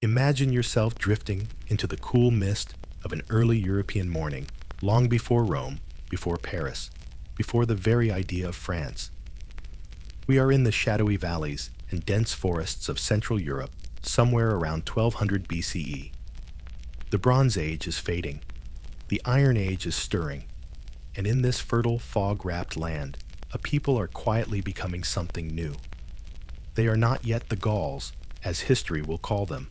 Imagine yourself drifting into the cool mist of an early European morning, long before Rome, before Paris, before the very idea of France. We are in the shadowy valleys and dense forests of Central Europe, somewhere around 1200 BCE. The Bronze Age is fading, the Iron Age is stirring, and in this fertile, fog-wrapped land, a people are quietly becoming something new. They are not yet the Gauls, as history will call them,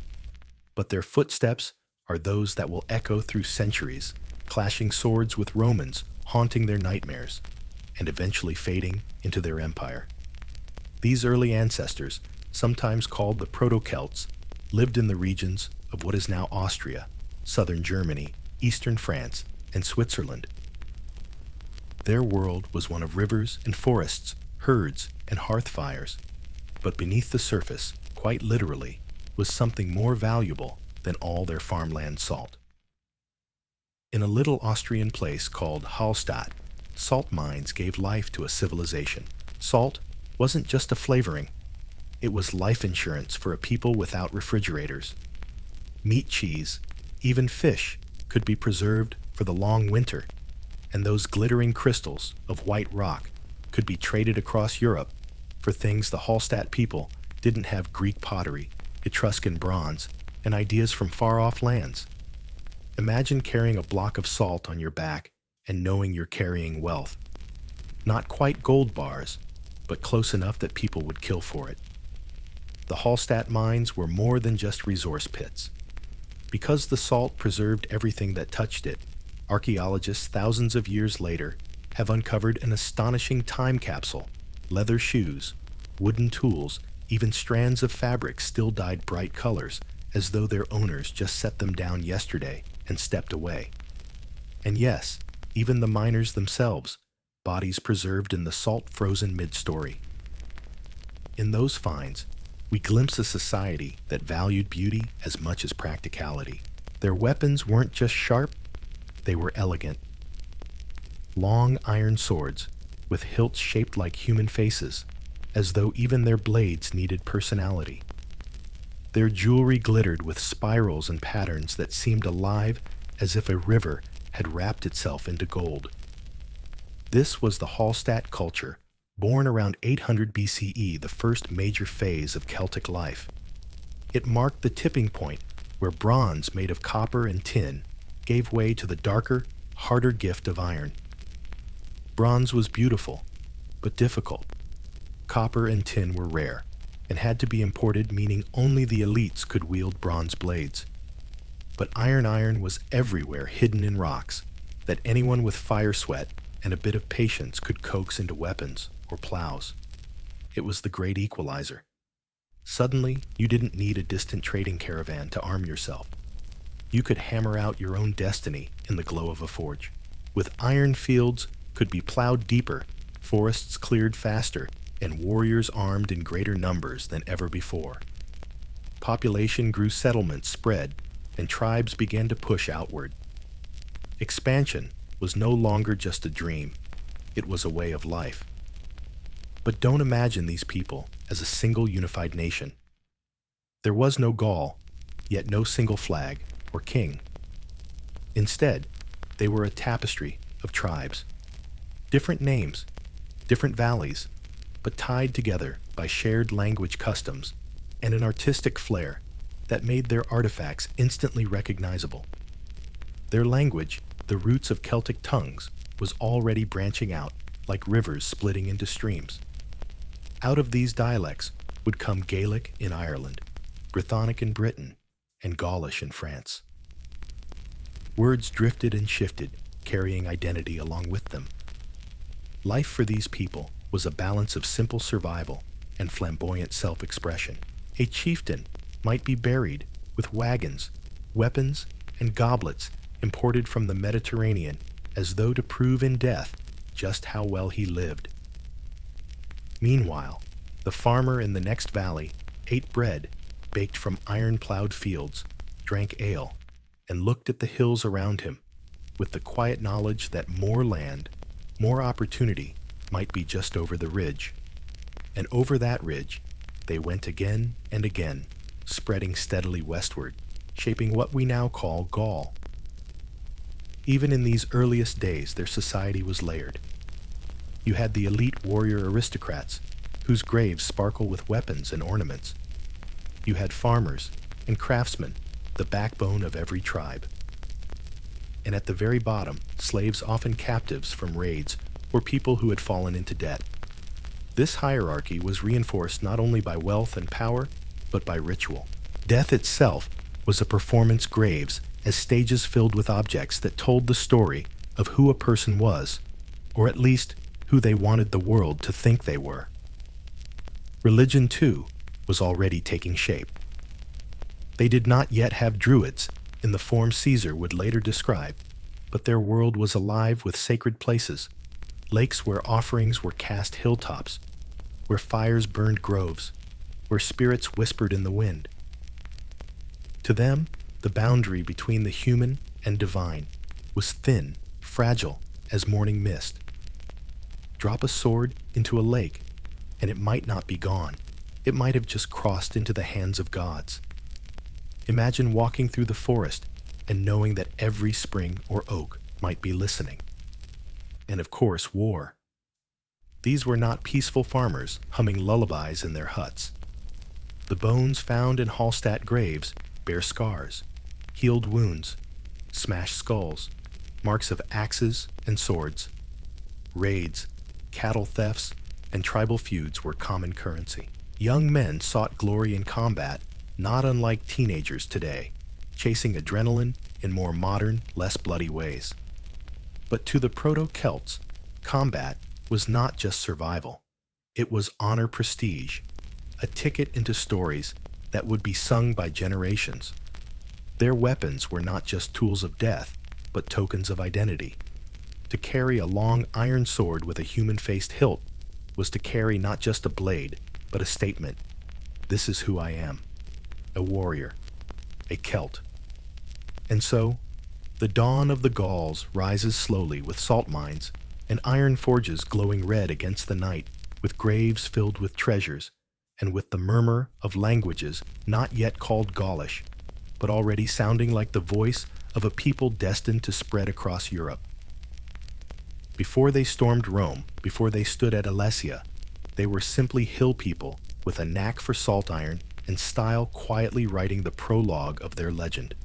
but their footsteps are those that will echo through centuries, clashing swords with Romans, haunting their nightmares, and eventually fading into their empire. These early ancestors, sometimes called the Proto-Celts, lived in the regions of what is now Austria, southern Germany, eastern France, and Switzerland. Their world was one of rivers and forests, herds and hearth fires, but beneath the surface, quite literally, was something more valuable than all their farmland salt. In a little Austrian place called Hallstatt, salt mines gave life to a civilization. Salt wasn't just a flavoring, it was life insurance for a people without refrigerators. Meat, cheese, even fish could be preserved for the long winter, and those glittering crystals of white rock could be traded across Europe for things the Hallstatt people didn't have: Greek pottery, Etruscan bronze, and ideas from far-off lands. Imagine carrying a block of salt on your back and knowing you're carrying wealth. Not quite gold bars, but close enough that people would kill for it. The Hallstatt mines were more than just resource pits. Because the salt preserved everything that touched it, archaeologists thousands of years later have uncovered an astonishing time capsule. Leather shoes, wooden tools, even strands of fabric still dyed bright colors, as though their owners just set them down yesterday and stepped away. And yes, even the miners themselves, bodies preserved in the salt-frozen mid-story. In those finds, we glimpse a society that valued beauty as much as practicality. Their weapons weren't just sharp, they were elegant. Long iron swords, with hilts shaped like human faces, as though even their blades needed personality. Their jewelry glittered with spirals and patterns that seemed alive, as if a river had wrapped itself into gold. This was the Hallstatt culture, born around 800 BCE, the first major phase of Celtic life. It marked the tipping point where bronze made of copper and tin gave way to the darker, harder gift of iron. Bronze was beautiful, but difficult. Copper and tin were rare and had to be imported, meaning only the elites could wield bronze blades. But iron was everywhere, hidden in rocks, that anyone with fire sweat and a bit of patience could coax into weapons or plows. It was the great equalizer. Suddenly, you didn't need a distant trading caravan to arm yourself. You could hammer out your own destiny in the glow of a forge. With iron, fields could be plowed deeper, forests cleared faster, and warriors armed in greater numbers than ever before. Population grew, settlements spread, and tribes began to push outward. Expansion was no longer just a dream, it was a way of life. But don't imagine these people as a single unified nation. There was no Gaul, yet no single flag or king. Instead, they were a tapestry of tribes. Different names, different valleys, but tied together by shared language, customs, and an artistic flair that made their artifacts instantly recognizable. Their language, the roots of Celtic tongues, was already branching out like rivers splitting into streams. Out of these dialects would come Gaelic in Ireland, Brythonic in Britain, and Gaulish in France. Words drifted and shifted, carrying identity along with them. Life for these people was a balance of simple survival and flamboyant self-expression. A chieftain might be buried with wagons, weapons, and goblets imported from the Mediterranean as though to prove in death just how well he lived. Meanwhile, the farmer in the next valley ate bread baked from iron-plowed fields, drank ale, and looked at the hills around him with the quiet knowledge that more land, more opportunity might be just over the ridge. And over that ridge, they went again and again, spreading steadily westward, shaping what we now call Gaul. Even in these earliest days, their society was layered. You had the elite warrior aristocrats, whose graves sparkle with weapons and ornaments. You had farmers and craftsmen, the backbone of every tribe. And at the very bottom, slaves, often captives from raids, or people who had fallen into debt. This hierarchy was reinforced not only by wealth and power, but by ritual. Death itself was a performance graves as stages filled with objects that told the story of who a person was, or at least who they wanted the world to think they were. Religion, too, was already taking shape. They did not yet have druids in the form Caesar would later describe, but their world was alive with sacred places, lakes where offerings were cast hilltops, where fires burned groves, where spirits whispered in the wind. To them, the boundary between the human and divine was thin, fragile as morning mist. Drop a sword into a lake, and it might not be gone. It might have just crossed into the hands of gods. Imagine walking through the forest and knowing that every spring or oak might be listening. And of course, war. These were not peaceful farmers humming lullabies in their huts. The bones found in Hallstatt graves bear scars, healed wounds, smashed skulls, marks of axes and swords. Raids, cattle thefts, and tribal feuds were common currency. Young men sought glory in combat, not unlike teenagers today, chasing adrenaline in more modern, less bloody ways. But to the Proto-Celts, combat was not just survival. It was honor prestige, a ticket into stories that would be sung by generations. Their weapons were not just tools of death, but tokens of identity. To carry a long iron sword with a human-faced hilt was to carry not just a blade, but a statement. This is who I am. A warrior. A Celt. And so, the dawn of the Gauls rises slowly with salt mines and iron forges glowing red against the night, with graves filled with treasures, and with the murmur of languages not yet called Gaulish, but already sounding like the voice of a people destined to spread across Europe. Before they stormed Rome, before they stood at Alesia, they were simply hill people with a knack for salt iron and style quietly writing the prologue of their legend.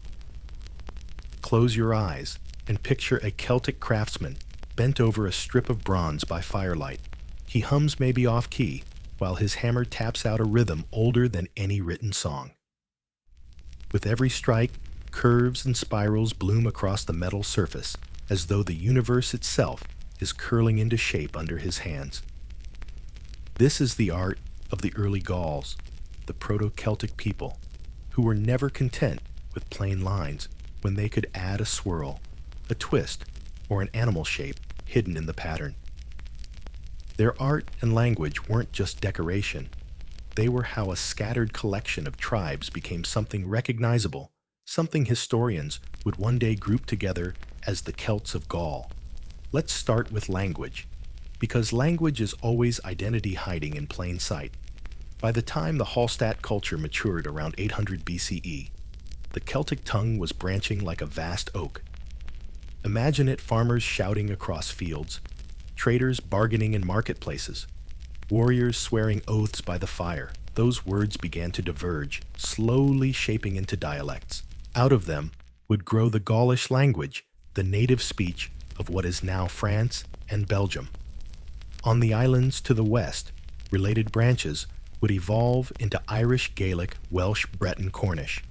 Close your eyes and picture a Celtic craftsman bent over a strip of bronze by firelight. He hums maybe off-key, while his hammer taps out a rhythm older than any written song. With every strike, curves and spirals bloom across the metal surface, as though the universe itself is curling into shape under his hands. This is the art of the early Gauls, the Proto-Celtic people, who were never content with plain lines when they could add a swirl, a twist, or an animal shape hidden in the pattern. Their art and language weren't just decoration. They were how a scattered collection of tribes became something recognizable, something historians would one day group together as the Celts of Gaul. Let's start with language, because language is always identity hiding in plain sight. By the time the Hallstatt culture matured around 800 BCE, the Celtic tongue was branching like a vast oak. Imagine it: farmers shouting across fields, traders bargaining in marketplaces, warriors swearing oaths by the fire. Those words began to diverge, slowly shaping into dialects. Out of them would grow the Gaulish language, the native speech of what is now France and Belgium. On the islands to the west, related branches would evolve into Irish, Gaelic, Welsh, Breton, Cornish.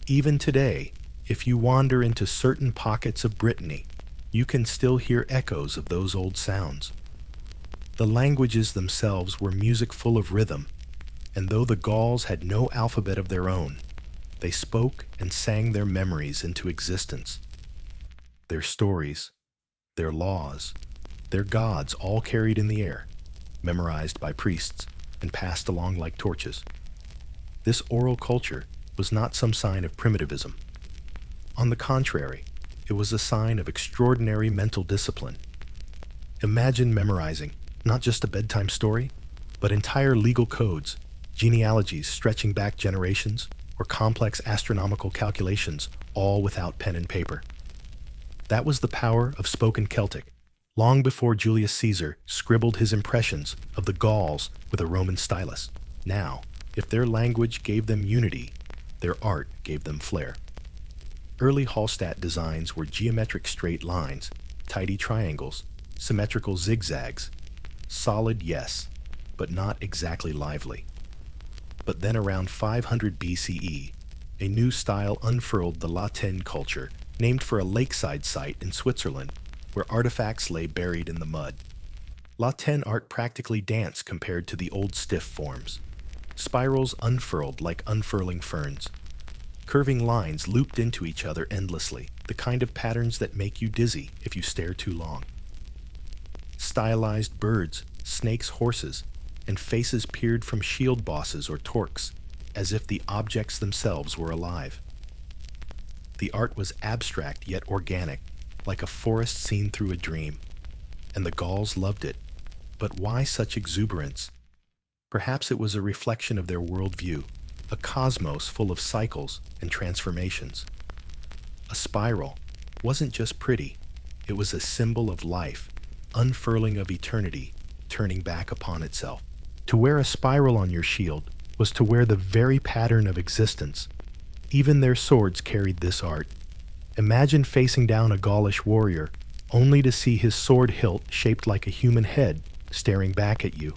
Even today, if you wander into certain pockets of Brittany, you can still hear echoes of those old sounds. The languages themselves were music full of rhythm, and though the Gauls had no alphabet of their own, they spoke and sang their memories into existence. Their stories, their laws, their gods all carried in the air, memorized by priests and passed along like torches. This oral culture was not some sign of primitivism. On the contrary, it was a sign of extraordinary mental discipline. Imagine memorizing not just a bedtime story, but entire legal codes, genealogies stretching back generations, or complex astronomical calculations, all without pen and paper. That was the power of spoken Celtic, long before Julius Caesar scribbled his impressions of the Gauls with a Roman stylus. Now, if their language gave them unity, their art gave them flair. Early Hallstatt designs were geometric straight lines, tidy triangles, symmetrical zigzags. Solid, yes, but not exactly lively. But then around 500 BCE, a new style unfurled the Latin culture, named for a lakeside site in Switzerland, where artifacts lay buried in the mud. Latin art practically danced compared to the old stiff forms. Spirals unfurled like unfurling ferns. Curving lines looped into each other endlessly, the kind of patterns that make you dizzy if you stare too long. Stylized birds, snakes, horses, and faces peered from shield bosses or torques, as if the objects themselves were alive. The art was abstract yet organic, like a forest seen through a dream, and the Gauls loved it. But why such exuberance? Perhaps it was a reflection of their worldview, a cosmos full of cycles and transformations. A spiral wasn't just pretty, it was a symbol of life, unfurling of eternity, turning back upon itself. To wear a spiral on your shield was to wear the very pattern of existence. Even their swords carried this art. Imagine facing down a Gaulish warrior, only to see his sword hilt shaped like a human head, staring back at you.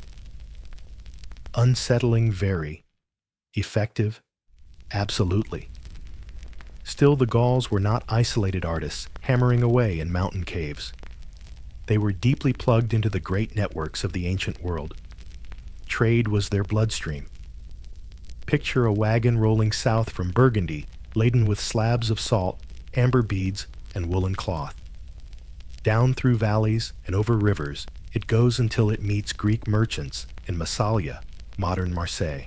Unsettling, very. Effective? Absolutely. Still, the Gauls were not isolated artists hammering away in mountain caves. They were deeply plugged into the great networks of the ancient world. Trade was their bloodstream. Picture a wagon rolling south from Burgundy, laden with slabs of salt, amber beads, and woolen cloth. Down through valleys and over rivers, it goes until it meets Greek merchants in Massalia, modern Marseille.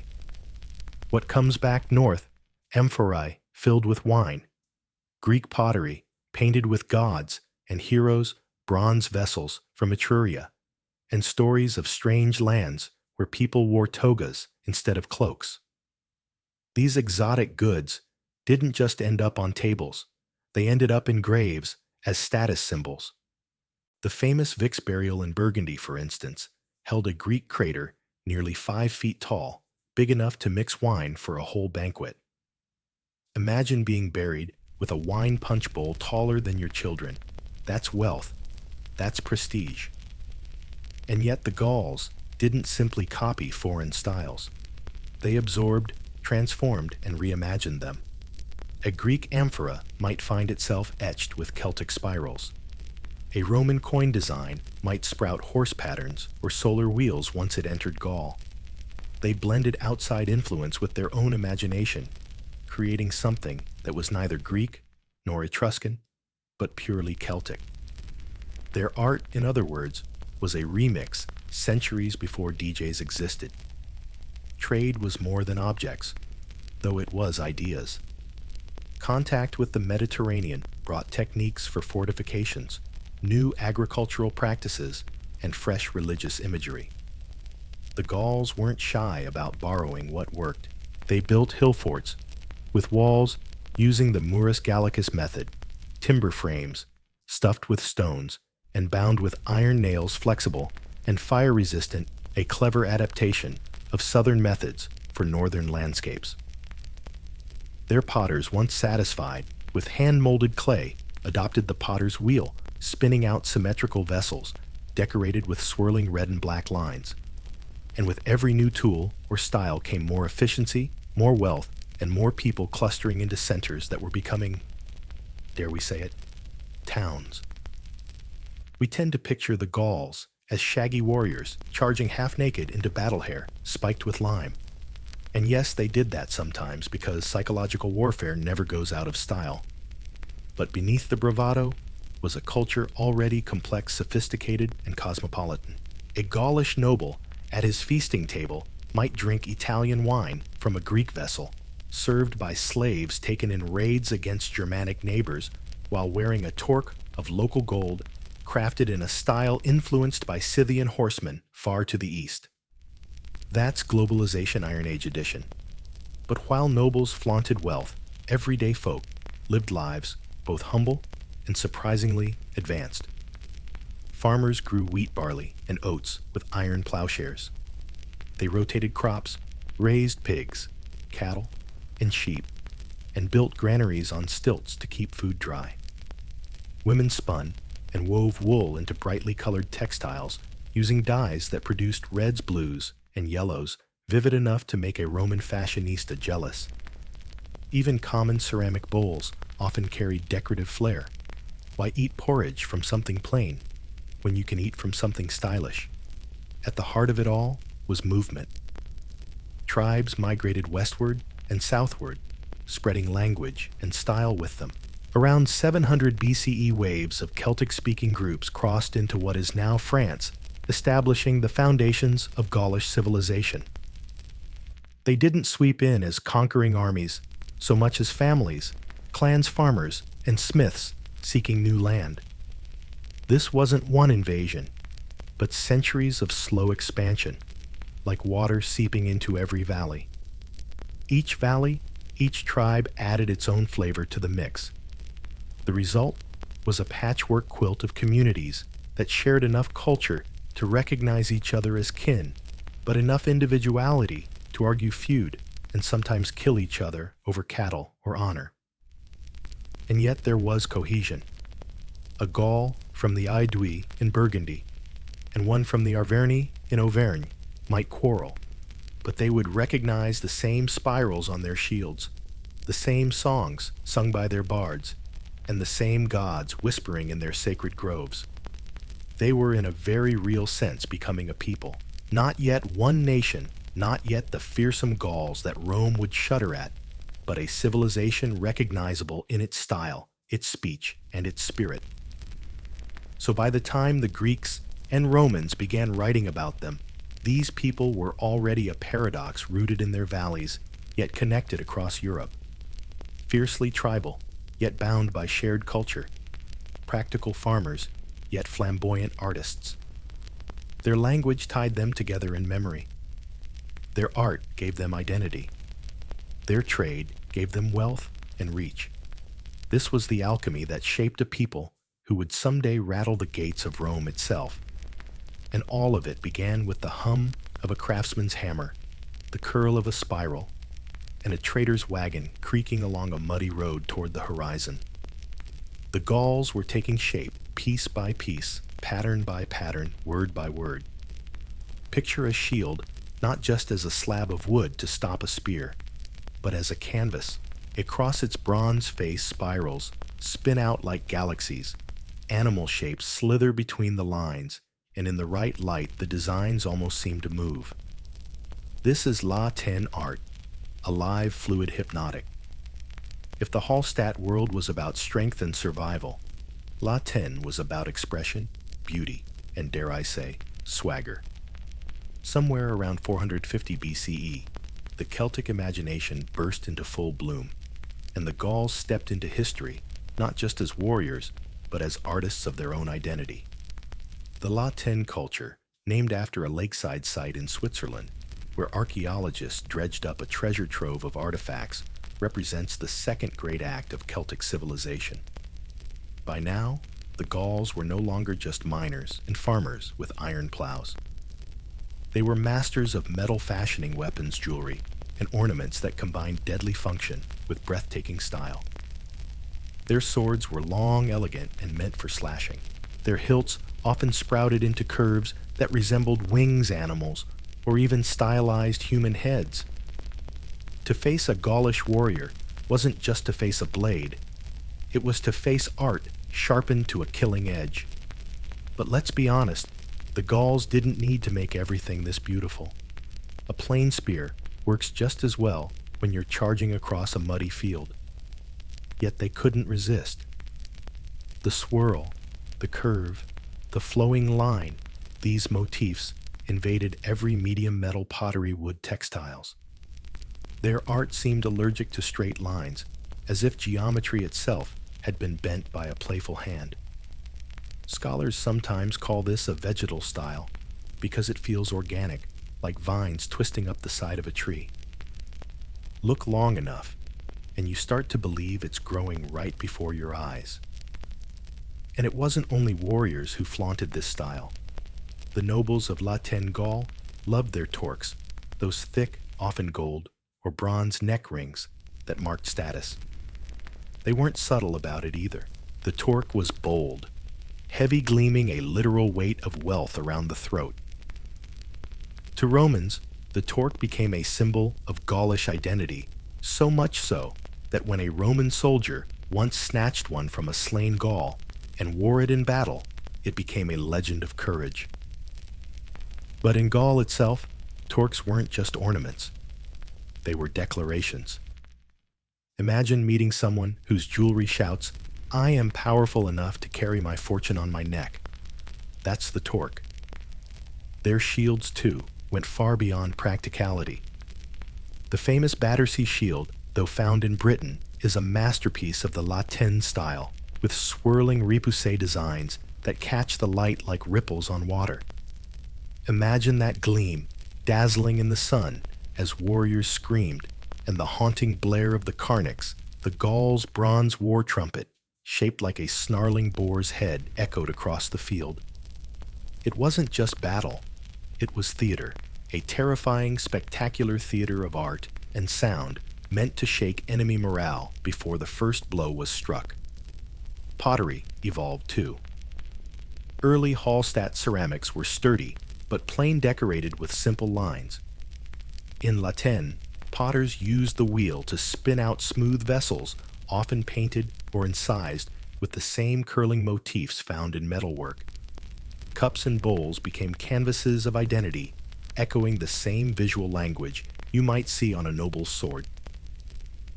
What comes back north? Amphorae filled with wine, Greek pottery painted with gods and heroes, bronze vessels from Etruria, and stories of strange lands where people wore togas instead of cloaks. These exotic goods didn't just end up on tables, they ended up in graves as status symbols. The famous Vix burial in Burgundy, for instance, held a Greek crater nearly 5 feet tall, big enough to mix wine for a whole banquet. Imagine being buried with a wine punch bowl taller than your children. That's wealth. That's prestige. And yet the Gauls didn't simply copy foreign styles. They absorbed, transformed, and reimagined them. A Greek amphora might find itself etched with Celtic spirals. A Roman coin design might sprout horse patterns or solar wheels once it entered Gaul. They blended outside influence with their own imagination, creating something that was neither Greek nor Etruscan, but purely Celtic. Their art, in other words, was a remix centuries before DJs existed. Trade was more than objects, though it was ideas. Contact with the Mediterranean brought techniques for fortifications, new agricultural practices, and fresh religious imagery. The Gauls weren't shy about borrowing what worked. They built hill forts, with walls using the Murus Gallicus method, timber frames stuffed with stones and bound with iron nails, flexible and fire-resistant, a clever adaptation of southern methods for northern landscapes. Their potters, once satisfied with hand-molded clay, adopted the potter's wheel, spinning out symmetrical vessels decorated with swirling red and black lines. And with every new tool or style came more efficiency, more wealth, and more people clustering into centers that were becoming, dare we say it, towns. We tend to picture the Gauls as shaggy warriors charging half-naked into battle hair spiked with lime. And yes, they did that sometimes because psychological warfare never goes out of style. But beneath the bravado was a culture already complex, sophisticated, and cosmopolitan. A Gaulish noble at his feasting table might drink Italian wine from a Greek vessel, served by slaves taken in raids against Germanic neighbors while wearing a torque of local gold crafted in a style influenced by Scythian horsemen far to the east. That's Globalization Iron Age edition. But while nobles flaunted wealth, everyday folk lived lives both humble and surprisingly advanced. Farmers grew wheat, barley, and oats with iron plowshares. They rotated crops, raised pigs, cattle, and sheep, and built granaries on stilts to keep food dry. Women spun and wove wool into brightly colored textiles using dyes that produced reds, blues, and yellows vivid enough to make a Roman fashionista jealous. Even common ceramic bowls often carried decorative flair. Why eat porridge from something plain when you can eat from something stylish? At the heart of it all was movement. Tribes migrated westward and southward, spreading language and style with them. Around 700 BCE, waves of Celtic-speaking groups crossed into what is now France, establishing the foundations of Gaulish civilization. They didn't sweep in as conquering armies, so much as families, clans, farmers, and smiths seeking new land. This wasn't one invasion, but centuries of slow expansion, like water seeping into every valley. Each valley, each tribe added its own flavor to the mix. The result was a patchwork quilt of communities that shared enough culture to recognize each other as kin, but enough individuality to argue feud and sometimes kill each other over cattle or honor. And yet there was cohesion. A Gaul from the Aedui in Burgundy and one from the Arverni in Auvergne might quarrel, but they would recognize the same spirals on their shields, the same songs sung by their bards, and the same gods whispering in their sacred groves. They were in a very real sense becoming a people, not yet one nation, not yet the fearsome Gauls that Rome would shudder at, but a civilization recognizable in its style, its speech, and its spirit. So by the time the Greeks and Romans began writing about them, these people were already a paradox rooted in their valleys, yet connected across Europe. Fiercely tribal, yet bound by shared culture. Practical farmers, yet flamboyant artists. Their language tied them together in memory. Their art gave them identity. Their trade gave them wealth and reach. This was the alchemy that shaped a people who would someday rattle the gates of Rome itself. And all of it began with the hum of a craftsman's hammer, the curl of a spiral, and a trader's wagon creaking along a muddy road toward the horizon. The Gauls were taking shape piece by piece, pattern by pattern, word by word. Picture a shield not just as a slab of wood to stop a spear, but as a canvas. Across its bronze face spirals spin out like galaxies. Animal shapes slither between the lines, and in the right light the designs almost seem to move. This is Latin art, alive, fluid, hypnotic. If the Hallstatt world was about strength and survival, Latin was about expression, beauty, and dare I say, swagger. Somewhere around 450 BCE, the Celtic imagination burst into full bloom, and the Gauls stepped into history not just as warriors, but as artists of their own identity. The Latin culture, named after a lakeside site in Switzerland, where archaeologists dredged up a treasure trove of artifacts, represents the second great act of Celtic civilization. By now, the Gauls were no longer just miners and farmers with iron plows. They were masters of metal fashioning weapons, jewelry, and ornaments that combined deadly function with breathtaking style. Their swords were long, elegant, and meant for slashing. Their hilts often sprouted into curves that resembled wings animals or even stylized human heads. To face a Gaulish warrior wasn't just to face a blade. It was to face art sharpened to a killing edge. But let's be honest, the Gauls didn't need to make everything this beautiful. A plain spear works just as well when you're charging across a muddy field. Yet they couldn't resist. The swirl, the curve, the flowing line, these motifs invaded every medium metal pottery wood textiles. Their art seemed allergic to straight lines, as if geometry itself had been bent by a playful hand. Scholars sometimes call this a vegetal style because it feels organic, like vines twisting up the side of a tree. Look long enough, and you start to believe it's growing right before your eyes. And it wasn't only warriors who flaunted this style. The nobles of La Tène Gaul loved their torques, those thick, often gold or bronze neck rings that marked status. They weren't subtle about it either. The torque was bold, heavy, gleaming a literal weight of wealth around the throat. To Romans, the torque became a symbol of Gaulish identity, so much so that when a Roman soldier once snatched one from a slain Gaul and wore it in battle, it became a legend of courage. But in Gaul itself, torques weren't just ornaments. They were declarations. Imagine meeting someone whose jewelry shouts, "I am powerful enough to carry my fortune on my neck." That's the torque. Their shields, too, went far beyond practicality. The famous Battersea shield, though found in Britain, is a masterpiece of the La Tène style, with swirling repoussé designs that catch the light like ripples on water. Imagine that gleam, dazzling in the sun, as warriors screamed, and the haunting blare of the carnix, the Gauls' bronze war trumpet, shaped like a snarling boar's head, echoed across the field. It wasn't just battle. It was theater, a terrifying, spectacular theater of art and sound meant to shake enemy morale before the first blow was struck. Pottery evolved too. Early Hallstatt ceramics were sturdy, but plain decorated with simple lines. In La Tène, potters used the wheel to spin out smooth vessels, often painted or incised with the same curling motifs found in metalwork. Cups and bowls became canvases of identity, echoing the same visual language you might see on a noble's sword.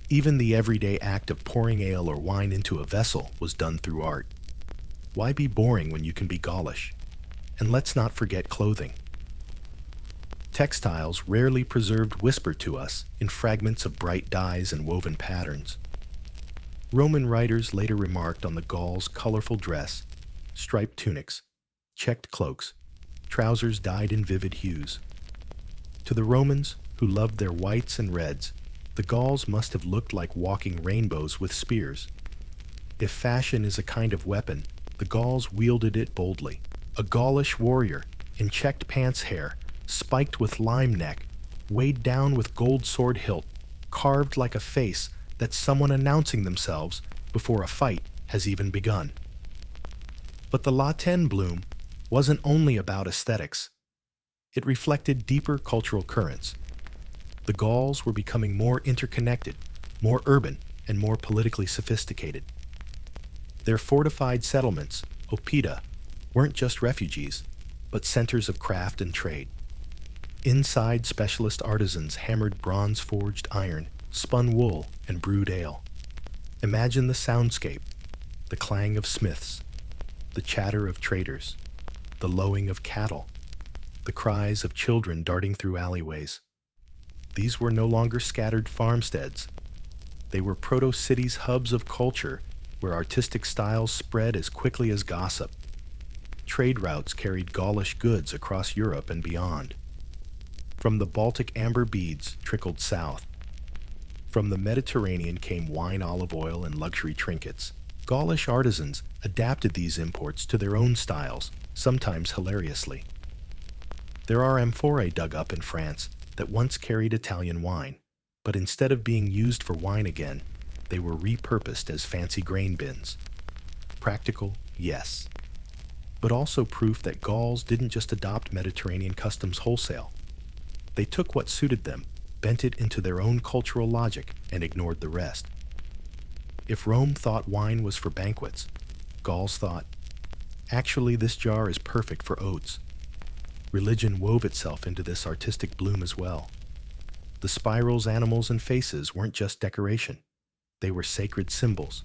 Even the everyday act of pouring ale or wine into a vessel was done through art. Why be boring when you can be Gaulish? And let's not forget clothing. Textiles rarely preserved whisper to us in fragments of bright dyes and woven patterns. Roman writers later remarked on the Gauls' colorful dress, striped tunics, checked cloaks, trousers dyed in vivid hues. To the Romans, who loved their whites and reds, the Gauls must have looked like walking rainbows with spears. If fashion is a kind of weapon, the Gauls wielded it boldly. A Gaulish warrior, in checked pants hair, spiked with lime neck, weighed down with gold sword hilt, carved like a face that's someone announcing themselves before a fight has even begun. But the La Tène bloom wasn't only about aesthetics. It reflected deeper cultural currents. The Gauls were becoming more interconnected, more urban, and more politically sophisticated. Their fortified settlements, oppida, weren't just refugees, but centers of craft and trade. Inside, specialist artisans hammered bronze-forged iron, spun wool, and brewed ale. Imagine the soundscape, the clang of smiths, the chatter of traders, the lowing of cattle, the cries of children darting through alleyways. These were no longer scattered farmsteads. They were proto-cities hubs of culture where artistic styles spread as quickly as gossip. Trade routes carried Gaulish goods across Europe and beyond. From the Baltic amber beads trickled south. From the Mediterranean came wine, olive oil, and luxury trinkets. Gaulish artisans adapted these imports to their own styles, sometimes hilariously. There are amphorae dug up in France that once carried Italian wine, but instead of being used for wine again, they were repurposed as fancy grain bins. Practical, yes, but also proof that Gauls didn't just adopt Mediterranean customs wholesale. They took what suited them, bent it into their own cultural logic, and ignored the rest. If Rome thought wine was for banquets, Gauls thought, actually this jar is perfect for oats. Religion wove itself into this artistic bloom as well. The spirals, animals, and faces weren't just decoration. They were sacred symbols.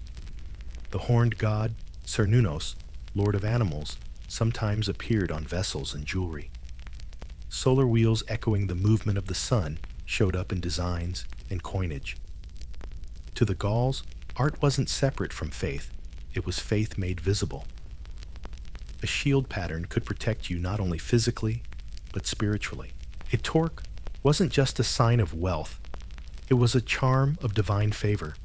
The horned god, Cernunnos, lord of animals, sometimes appeared on vessels and jewelry. Solar wheels echoing the movement of the sun showed up in designs and coinage. To the Gauls, art wasn't separate from faith. It was faith made visible. A shield pattern could protect you not only physically, but spiritually. A torque wasn't just a sign of wealth, it was a charm of divine favor.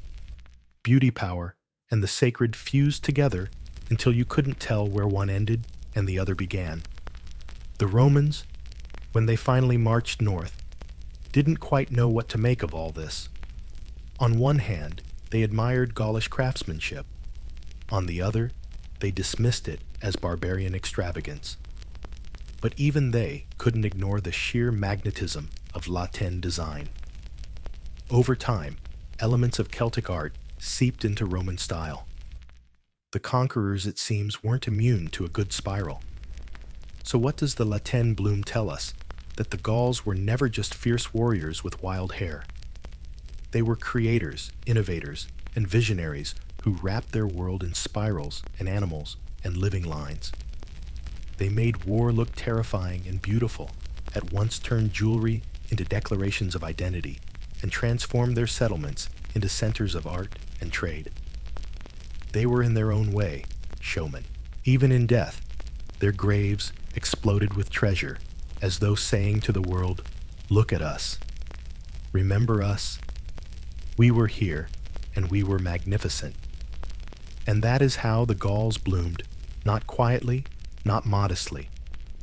Beauty power and the sacred fused together until you couldn't tell where one ended and the other began. The Romans, when they finally marched north, didn't quite know what to make of all this. On one hand, they admired Gaulish craftsmanship. On the other, they dismissed it as barbarian extravagance. But even they couldn't ignore the sheer magnetism of Latin design. Over time, elements of Celtic art seeped into Roman style. The conquerors, it seems, weren't immune to a good spiral. So what does the Latin bloom tell us? That the Gauls were never just fierce warriors with wild hair. They were creators, innovators, and visionaries who wrapped their world in spirals and animals and living lines. They made war look terrifying and beautiful, at once turned jewelry into declarations of identity, and transformed their settlements into centers of art and trade. They were in their own way showmen. Even in death, their graves exploded with treasure, as though saying to the world, "Look at us. Remember us. We were here, and we were magnificent." And that is how the Gauls bloomed, not quietly, not modestly,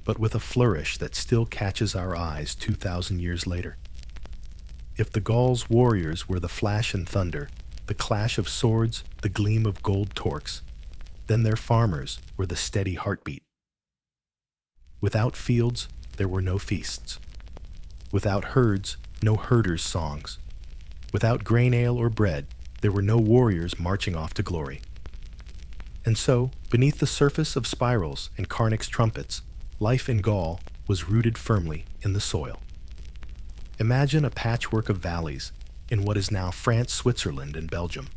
but with a flourish that still catches our eyes 2,000 years later. If the Gauls' warriors were the flash and thunder, the clash of swords, the gleam of gold torques, then their farmers were the steady heartbeat. Without fields, there were no feasts. Without herds, no herders' songs. Without grain ale or bread, there were no warriors marching off to glory. And so, beneath the surface of spirals and Carnaic's trumpets, life in Gaul was rooted firmly in the soil. Imagine a patchwork of valleys in what is now France, Switzerland, and Belgium.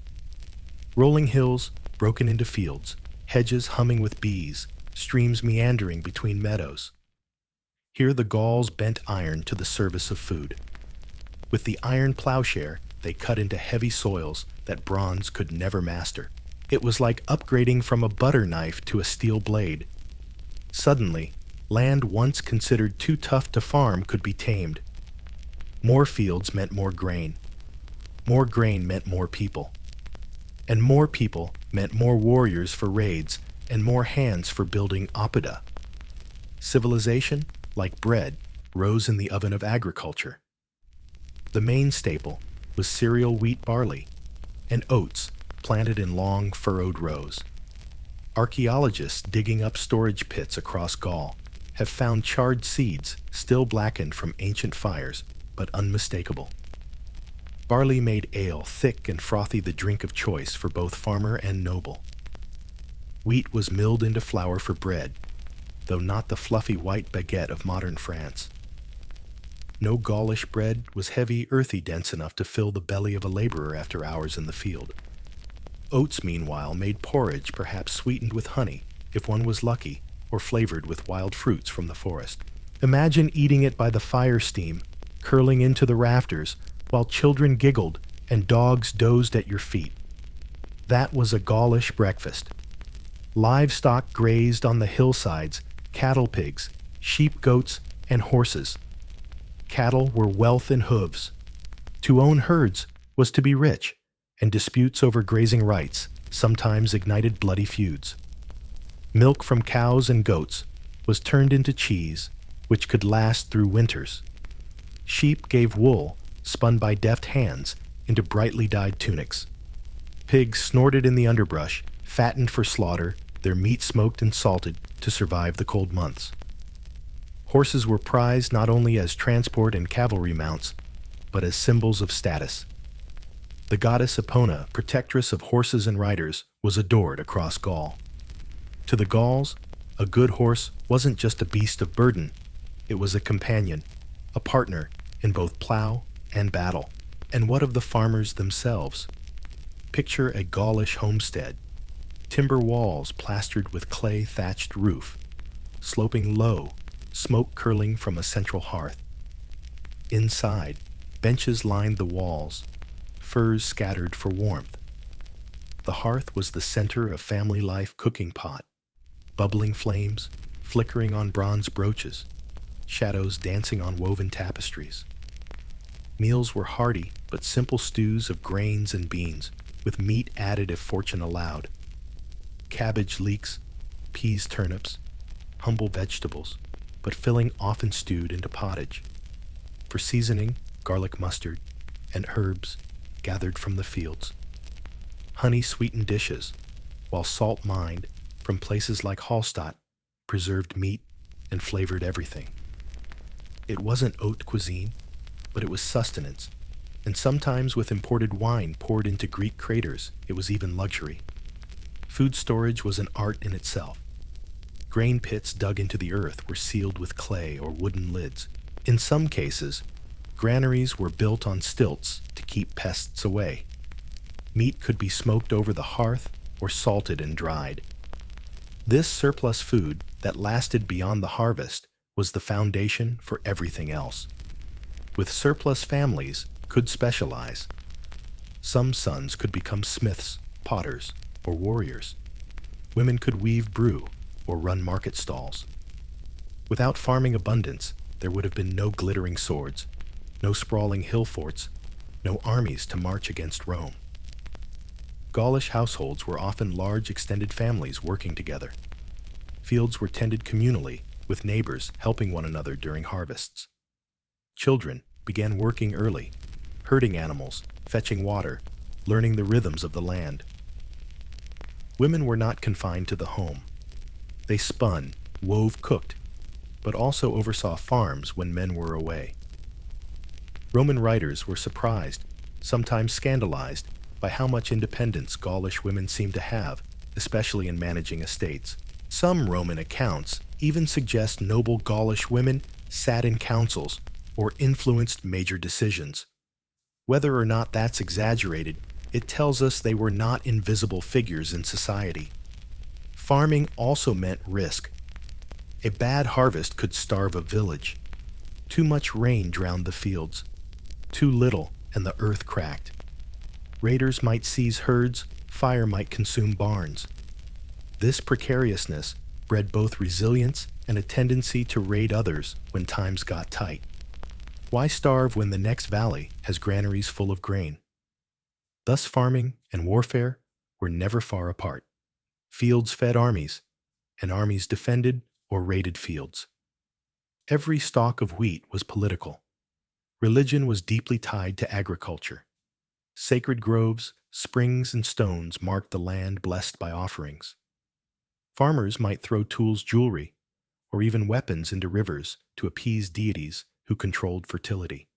Rolling hills broken into fields, hedges humming with bees, streams meandering between meadows. Here the Gauls bent iron to the service of food. With the iron plowshare, they cut into heavy soils that bronze could never master. It was like upgrading from a butter knife to a steel blade. Suddenly, land once considered too tough to farm could be tamed. More fields meant more grain. More grain meant more people. And more people meant more warriors for raids and more hands for building oppida. Civilization, like bread, rose in the oven of agriculture. The main staple was cereal wheat barley and oats planted in long, furrowed rows. Archaeologists digging up storage pits across Gaul have found charred seeds still blackened from ancient fires, but unmistakable. Barley made ale thick and frothy, the drink of choice for both farmer and noble. Wheat was milled into flour for bread, though not the fluffy white baguette of modern France. No Gaulish bread was heavy, earthy, dense enough to fill the belly of a laborer after hours in the field. Oats, meanwhile, made porridge, perhaps sweetened with honey, if one was lucky, or flavored with wild fruits from the forest. Imagine eating it by the fire steam, curling into the rafters, while children giggled and dogs dozed at your feet. That was a Gaulish breakfast. Livestock grazed on the hillsides, cattle pigs, sheep, goats, and horses. Cattle were wealth in hooves. To own herds was to be rich, and disputes over grazing rights sometimes ignited bloody feuds. Milk from cows and goats was turned into cheese, which could last through winters. Sheep gave wool, spun by deft hands, into brightly dyed tunics. Pigs snorted in the underbrush, fattened for slaughter, their meat smoked and salted to survive the cold months. Horses were prized not only as transport and cavalry mounts, but as symbols of status. The goddess Epona, protectress of horses and riders, was adored across Gaul. To the Gauls, a good horse wasn't just a beast of burden, it was a companion, a partner in both plow and battle. And what of the farmers themselves? Picture a Gaulish homestead, timber walls plastered with clay-thatched roof, sloping low, smoke curling from a central hearth. Inside, benches lined the walls, furs scattered for warmth. The hearth was the center of family life cooking pot, bubbling flames flickering on bronze brooches, shadows dancing on woven tapestries. Meals were hearty but simple stews of grains and beans, with meat added if fortune allowed. Cabbage leeks, peas, turnips, humble vegetables, but filling often stewed into pottage. For seasoning, garlic mustard, and herbs gathered from the fields. Honey-sweetened dishes, while salt mined from places like Hallstatt preserved meat and flavored everything. It wasn't haute cuisine, but it was sustenance, and sometimes with imported wine poured into Greek craters, it was even luxury. Food storage was an art in itself. Grain pits dug into the earth were sealed with clay or wooden lids. In some cases, granaries were built on stilts to keep pests away. Meat could be smoked over the hearth or salted and dried. This surplus food that lasted beyond the harvest was the foundation for everything else. With surplus, families could specialize. Some sons could become smiths, potters, or warriors. Women could weave brew or run market stalls. Without farming abundance, there would have been no glittering swords, no sprawling hill forts, no armies to march against Rome. Gaulish households were often large extended families working together. Fields were tended communally, with neighbors helping one another during harvests. Children began working early, herding animals, fetching water, learning the rhythms of the land. Women were not confined to the home. They spun, wove, cooked, but also oversaw farms when men were away. Roman writers were surprised, sometimes scandalized, by how much independence Gaulish women seemed to have, especially in managing estates. Some Roman accounts even suggest noble Gaulish women sat in councils or influenced major decisions. Whether or not that's exaggerated, it tells us they were not invisible figures in society. Farming also meant risk. A bad harvest could starve a village. Too much rain drowned the fields. Too little, and the earth cracked. Raiders might seize herds, fire might consume barns. This precariousness bred both resilience and a tendency to raid others when times got tight. Why starve when the next valley has granaries full of grain? Thus farming and warfare were never far apart. Fields fed armies, and armies defended or raided fields. Every stalk of wheat was political. Religion was deeply tied to agriculture. Sacred groves, springs, and stones marked the land blessed by offerings. Farmers might throw tools, jewelry, or even weapons into rivers to appease deities who controlled fertility.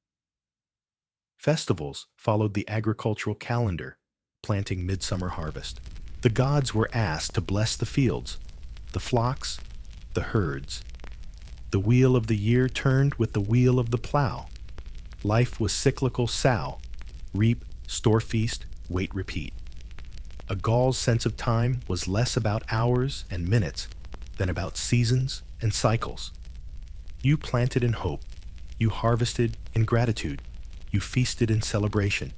Festivals followed the agricultural calendar, planting midsummer harvest. The gods were asked to bless the fields, the flocks, the herds. The wheel of the year turned with the wheel of the plow. Life was cyclical sow, reap, store feast, wait, repeat. A Gaul's sense of time was less about hours and minutes than about seasons and cycles. You planted in hope, you harvested in gratitude, you feasted in celebration,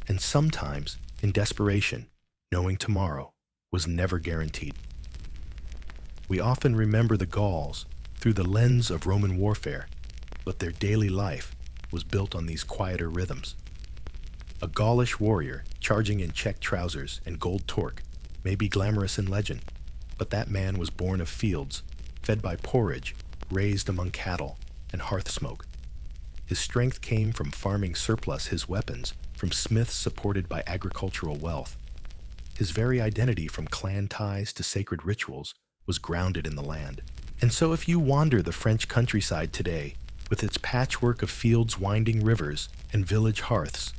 and sometimes in desperation, knowing tomorrow was never guaranteed. We often remember the Gauls through the lens of Roman warfare, but their daily life was built on these quieter rhythms. A Gaulish warrior charging in check trousers and gold torque may be glamorous in legend, but that man was born of fields, fed by porridge, raised among cattle, and hearth smoke. His strength came from farming surplus his weapons, from smiths supported by agricultural wealth. His very identity, from clan ties to sacred rituals, was grounded in the land. And so if you wander the French countryside today, with its patchwork of fields, winding rivers, and village hearths,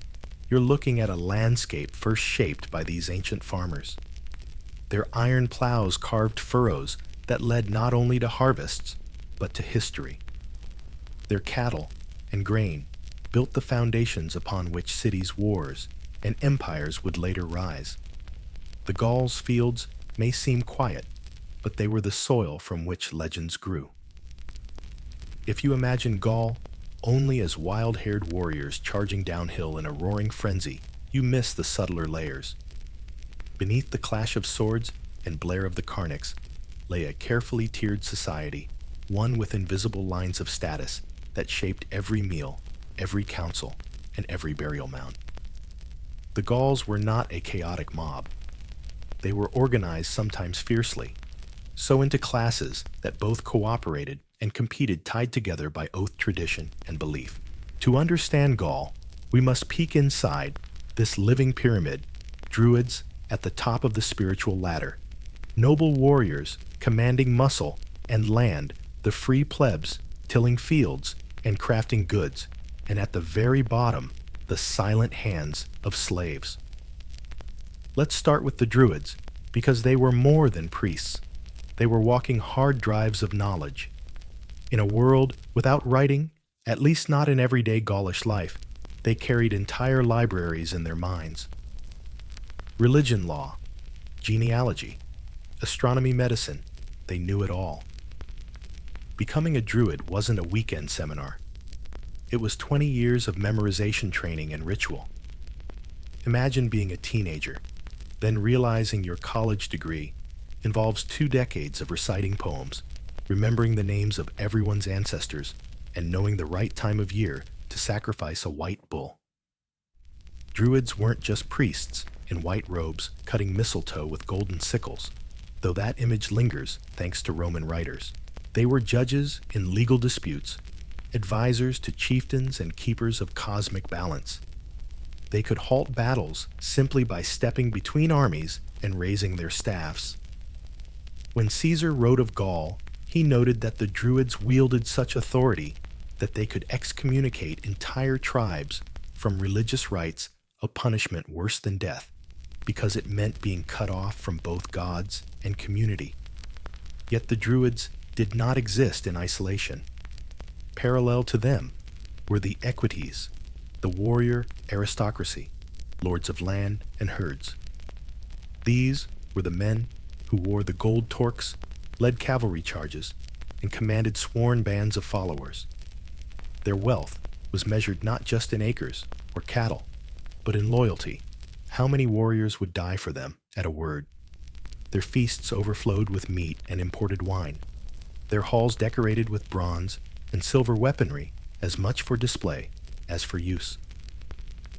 you're looking at a landscape first shaped by these ancient farmers. Their iron plows carved furrows that led not only to harvests, but to history. Their cattle and grain built the foundations upon which cities' wars and empires would later rise. The Gauls' fields may seem quiet, but they were the soil from which legends grew. If you imagine Gaul only as wild-haired warriors charging downhill in a roaring frenzy, you miss the subtler layers. Beneath the clash of swords and blare of the carnix lay a carefully tiered society, one with invisible lines of status that shaped every meal, every council, and every burial mound. The Gauls were not a chaotic mob. They were organized sometimes fiercely, so into classes that both cooperated and competed tied together by oath tradition and belief. To understand Gaul, we must peek inside this living pyramid, druids at the top of the spiritual ladder, noble warriors commanding muscle and land, the free plebs tilling fields and crafting goods, and at the very bottom, the silent hands of slaves. Let's start with the druids, because they were more than priests. They were walking hard drives of knowledge. In a world without writing, at least not in everyday Gaulish life, they carried entire libraries in their minds. Religion law, genealogy, astronomy, medicine, they knew it all. Becoming a druid wasn't a weekend seminar. It was 20 years of memorization training and ritual. Imagine being a teenager, then realizing your college degree involves 2 decades of reciting poems, remembering the names of everyone's ancestors, and knowing the right time of year to sacrifice a white bull. Druids weren't just priests in white robes cutting mistletoe with golden sickles, though that image lingers thanks to Roman writers. They were judges in legal disputes, advisors to chieftains and keepers of cosmic balance. They could halt battles simply by stepping between armies and raising their staffs. When Caesar wrote of Gaul, he noted that the Druids wielded such authority that they could excommunicate entire tribes from religious rites, a punishment worse than death, because it meant being cut off from both gods and community. Yet the Druids did not exist in isolation. Parallel to them were the equites, the warrior aristocracy, lords of land and herds. These were the men who wore the gold torques, led cavalry charges, and commanded sworn bands of followers. Their wealth was measured not just in acres or cattle, but in loyalty. How many warriors would die for them at a word? Their feasts overflowed with meat and imported wine, their halls decorated with bronze and silver weaponry, as much for display as for use.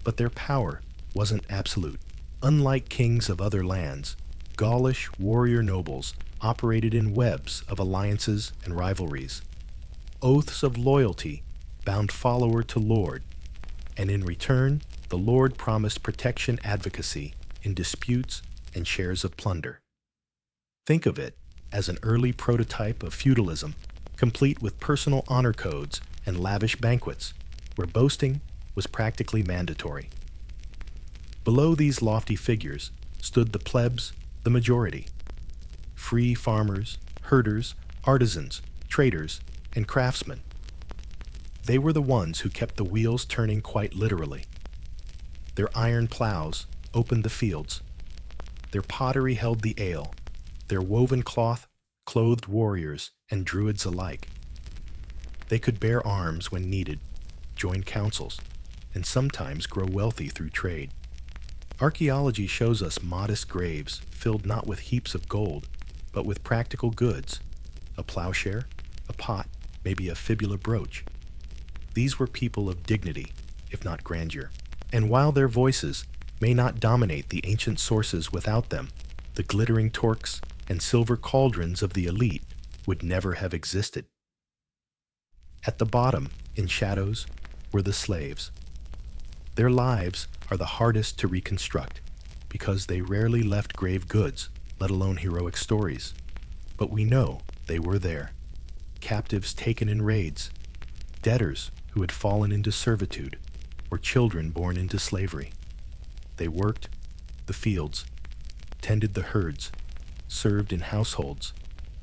But their power wasn't absolute. Unlike kings of other lands, Gaulish warrior nobles operated in webs of alliances and rivalries. Oaths of loyalty bound follower to lord, and in return, the lord promised protection advocacy in disputes and shares of plunder. Think of it as an early prototype of feudalism, complete with personal honor codes and lavish banquets, where boasting was practically mandatory. Below these lofty figures stood the plebs, the majority. Free farmers, herders, artisans, traders, and craftsmen. They were the ones who kept the wheels turning quite literally. Their iron plows opened the fields. Their pottery held the ale. Their woven cloth clothed warriors and druids alike. They could bear arms when needed, join councils, and sometimes grow wealthy through trade. Archaeology shows us modest graves filled not with heaps of gold, but with practical goods, a plowshare, a pot, maybe a fibula brooch. These were people of dignity, if not grandeur. And while their voices may not dominate the ancient sources without them, the glittering torques and silver cauldrons of the elite would never have existed. At the bottom, in shadows, were the slaves. Their lives are the hardest to reconstruct because they rarely left grave goods, let alone heroic stories. But we know they were there. Captives taken in raids, debtors who had fallen into servitude, or children born into slavery. They worked the fields, tended the herds, served in households,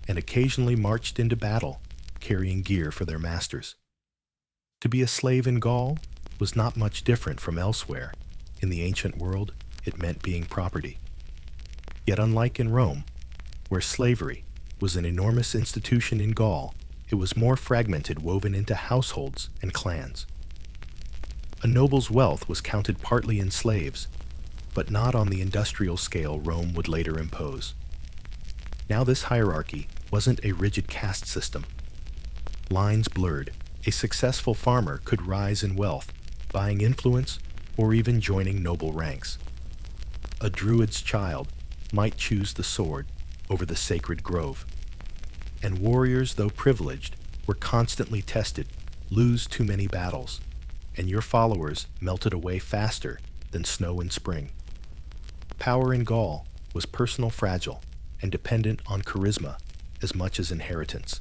and occasionally marched into battle, carrying gear for their masters. To be a slave in Gaul was not much different from elsewhere. In the ancient world, it meant being property. Yet unlike in Rome, where slavery was an enormous institution, in Gaul, it was more fragmented, woven into households and clans. A noble's wealth was counted partly in slaves, but not on the industrial scale Rome would later impose. Now this hierarchy wasn't a rigid caste system. lines blurred. A successful farmer could rise in wealth, buying influence or even joining noble ranks. A druid's child might choose the sword over the sacred grove. And warriors, though privileged, were constantly tested, lose too many battles, and your followers melted away faster than snow in spring. Power in Gaul was personal, fragile, and dependent on charisma as much as inheritance.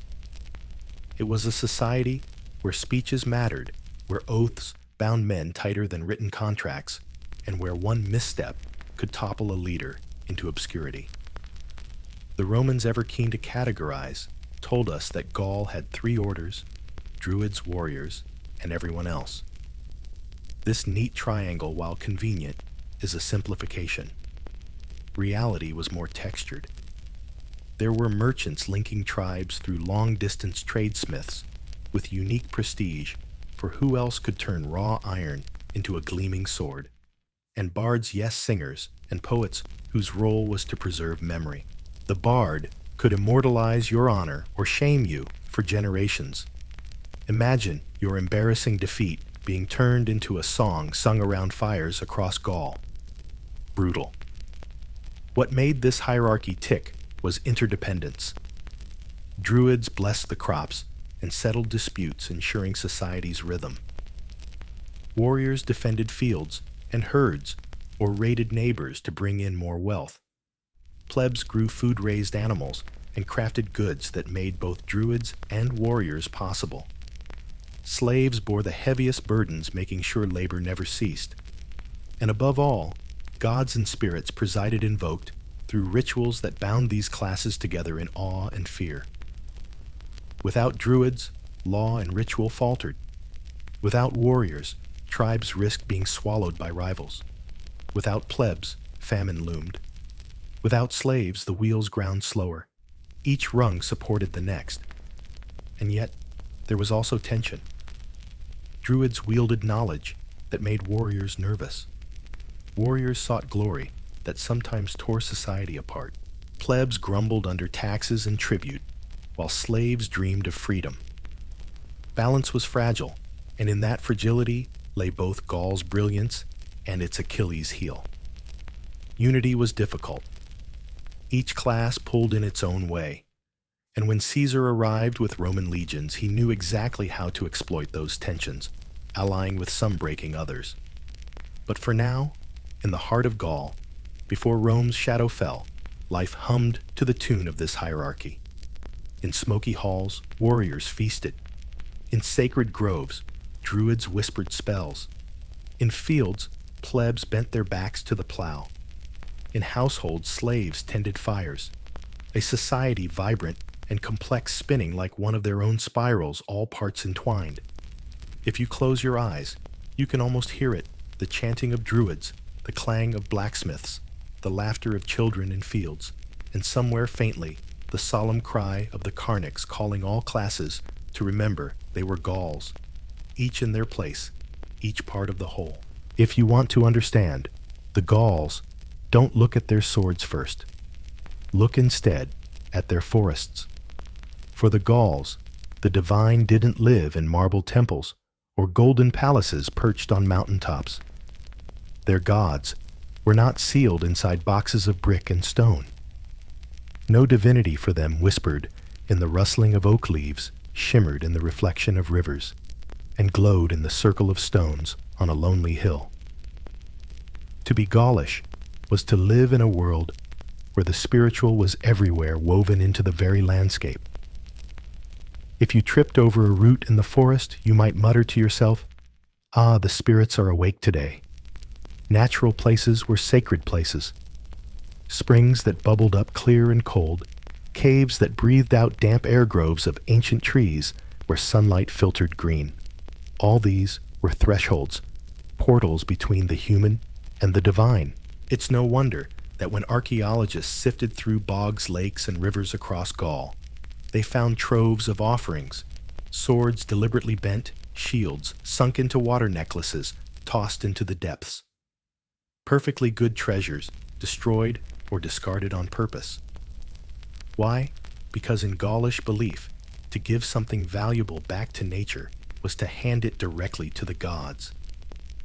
It was a society where speeches mattered, where oaths bound men tighter than written contracts, and where one misstep could topple a leader into obscurity. The Romans, ever keen to categorize, told us that Gaul had three orders: druids, warriors, and everyone else. This neat triangle, while convenient, is a simplification. Reality was more textured. There were merchants linking tribes through long-distance tradesmiths with unique prestige, for who else could turn raw iron into a gleaming sword? And bards, yes, singers, and poets whose role was to preserve memory. The bard could immortalize your honor or shame you for generations. Imagine your embarrassing defeat being turned into a song sung around fires across Gaul. Brutal. What made this hierarchy tick was interdependence. Druids blessed the crops and settled disputes, ensuring society's rhythm. Warriors defended fields and herds or raided neighbors to bring in more wealth. Plebs grew food-raised animals and crafted goods that made both druids and warriors possible. Slaves bore the heaviest burdens, making sure labor never ceased. And above all, gods and spirits presided, invoked through rituals that bound these classes together in awe and fear. Without druids, law and ritual faltered. Without warriors, tribes risked being swallowed by rivals. Without plebs, famine loomed. Without slaves, the wheels ground slower. Each rung supported the next. And yet, there was also tension. Druids wielded knowledge that made warriors nervous. Warriors sought glory that sometimes tore society apart. Plebs grumbled under taxes and tribute, while slaves dreamed of freedom. Balance was fragile, and in that fragility lay both Gaul's brilliance and its Achilles heel. Unity was difficult. Each class pulled in its own way, and when Caesar arrived with Roman legions, he knew exactly how to exploit those tensions, allying with some, breaking others. But for now, in the heart of Gaul, before Rome's shadow fell, life hummed to the tune of this hierarchy. In smoky halls, warriors feasted. In sacred groves, druids whispered spells. In fields, plebs bent their backs to the plow. In households, slaves tended fires. A society vibrant and complex, spinning like one of their own spirals, all parts entwined. If you close your eyes, you can almost hear it, the chanting of druids, the clang of blacksmiths, the laughter of children in fields, and somewhere faintly, the solemn cry of the Carnix calling all classes to remember they were Gauls, each in their place, each part of the whole. If you want to understand, the Gauls don't look at their swords first. Look instead at their forests. For the Gauls, the divine didn't live in marble temples or golden palaces perched on mountaintops. Their gods were not sealed inside boxes of brick and stone. No divinity for them whispered in the rustling of oak leaves, shimmered in the reflection of rivers, and glowed in the circle of stones on a lonely hill. To be Gaulish was to live in a world where the spiritual was everywhere, woven into the very landscape. If you tripped over a root in the forest, you might mutter to yourself, "Ah, the spirits are awake today." Natural places were sacred places. Springs that bubbled up clear and cold, caves that breathed out damp air, groves of ancient trees where sunlight filtered green. All these were thresholds, portals between the human and the divine. It's no wonder that when archaeologists sifted through bogs, lakes, and rivers across Gaul, they found troves of offerings, swords deliberately bent, shields sunk into water, necklaces tossed into the depths. Perfectly good treasures, destroyed or discarded on purpose. Why? Because in Gaulish belief, To give something valuable back to nature was to hand it directly to the gods.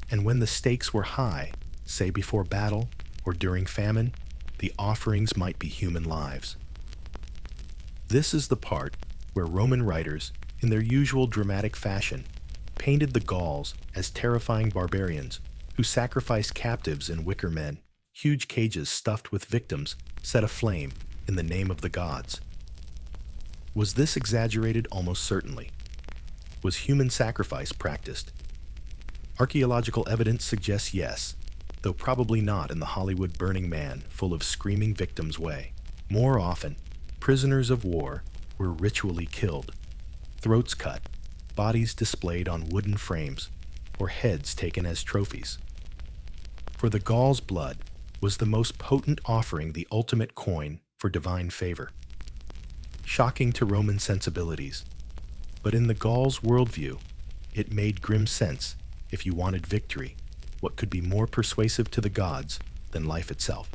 And when the stakes were high, say before battle or during famine, the offerings might be human lives. This is the part where Roman writers, in their usual dramatic fashion, painted the Gauls as terrifying barbarians who sacrificed captives in wicker men, huge cages stuffed with victims set aflame in the name of the gods. Was this exaggerated? Almost certainly. Was human sacrifice practiced? Archaeological evidence suggests yes, though probably not in the Hollywood Burning Man full of screaming victims way. More often, prisoners of war were ritually killed, throats cut, bodies displayed on wooden frames, or heads taken as trophies. For the Gauls' blood was the most potent offering, the ultimate coin for divine favor. Shocking to Roman sensibilities, but in the Gauls' worldview, it made grim sense. If you wanted victory, what could be more persuasive to the gods than life itself?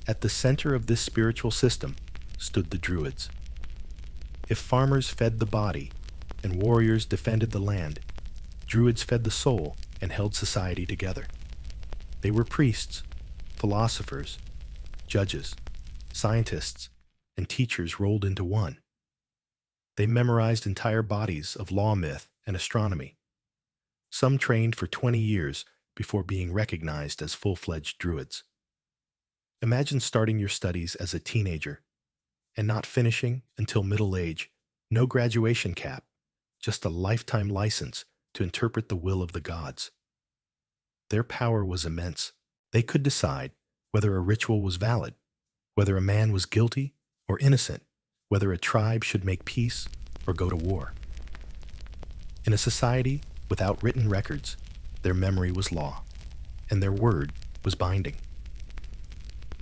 At the center of this spiritual system stood the Druids. If farmers fed the body and warriors defended the land, Druids fed the soul and held society together. They were priests, philosophers, judges, scientists, and teachers rolled into one. They memorized entire bodies of law, myth, and astronomy. Some trained for 20 years before being recognized as full-fledged Druids. Imagine starting your studies as a teenager and not finishing until middle age. No graduation cap, just a lifetime license to interpret the will of the gods. Their power was immense. They could decide whether a ritual was valid, whether a man was guilty or innocent, whether a tribe should make peace or go to war. In a society without written records, their memory was law, and their word was binding.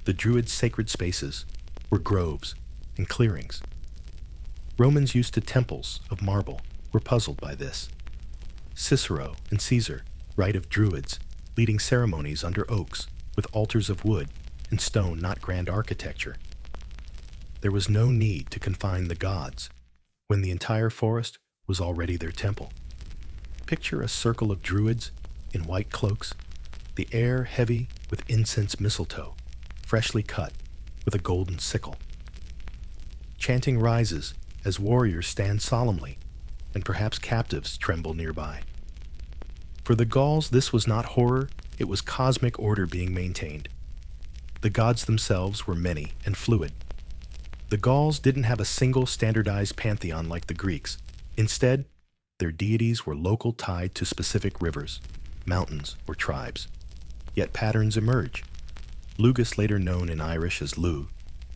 The Druids' sacred spaces were groves and clearings. Romans used to temples of marble were puzzled by this. Cicero and Caesar write of Druids leading ceremonies under oaks with altars of wood and stone, not grand architecture. There was no need to confine the gods when the entire forest was already their temple. Picture a circle of Druids in white cloaks, the air heavy with incense mistletoe, freshly cut with a golden sickle. Chanting rises as warriors stand solemnly, and perhaps captives tremble nearby. For the Gauls, this was not horror, it was cosmic order being maintained. The gods themselves were many and fluid. The Gauls didn't have a single standardized pantheon like the Greeks. Instead, their deities were local, tied to specific rivers, mountains, or tribes. Yet patterns emerge. Lugus, later known in Irish as Lu,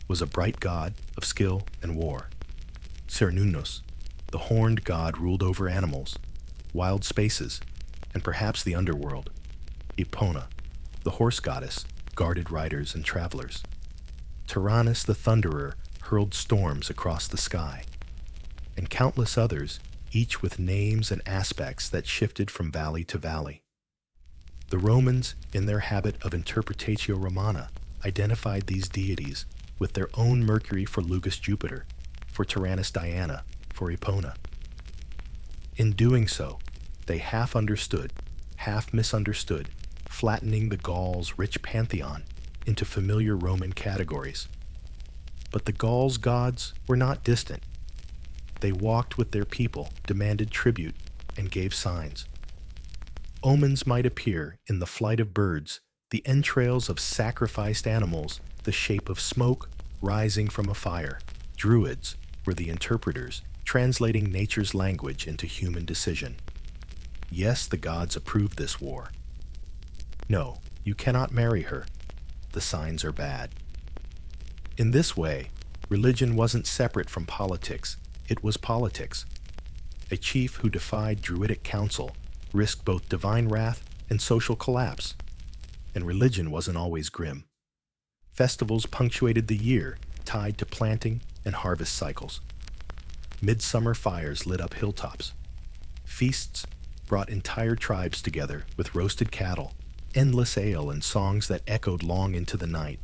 was a bright god of skill and war. Cernunnos, the horned god, ruled over animals, wild spaces, and perhaps the underworld. Epona, the horse goddess, guarded riders and travelers. Tyrannus, the thunderer, hurled storms across the sky. And countless others, each with names and aspects that shifted from valley to valley. The Romans, in their habit of interpretatio Romana, identified these deities with their own Mercury for Lugus Jupiter, for Tyrannus Diana, for Epona. In doing so, they half understood, half misunderstood, flattening the Gauls' rich pantheon into familiar Roman categories. But the Gauls' gods were not distant. They walked with their people, demanded tribute, and gave signs. Omens might appear in the flight of birds, the entrails of sacrificed animals, the shape of smoke rising from a fire. Druids were the interpreters, translating nature's language into human decision. Yes, the gods approved this war. No, you cannot marry her. The signs are bad. In this way, religion wasn't separate from politics. It was politics. A chief who defied Druidic counsel risked both divine wrath and social collapse. And religion wasn't always grim. Festivals punctuated the year, tied to planting and harvest cycles. Midsummer fires lit up hilltops. Feasts brought entire tribes together with roasted cattle, endless ale, and songs that echoed long into the night.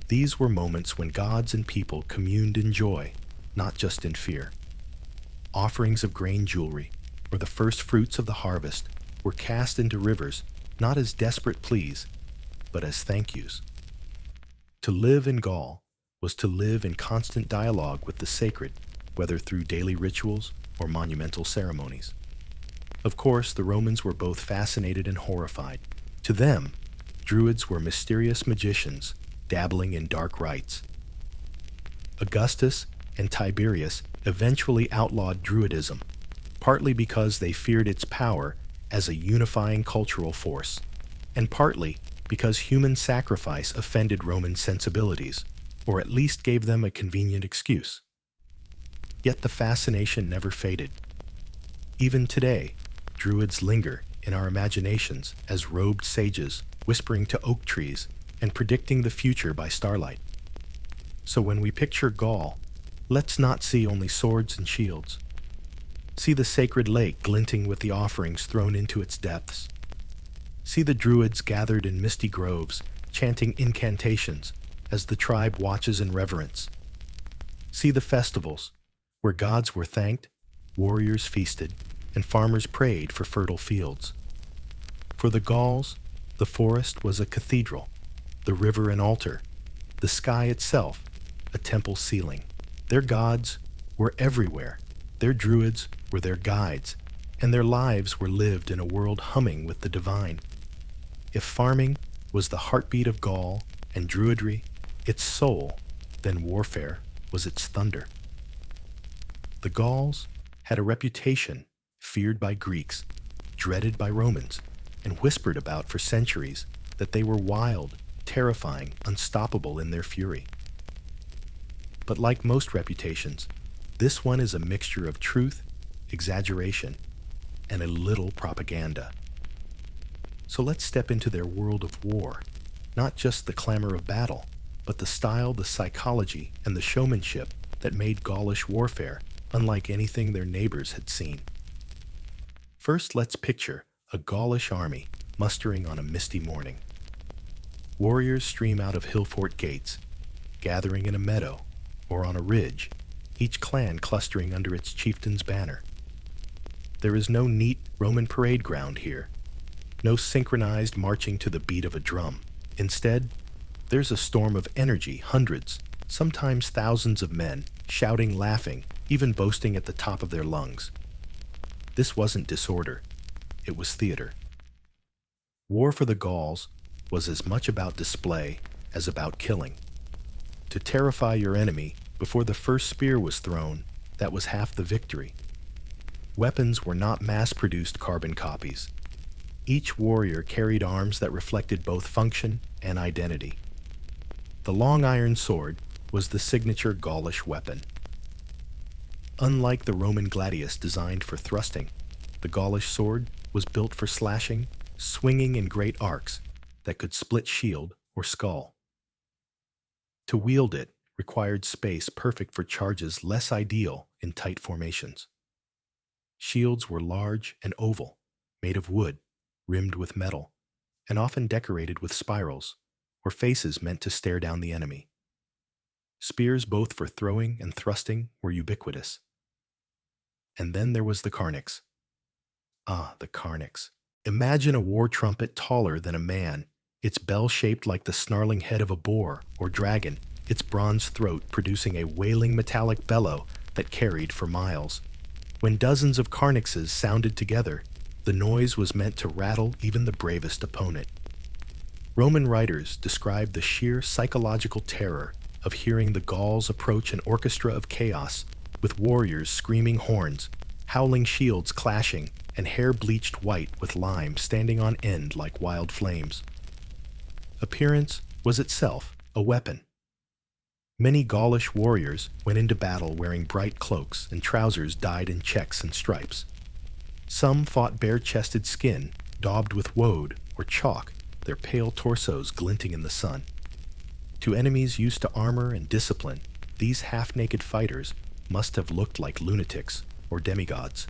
These were moments when gods and people communed in joy, not just in fear. offerings of grain jewelry, or the first fruits of the harvest were cast into rivers not as desperate pleas, but as thank yous. To live in Gaul was to live in constant dialogue with the sacred, whether through daily rituals or monumental ceremonies. Of course, the Romans were both fascinated and horrified. To them, Druids were mysterious magicians dabbling in dark rites. Augustus and Tiberius eventually outlawed Druidism, partly because they feared its power as a unifying cultural force, and partly because human sacrifice offended Roman sensibilities, or at least gave them a convenient excuse. Yet the fascination never faded. Even today, Druids linger in our imaginations as robed sages whispering to oak trees and predicting the future by starlight. So when we picture Gaul, let's not see only swords and shields. See the sacred lake glinting with the offerings thrown into its depths. See the Druids gathered in misty groves, chanting incantations as the tribe watches in reverence. See the festivals, where gods were thanked, warriors feasted, and farmers prayed for fertile fields. For the Gauls, the forest was a cathedral, the river an altar, the sky itself a temple ceiling. Their gods were everywhere. Their druids were their guides, and their lives were lived in a world humming with the divine. If farming was the heartbeat of Gaul and druidry its soul, then warfare was its thunder. The Gauls had a reputation feared by Greeks, dreaded by Romans, and whispered about for centuries that they were wild, terrifying, unstoppable in their fury. But like most reputations, this one is a mixture of truth, exaggeration, and a little propaganda. So let's step into their world of war, not just the clamor of battle, but the style, the psychology, and the showmanship that made Gaulish warfare unlike anything their neighbors had seen. First, let's picture a Gaulish army mustering on a misty morning. Warriors stream out of hill fort gates, gathering in a meadow or on a ridge, each clan clustering under its chieftain's banner. There is no neat Roman parade ground here, no synchronized marching to the beat of a drum. Instead, there's a storm of energy, hundreds, sometimes thousands of men, shouting, laughing, even boasting at the top of their lungs. This wasn't disorder, it was theater. War for the Gauls was as much about display as about killing. To terrify your enemy before the first spear was thrown, that was half the victory. Weapons were not mass-produced carbon copies. Each warrior carried arms that reflected both function and identity. The long iron sword was the signature Gaulish weapon. Unlike the Roman gladius designed for thrusting, the Gaulish sword was built for slashing, swinging in great arcs that could split shield or skull. To wield it required space perfect for charges less ideal in tight formations. Shields were large and oval, made of wood, rimmed with metal, and often decorated with spirals, or faces meant to stare down the enemy. Spears both for throwing and thrusting were ubiquitous. And then there was the carnix. Ah, the carnix. Imagine a war trumpet taller than a man, its bell shaped like the snarling head of a boar or dragon, its bronze throat producing a wailing metallic bellow that carried for miles. When dozens of carnixes sounded together, the noise was meant to rattle even the bravest opponent. Roman writers describe the sheer psychological terror of hearing the Gauls approach an orchestra of chaos, with warriors screaming horns, howling shields clashing, and hair bleached white with lime standing on end like wild flames. Appearance was itself a weapon. Many Gaulish warriors went into battle wearing bright cloaks and trousers dyed in checks and stripes. Some fought bare-chested skin, daubed with woad or chalk, their pale torsos glinting in the sun. To enemies used to armor and discipline, these half-naked fighters must have looked like lunatics or demigods.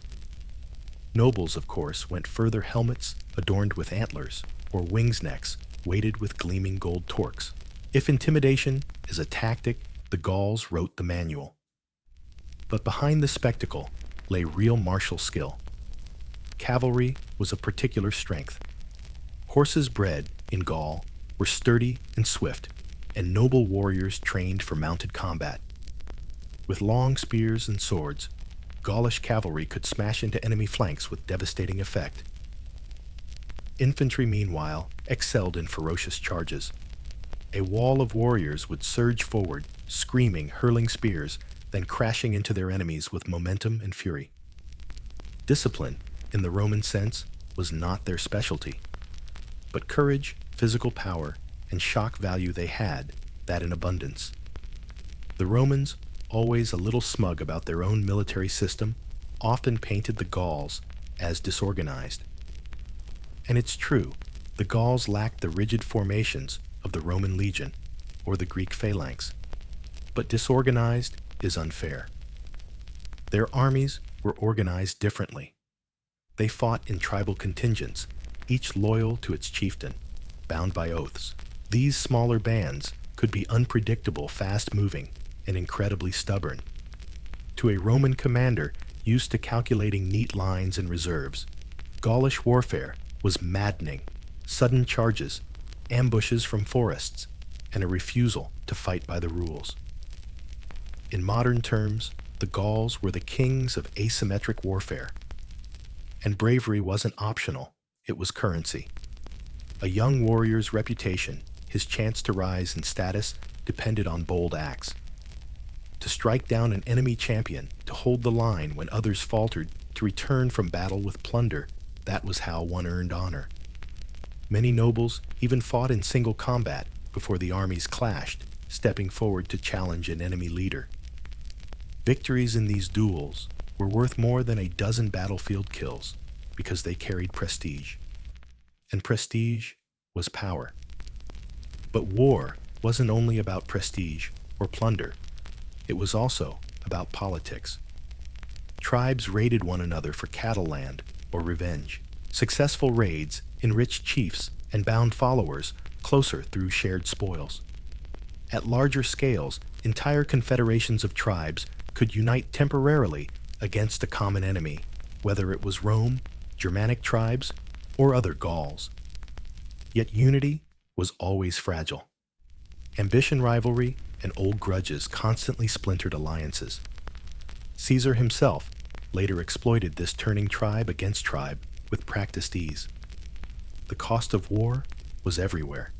Nobles, of course, went further, helmets adorned with antlers, or wings necks weighted with gleaming gold torques. If intimidation is a tactic, the Gauls wrote the manual. But behind the spectacle lay real martial skill. Cavalry was a particular strength. Horses bred in Gaul were sturdy and swift, and noble warriors trained for mounted combat. With long spears and swords, Gaulish cavalry could smash into enemy flanks with devastating effect. Infantry, meanwhile, excelled in ferocious charges. A wall of warriors would surge forward, screaming, hurling spears, then crashing into their enemies with momentum and fury. Discipline, in the Roman sense, was not their specialty. But courage, physical power, and shock value they had, that in abundance. The Romans, always a little smug about their own military system, often painted the Gauls as disorganized. And it's true, the Gauls lacked the rigid formations of the Roman legion or the Greek phalanx. But disorganized is unfair. Their armies were organized differently. They fought in tribal contingents, each loyal to its chieftain, bound by oaths. These smaller bands could be unpredictable, fast-moving, and incredibly stubborn. To a Roman commander used to calculating neat lines and reserves, Gaulish warfare was maddening. Sudden charges, ambushes from forests, and a refusal to fight by the rules. In modern terms, the Gauls were the kings of asymmetric warfare. And bravery wasn't optional, it was currency. A young warrior's reputation, his chance to rise in status, depended on bold acts. To strike down an enemy champion, to hold the line when others faltered, to return from battle with plunder, that was how one earned honor. Many nobles even fought in single combat before the armies clashed, stepping forward to challenge an enemy leader. Victories in these duels were worth more than a dozen battlefield kills because they carried prestige. And prestige was power. But war wasn't only about prestige or plunder. It was also about politics. Tribes raided one another for cattle land or revenge. Successful raids enriched chiefs and bound followers closer through shared spoils. At larger scales, entire confederations of tribes could unite temporarily against a common enemy, whether it was Rome, Germanic tribes, or other Gauls. Yet unity was always fragile. Ambition, rivalry, and old grudges constantly splintered alliances. Caesar himself later exploited this, turning tribe against tribe with practiced ease. The cost of war was everywhere.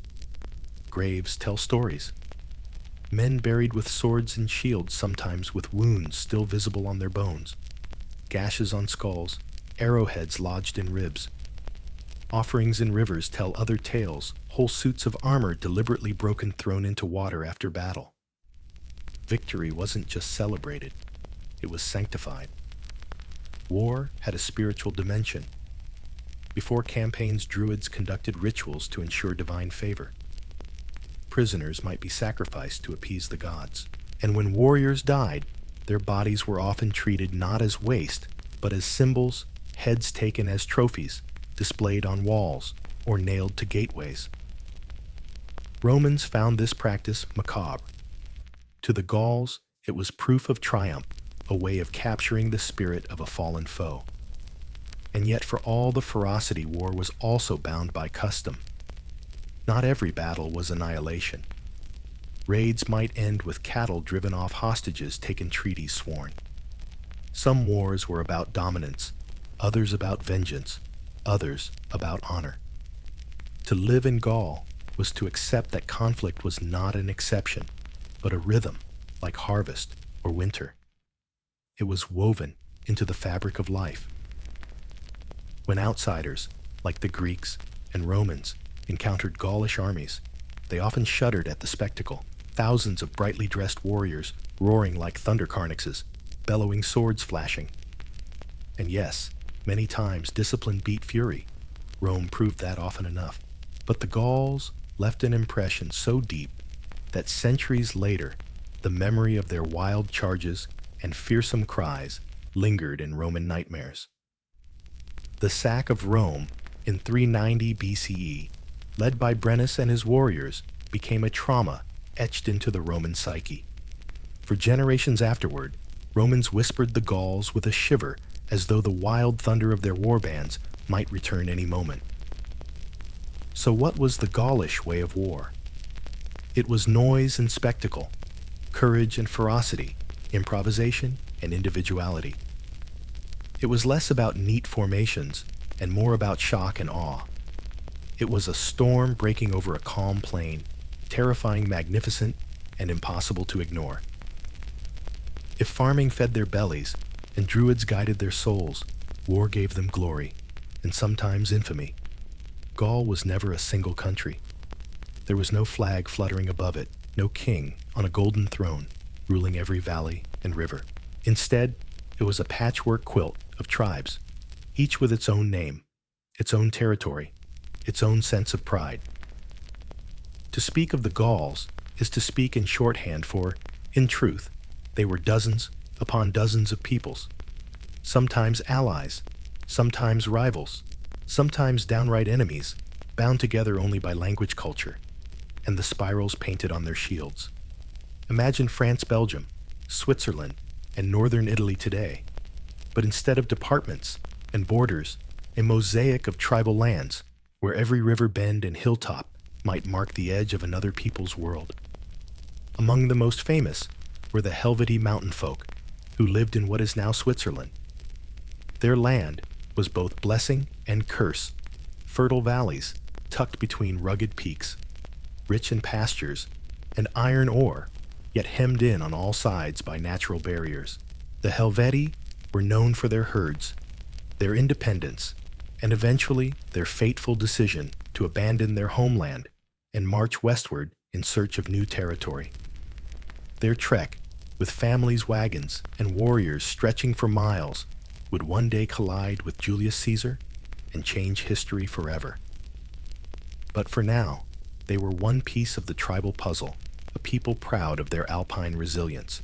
Graves tell stories. Men buried with swords and shields, sometimes with wounds still visible on their bones, gashes on skulls, arrowheads lodged in ribs. Offerings in rivers tell other tales, whole suits of armor deliberately broken, thrown into water after battle. Victory wasn't just celebrated, it was sanctified. War had a spiritual dimension. Before campaigns, druids conducted rituals to ensure divine favor. Prisoners might be sacrificed to appease the gods. And when warriors died, their bodies were often treated not as waste, but as symbols, heads taken as trophies, displayed on walls or nailed to gateways. Romans found this practice macabre. To the Gauls, it was proof of triumph, a way of capturing the spirit of a fallen foe. And yet, for all the ferocity, war was also bound by custom. Not every battle was annihilation. Raids might end with cattle driven off, hostages taken, treaties sworn. Some wars were about dominance, others about vengeance, others about honor. To live in Gaul was to accept that conflict was not an exception, but a rhythm, like harvest or winter. It was woven into the fabric of life. When outsiders, like the Greeks and Romans, encountered Gaulish armies, they often shuddered at the spectacle. Thousands of brightly dressed warriors roaring like thunder carnixes, bellowing, swords flashing. And yes, many times discipline beat fury. Rome proved that often enough. But the Gauls left an impression so deep that centuries later, the memory of their wild charges and fearsome cries lingered in Roman nightmares. The sack of Rome in 390 BCE, led by Brennus and his warriors, became a trauma etched into the Roman psyche. For generations afterward, Romans whispered the Gauls with a shiver as though the wild thunder of their warbands might return any moment. So what was the Gaulish way of war? It was noise and spectacle, courage and ferocity, improvisation and individuality. It was less about neat formations and more about shock and awe. It was a storm breaking over a calm plain, terrifying, magnificent, and impossible to ignore. If farming fed their bellies and druids guided their souls, war gave them glory, and sometimes infamy. Gaul was never a single country. There was no flag fluttering above it, no king on a golden throne ruling every valley and river. Instead, it was a patchwork quilt of tribes, each with its own name, its own territory, its own sense of pride. To speak of the Gauls is to speak in shorthand for, in truth, they were dozens upon dozens of peoples, sometimes allies, sometimes rivals, sometimes downright enemies, bound together only by language culture, and the spirals painted on their shields. Imagine France-Belgium, Switzerland, and northern Italy today, but instead of departments and borders, a mosaic of tribal lands where every river bend and hilltop might mark the edge of another people's world. Among the most famous were the Helvetii mountain folk, who lived in what is now Switzerland. Their land was both blessing and curse, fertile valleys tucked between rugged peaks, rich in pastures and iron ore, yet hemmed in on all sides by natural barriers. The Helvetii were known for their herds, their independence, and eventually their fateful decision to abandon their homeland and march westward in search of new territory. Their trek, with families' wagons and warriors stretching for miles, would one day collide with Julius Caesar and change history forever. But for now, they were one piece of the tribal puzzle, a people proud of their alpine resilience.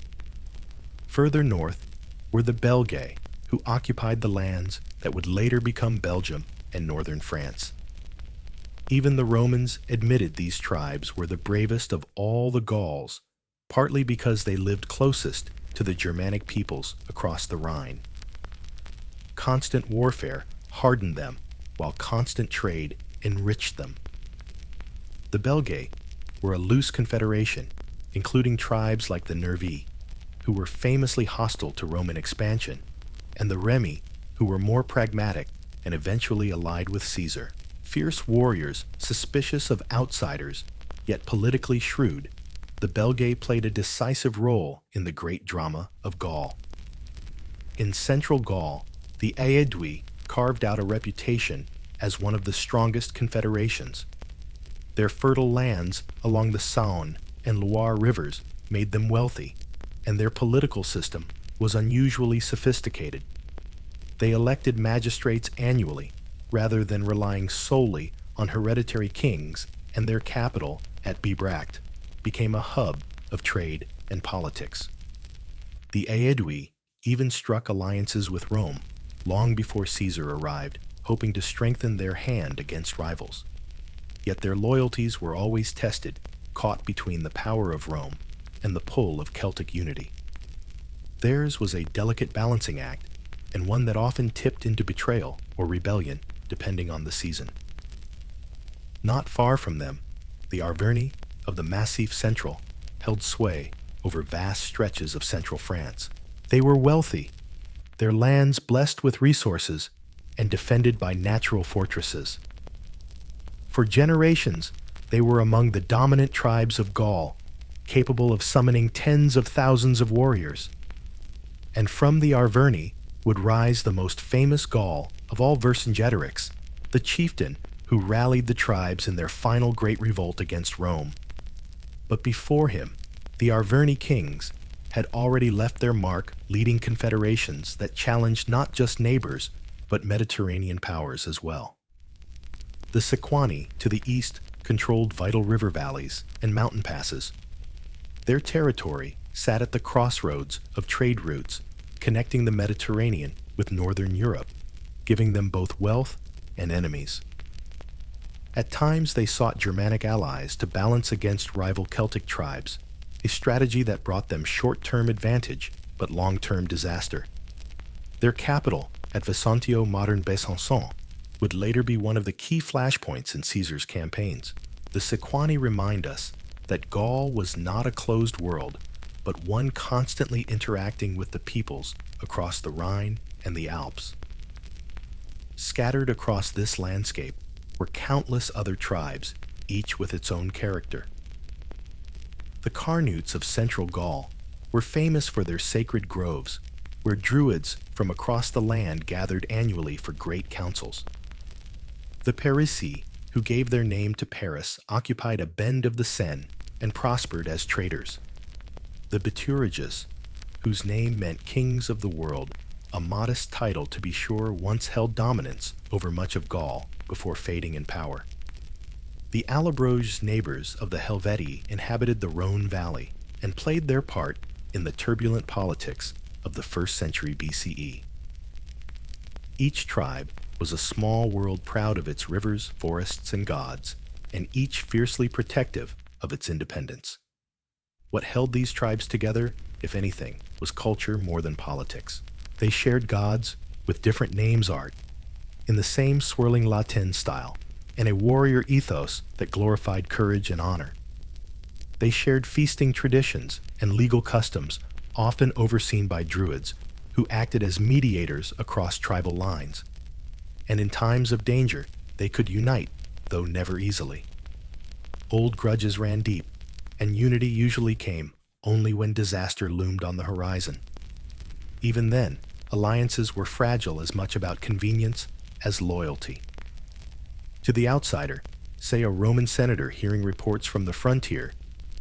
Further north were the Belgae, who occupied the lands that would later become Belgium and northern France. Even the Romans admitted these tribes were the bravest of all the Gauls, partly because they lived closest to the Germanic peoples across the Rhine. Constant warfare hardened them, while constant trade enriched them. The Belgae were a loose confederation, including tribes like the Nervii, who were famously hostile to Roman expansion, and the Remi, who were more pragmatic and eventually allied with Caesar. Fierce warriors, suspicious of outsiders, yet politically shrewd, the Belgae played a decisive role in the great drama of Gaul. In central Gaul, the Aedui carved out a reputation as one of the strongest confederations. Their fertile lands along the Saône and Loire rivers made them wealthy, and their political system was unusually sophisticated. They elected magistrates annually, rather than relying solely on hereditary kings, and their capital at Bibracte became a hub of trade and politics. The Aedui even struck alliances with Rome long before Caesar arrived, hoping to strengthen their hand against rivals. Yet their loyalties were always tested, caught between the power of Rome and the pull of Celtic unity. Theirs was a delicate balancing act, and one that often tipped into betrayal or rebellion, depending on the season. Not far from them, the Arverni of the Massif Central held sway over vast stretches of central France. They were wealthy, their lands blessed with resources and defended by natural fortresses. For generations, they were among the dominant tribes of Gaul, capable of summoning tens of thousands of warriors. And from the Arverni would rise the most famous Gaul of all Vercingetorix, the chieftain who rallied the tribes in their final great revolt against Rome. But before him, the Arverni kings had already left their mark leading confederations that challenged not just neighbors, but Mediterranean powers as well. The Sequani to the east controlled vital river valleys and mountain passes. Their territory sat at the crossroads of trade routes, connecting the Mediterranean with northern Europe, giving them both wealth and enemies. At times they sought Germanic allies to balance against rival Celtic tribes, a strategy that brought them short-term advantage but long-term disaster. Their capital, at Vesontio, modern Besançon, would later be one of the key flashpoints in Caesar's campaigns. The Sequani remind us that Gaul was not a closed world, but one constantly interacting with the peoples across the Rhine and the Alps. Scattered across this landscape were countless other tribes, each with its own character. The Carnutes of central Gaul were famous for their sacred groves, where druids from across the land gathered annually for great councils. The Parisii, who gave their name to Paris, occupied a bend of the Seine and prospered as traders. The Bituriges, whose name meant kings of the world, a modest title to be sure, once held dominance over much of Gaul before fading in power. The Allobroges neighbors of the Helvetii inhabited the Rhone Valley and played their part in the turbulent politics of the 1st century BCE. Each tribe was a small world proud of its rivers, forests, and gods, and each fiercely protective of its independence. What held these tribes together, if anything, was culture more than politics. They shared gods with different names art, in the same swirling Latin style, and a warrior ethos that glorified courage and honor. They shared feasting traditions and legal customs, often overseen by druids, who acted as mediators across tribal lines. And in times of danger, they could unite, though never easily. Old grudges ran deep, and unity usually came only when disaster loomed on the horizon. Even then, alliances were fragile as much about convenience as loyalty. To the outsider, say a Roman senator hearing reports from the frontier,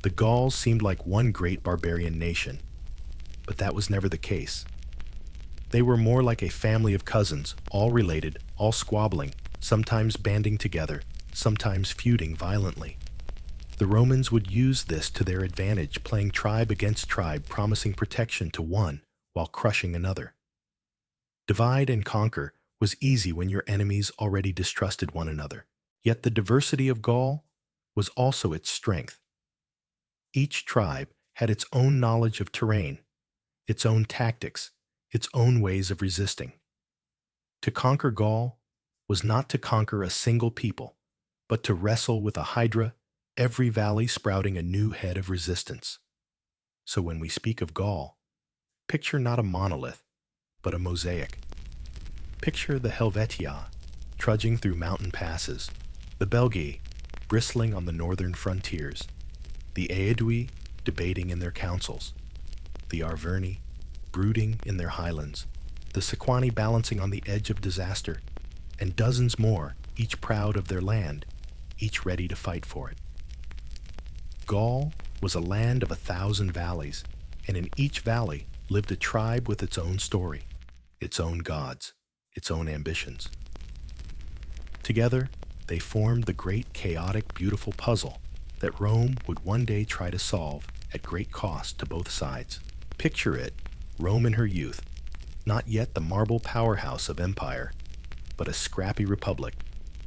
the Gauls seemed like one great barbarian nation. But that was never the case. They were more like a family of cousins, all related, all squabbling, sometimes banding together, sometimes feuding violently. The Romans would use this to their advantage, playing tribe against tribe, promising protection to one while crushing another. Divide and conquer was easy when your enemies already distrusted one another. Yet the diversity of Gaul was also its strength. Each tribe had its own knowledge of terrain, its own tactics, its own ways of resisting. To conquer Gaul was not to conquer a single people, but to wrestle with a hydra, every valley sprouting a new head of resistance. So when we speak of Gaul, picture not a monolith, but a mosaic. Picture the Helvetia, trudging through mountain passes, the Belgae, bristling on the northern frontiers, the Aedui, debating in their councils, the Arverni, brooding in their highlands, the Sequani balancing on the edge of disaster, and dozens more, each proud of their land, each ready to fight for it. Gaul was a land of 1,000 valleys, and in each valley lived a tribe with its own story, its own gods, its own ambitions. Together, they formed the great, chaotic, beautiful puzzle that Rome would one day try to solve at great cost to both sides. Picture it, Rome in her youth, not yet the marble powerhouse of empire, but a scrappy republic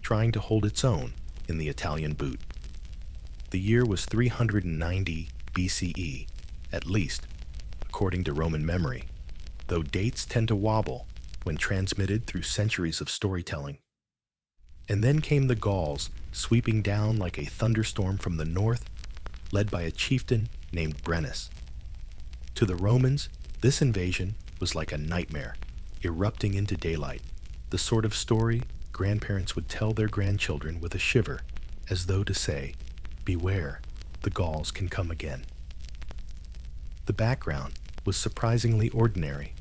trying to hold its own in the Italian boot. The year was 390 BCE, at least, according to Roman memory, though dates tend to wobble when transmitted through centuries of storytelling. And then came the Gauls, sweeping down like a thunderstorm from the north, led by a chieftain named Brennus. To the Romans, this invasion was like a nightmare, erupting into daylight, the sort of story grandparents would tell their grandchildren with a shiver, as though to say, "Beware, the Gauls can come again." The background was surprisingly ordinary.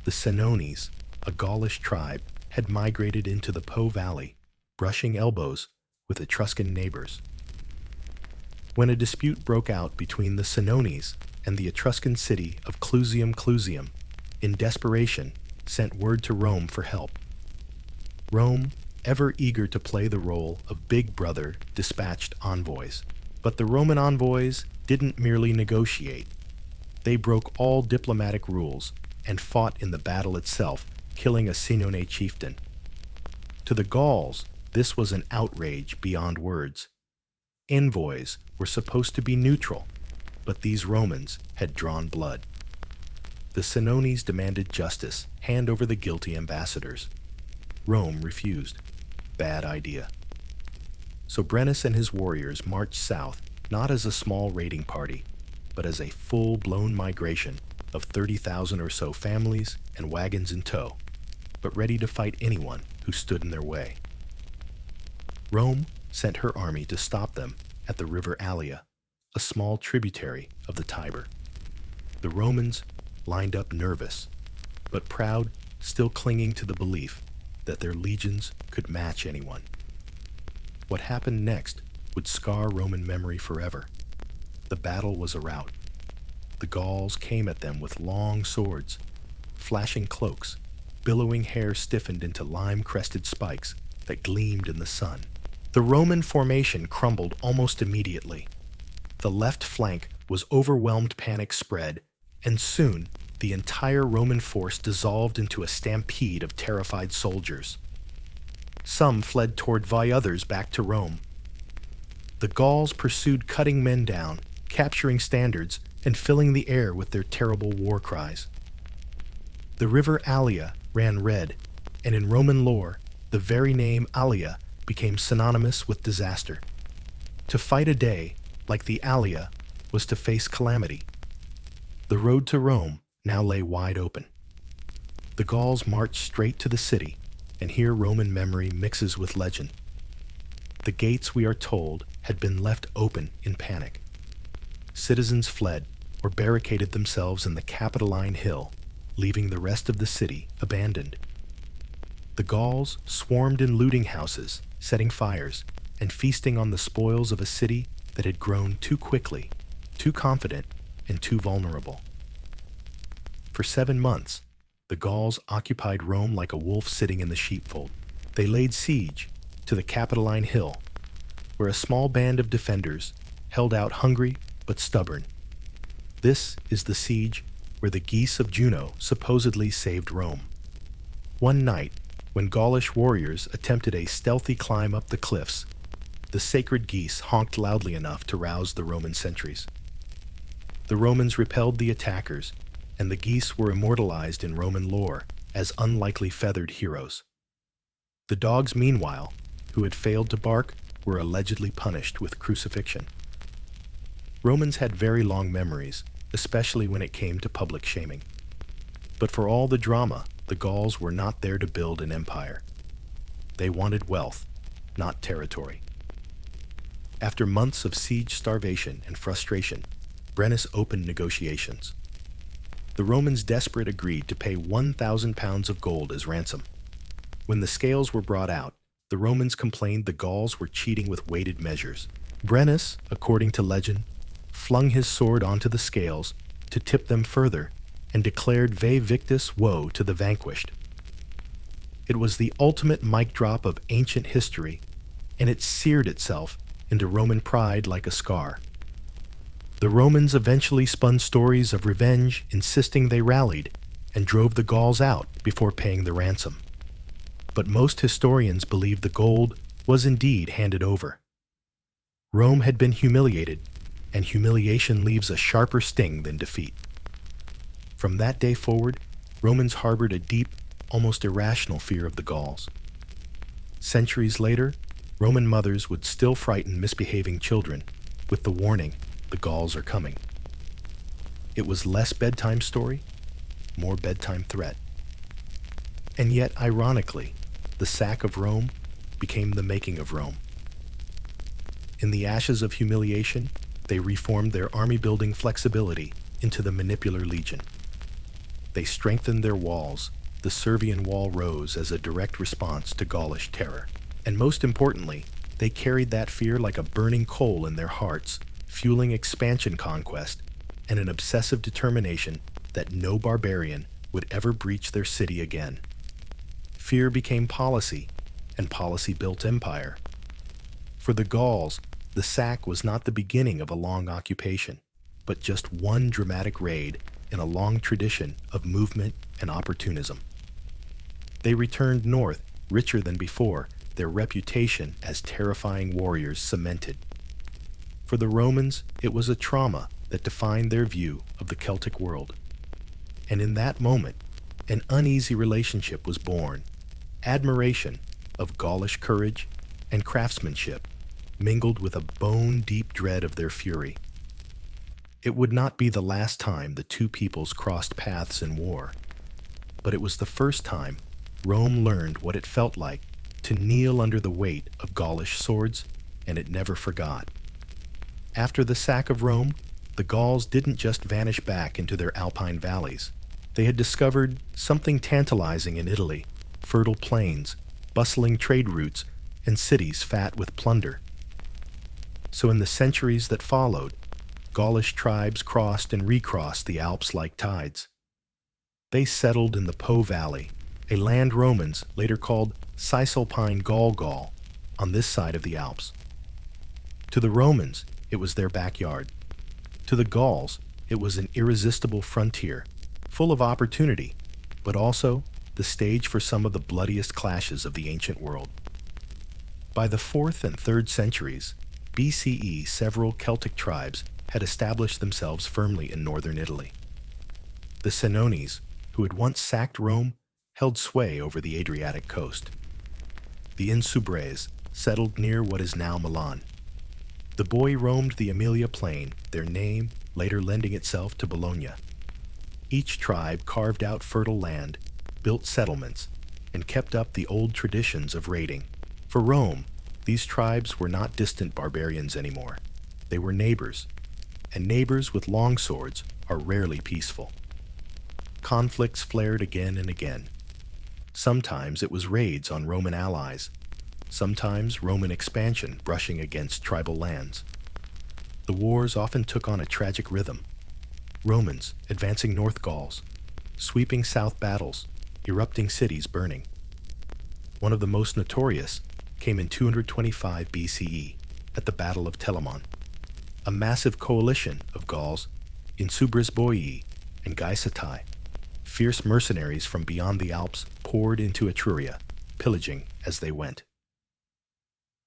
The Senones, a Gaulish tribe, had migrated into the Po Valley, brushing elbows with Etruscan neighbors. When a dispute broke out between the Senones and the Etruscan city of Clusium, in desperation, sent word to Rome for help. Rome, ever eager to play the role of big brother, dispatched envoys. But the Roman envoys didn't merely negotiate. They broke all diplomatic rules and fought in the battle itself, killing a Senone chieftain. To the Gauls, this was an outrage beyond words. Envoys were supposed to be neutral, but these Romans had drawn blood. The Senones demanded justice, hand over the guilty ambassadors. Rome refused. Bad idea. So Brennus and his warriors marched south, not as a small raiding party, but as a full-blown migration of 30,000 or so families and wagons in tow, but ready to fight anyone who stood in their way. Rome sent her army to stop them at the river Allia, a small tributary of the Tiber. The Romans lined up nervous, but proud, still clinging to the belief that their legions could match anyone. What happened next would scar Roman memory forever. The battle was a rout. The Gauls came at them with long swords, flashing cloaks, billowing hair stiffened into lime-crested spikes that gleamed in the sun. The Roman formation crumbled almost immediately. The left flank was overwhelmed, panic spread, and soon the entire Roman force dissolved into a stampede of terrified soldiers. Some fled toward Veii, others back to Rome. The Gauls pursued, cutting men down, capturing standards, and filling the air with their terrible war cries. The river Allia ran red, and in Roman lore, the very name Allia became synonymous with disaster. To fight a day like the Allia was to face calamity. The road to Rome now lay wide open. The Gauls marched straight to the city, and here Roman memory mixes with legend. The gates, we are told, had been left open in panic. Citizens fled or barricaded themselves in the Capitoline Hill, leaving the rest of the city abandoned. The Gauls swarmed in looting houses, setting fires, and feasting on the spoils of a city that had grown too quickly, too confident, and too vulnerable. For 7 months, the Gauls occupied Rome like a wolf sitting in the sheepfold. They laid siege to the Capitoline Hill, where a small band of defenders held out, hungry but stubborn. This is the siege where the geese of Juno supposedly saved Rome. One night, when Gaulish warriors attempted a stealthy climb up the cliffs, the sacred geese honked loudly enough to rouse the Roman sentries. The Romans repelled the attackers, and the geese were immortalized in Roman lore as unlikely feathered heroes. The dogs, meanwhile, who had failed to bark, were allegedly punished with crucifixion. Romans had very long memories, especially when it came to public shaming. But for all the drama, the Gauls were not there to build an empire. They wanted wealth, not territory. After months of siege, starvation, and frustration, Brennus opened negotiations. The Romans, desperate, agreed to pay 1,000 pounds of gold as ransom. When the scales were brought out, the Romans complained the Gauls were cheating with weighted measures. Brennus, according to legend, flung his sword onto the scales to tip them further and declared Vae Victis, woe to the vanquished. It was the ultimate mic drop of ancient history, and it seared itself into Roman pride like a scar. The Romans eventually spun stories of revenge, insisting they rallied and drove the Gauls out before paying the ransom. But most historians believe the gold was indeed handed over. Rome had been humiliated, and humiliation leaves a sharper sting than defeat. From that day forward, Romans harbored a deep, almost irrational fear of the Gauls. Centuries later, Roman mothers would still frighten misbehaving children with the warning, the Gauls are coming. It was less bedtime story, more bedtime threat. And yet, ironically, the sack of Rome became the making of Rome. In the ashes of humiliation, they reformed their army-building flexibility into the manipular legion. They strengthened their walls. The Servian wall rose as a direct response to Gaulish terror. And most importantly, they carried that fear like a burning coal in their hearts, fueling expansion, conquest, and an obsessive determination that no barbarian would ever breach their city again. Fear became policy, and policy built empire. For the Gauls, the sack was not the beginning of a long occupation, but just one dramatic raid in a long tradition of movement and opportunism. They returned north, richer than before, their reputation as terrifying warriors cemented. For the Romans, it was a trauma that defined their view of the Celtic world. And in that moment, an uneasy relationship was born. Admiration of Gaulish courage and craftsmanship mingled with a bone-deep dread of their fury. It would not be the last time the two peoples crossed paths in war, but it was the first time Rome learned what it felt like to kneel under the weight of Gaulish swords, and it never forgot. After the sack of Rome, the Gauls didn't just vanish back into their alpine valleys. They had discovered something tantalizing in Italy: fertile plains, bustling trade routes, and cities fat with plunder. So in the centuries that followed, Gaulish tribes crossed and recrossed the Alps like tides. They settled in the Po Valley, a land Romans later called Cisalpine Gaul, on this side of the Alps. To the Romans, it was their backyard. To the Gauls, it was an irresistible frontier, full of opportunity, but also the stage for some of the bloodiest clashes of the ancient world. By the 4th and 3rd centuries BCE, several Celtic tribes had established themselves firmly in northern Italy. The Senones, who had once sacked Rome, held sway over the Adriatic coast. The Insubres settled near what is now Milan. The Boii roamed the Aemilia Plain, their name later lending itself to Bologna. Each tribe carved out fertile land, built settlements, and kept up the old traditions of raiding. For Rome, these tribes were not distant barbarians anymore. They were neighbors, and neighbors with long swords are rarely peaceful. Conflicts flared again and again. Sometimes it was raids on Roman allies, sometimes Roman expansion brushing against tribal lands. The wars often took on a tragic rhythm: Romans advancing North Gauls, sweeping south battles, erupting cities burning. One of the most notorious came in 225 BCE at the Battle of Telamon. A massive coalition of Gauls, Insubres Boii and Gaesatai, fierce mercenaries from beyond the Alps, poured into Etruria, pillaging as they went.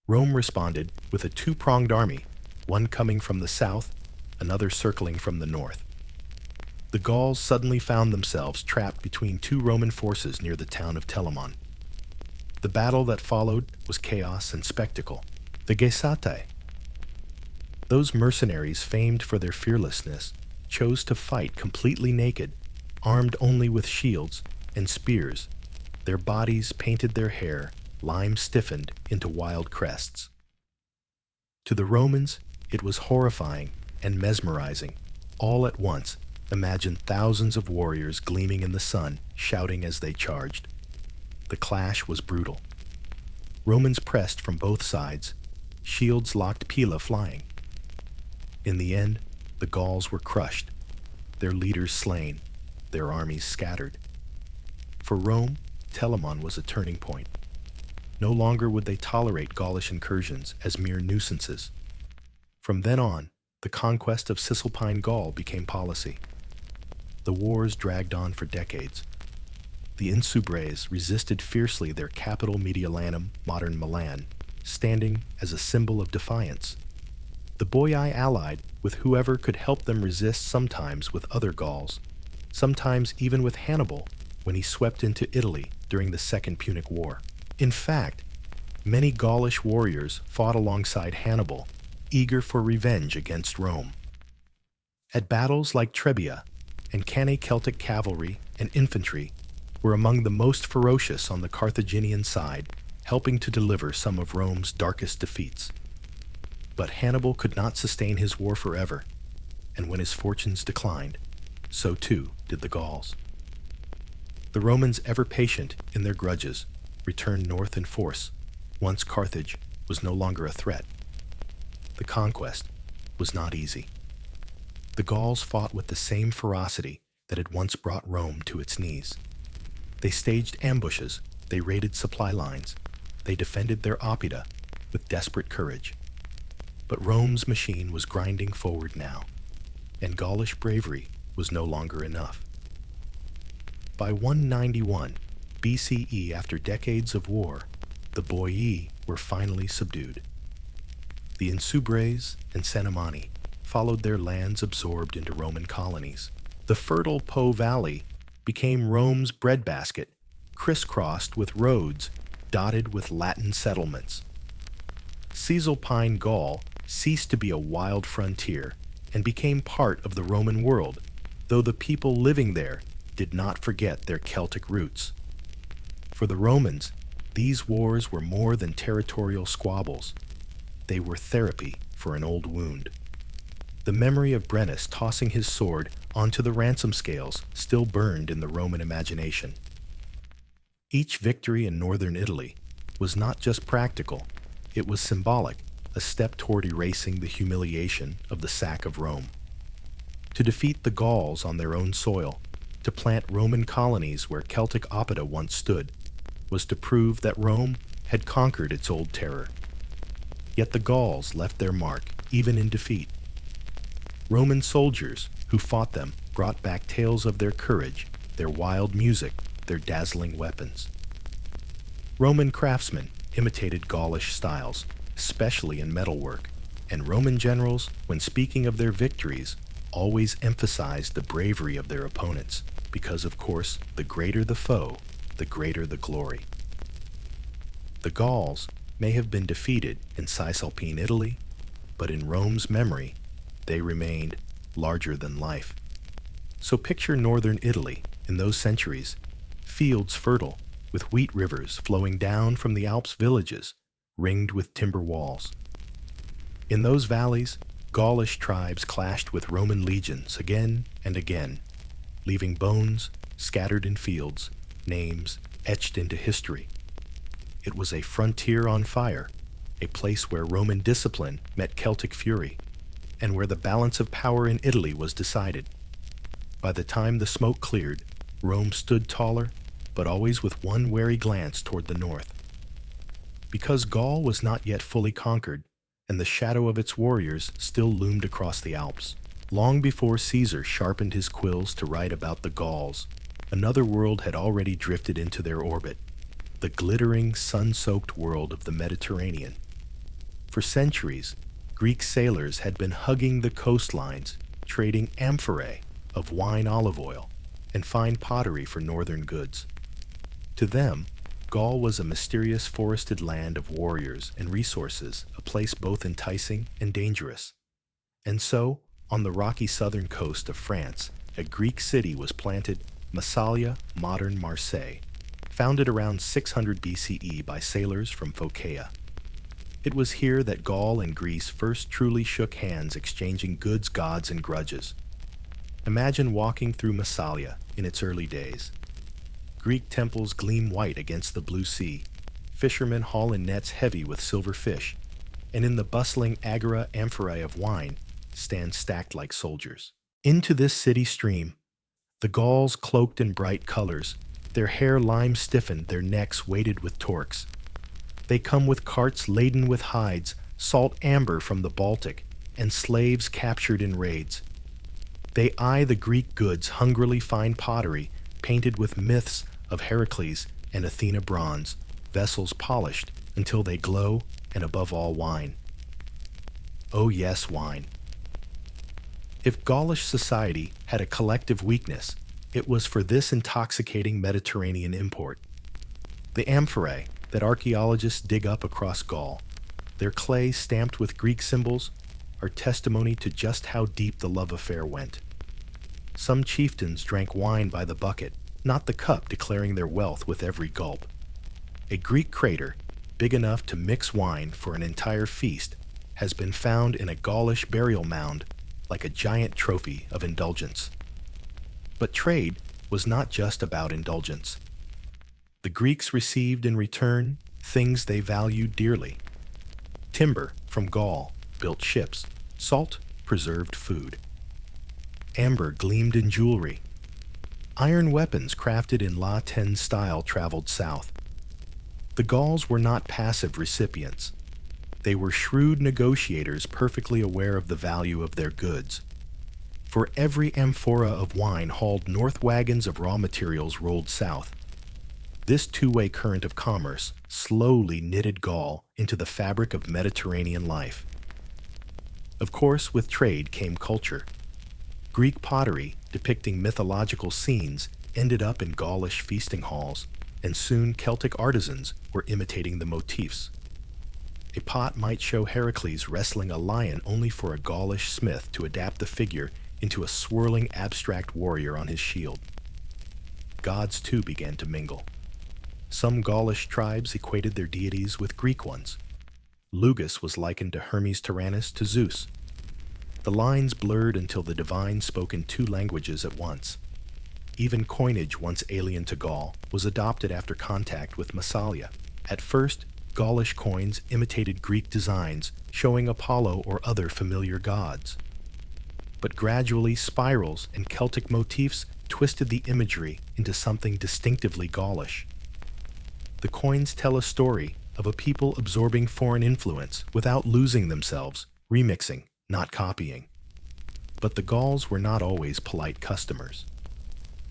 Rome responded with a two-pronged army, one coming from the south, another circling from the north. The Gauls suddenly found themselves trapped between two Roman forces near the town of Telamon. The battle that followed was chaos and spectacle. The Gaesatai, those mercenaries famed for their fearlessness, chose to fight completely naked, armed only with shields and spears. Their bodies painted their hair, lime stiffened into wild crests. To the Romans, it was horrifying and mesmerizing. All at once, imagine thousands of warriors gleaming in the sun, shouting as they charged. The clash was brutal. Romans pressed from both sides, shields locked pila flying. In the end, the Gauls were crushed, their leaders slain, their armies scattered. For Rome, Telamon was a turning point. No longer would they tolerate Gaulish incursions as mere nuisances. From then on, the conquest of Cisalpine Gaul became policy. The wars dragged on for decades. The Insubres resisted fiercely their capital Mediolanum, modern Milan, standing as a symbol of defiance. The Boii allied with whoever could help them resist, sometimes with other Gauls, sometimes even with Hannibal when he swept into Italy during the Second Punic War. In fact, many Gaulish warriors fought alongside Hannibal, eager for revenge against Rome. At battles like Trebia, and Cannae Celtic cavalry and infantry were among the most ferocious on the Carthaginian side, helping to deliver some of Rome's darkest defeats. But Hannibal could not sustain his war forever, and when his fortunes declined, so too did the Gauls. The Romans, ever patient in their grudges, returned north in force once Carthage was no longer a threat. The conquest was not easy. The Gauls fought with the same ferocity that had once brought Rome to its knees. They staged ambushes, they raided supply lines, they defended their oppida with desperate courage. But Rome's machine was grinding forward now, and Gaulish bravery was no longer enough. By 191 BCE, after decades of war, the Boii were finally subdued. The Insubres and Cenomani followed their lands absorbed into Roman colonies. The fertile Po Valley became Rome's breadbasket, crisscrossed with roads dotted with Latin settlements. Cisalpine Gaul ceased to be a wild frontier and became part of the Roman world, though the people living there did not forget their Celtic roots. For the Romans, these wars were more than territorial squabbles. They were therapy for an old wound. The memory of Brennus tossing his sword onto the ransom scales still burned in the Roman imagination. Each victory in northern Italy was not just practical, it was symbolic, a step toward erasing the humiliation of the sack of Rome. To defeat the Gauls on their own soil, to plant Roman colonies where Celtic oppida once stood, was to prove that Rome had conquered its old terror. Yet the Gauls left their mark, even in defeat. Roman soldiers who fought them brought back tales of their courage, their wild music, their dazzling weapons. Roman craftsmen imitated Gaulish styles, especially in metalwork, and Roman generals, when speaking of their victories, always emphasized the bravery of their opponents, because, of course, the greater the foe, the greater the glory. The Gauls may have been defeated in Cisalpine Italy, but in Rome's memory, they remained larger than life. So picture northern Italy in those centuries, fields fertile, with wheat rivers flowing down from the Alps villages, ringed with timber walls. In those valleys, Gaulish tribes clashed with Roman legions again and again, leaving bones scattered in fields, names etched into history. It was a frontier on fire, a place where Roman discipline met Celtic fury, and where the balance of power in Italy was decided. By the time the smoke cleared, Rome stood taller, but always with one wary glance toward the north. Because Gaul was not yet fully conquered, and the shadow of its warriors still loomed across the Alps, long before Caesar sharpened his quills to write about the Gauls, another world had already drifted into their orbit, the glittering, sun-soaked world of the Mediterranean. For centuries, Greek sailors had been hugging the coastlines, trading amphorae of wine olive oil and fine pottery for northern goods. To them, Gaul was a mysterious forested land of warriors and resources, a place both enticing and dangerous. And so, on the rocky southern coast of France, a Greek city was planted, Massalia, modern Marseille, founded around 600 BCE by sailors from Phocaea. It was here that Gaul and Greece first truly shook hands, exchanging goods, gods, and grudges. Imagine walking through Massalia in its early days. Greek temples gleam white against the blue sea, fishermen haul in nets heavy with silver fish, and in the bustling agora amphorae of wine stand stacked like soldiers. Into this city stream, the Gauls cloaked in bright colors, their hair lime-stiffened, their necks weighted with torques. They come with carts laden with hides, salt amber from the Baltic, and slaves captured in raids. They eye the Greek goods, hungrily find pottery, painted with myths of Heracles and Athena bronze, vessels polished until they glow, and above all, wine. Oh yes, wine. If Gaulish society had a collective weakness, it was for this intoxicating Mediterranean import. The amphorae that archaeologists dig up across Gaul, their clay stamped with Greek symbols, are testimony to just how deep the love affair went. Some chieftains drank wine by the bucket, not the cup, declaring their wealth with every gulp. A Greek crater, big enough to mix wine for an entire feast, has been found in a Gaulish burial mound, like a giant trophy of indulgence. But trade was not just about indulgence. The Greeks received in return things they valued dearly. Timber from Gaul built ships, salt preserved food. Amber gleamed in jewelry. Iron weapons crafted in La Tène style traveled south. The Gauls were not passive recipients. They were shrewd negotiators, perfectly aware of the value of their goods. For every amphora of wine hauled north, wagons of raw materials rolled south. This two-way current of commerce slowly knitted Gaul into the fabric of Mediterranean life. Of course, with trade came culture. Greek pottery, depicting mythological scenes, ended up in Gaulish feasting halls, and soon Celtic artisans were imitating the motifs. A pot might show Heracles wrestling a lion only for a Gaulish smith to adapt the figure into a swirling abstract warrior on his shield. Gods too began to mingle. Some Gaulish tribes equated their deities with Greek ones. Lugus was likened to Hermes Tyrannus to Zeus. The lines blurred until the divine spoke in two languages at once. Even coinage once alien to Gaul was adopted after contact with Massalia. At first, Gaulish coins imitated Greek designs, showing Apollo or other familiar gods. But gradually, spirals and Celtic motifs twisted the imagery into something distinctively Gaulish. The coins tell a story of a people absorbing foreign influence without losing themselves, remixing, not copying. But the Gauls were not always polite customers.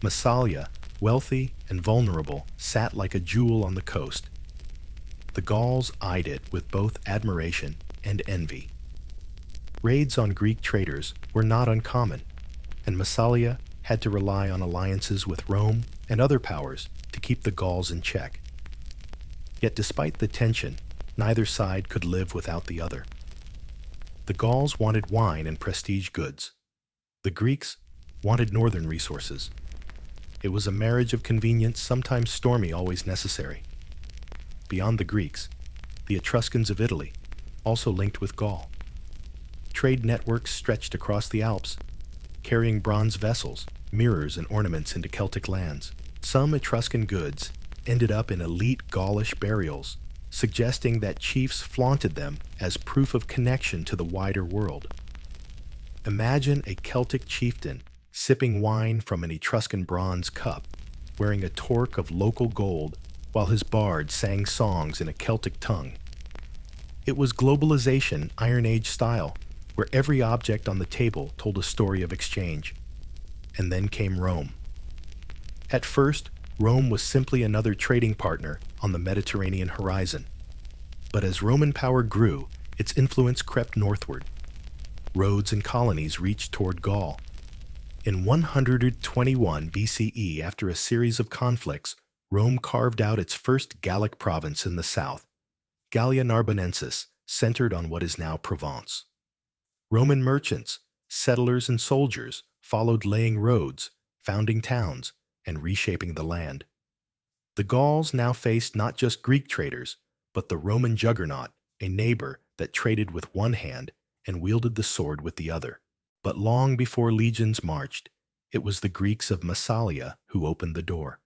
Massalia, wealthy and vulnerable, sat like a jewel on the coast. The Gauls eyed it with both admiration and envy. Raids on Greek traders were not uncommon, and Massalia had to rely on alliances with Rome and other powers to keep the Gauls in check. Yet despite the tension, neither side could live without the other. The Gauls wanted wine and prestige goods. The Greeks wanted northern resources. It was a marriage of convenience, sometimes stormy, always necessary. Beyond the Greeks, the Etruscans of Italy, also linked with Gaul. Trade networks stretched across the Alps, carrying bronze vessels, mirrors, and ornaments into Celtic lands. Some Etruscan goods ended up in elite Gaulish burials, suggesting that chiefs flaunted them as proof of connection to the wider world. Imagine a Celtic chieftain sipping wine from an Etruscan bronze cup, wearing a torque of local gold, while his bard sang songs in a Celtic tongue. It was globalization, Iron Age style, where every object on the table told a story of exchange. And then came Rome. At first, Rome was simply another trading partner on the Mediterranean horizon. But as Roman power grew, its influence crept northward. Roads and colonies reached toward Gaul. In 121 BCE, after a series of conflicts, Rome carved out its first Gallic province in the south, Gallia Narbonensis, centered on what is now Provence. Roman merchants, settlers, and soldiers followed, laying roads, founding towns, and reshaping the land. The Gauls now faced not just Greek traders, but the Roman juggernaut, a neighbor that traded with one hand and wielded the sword with the other. But long before legions marched, it was the Greeks of Massalia who opened the door.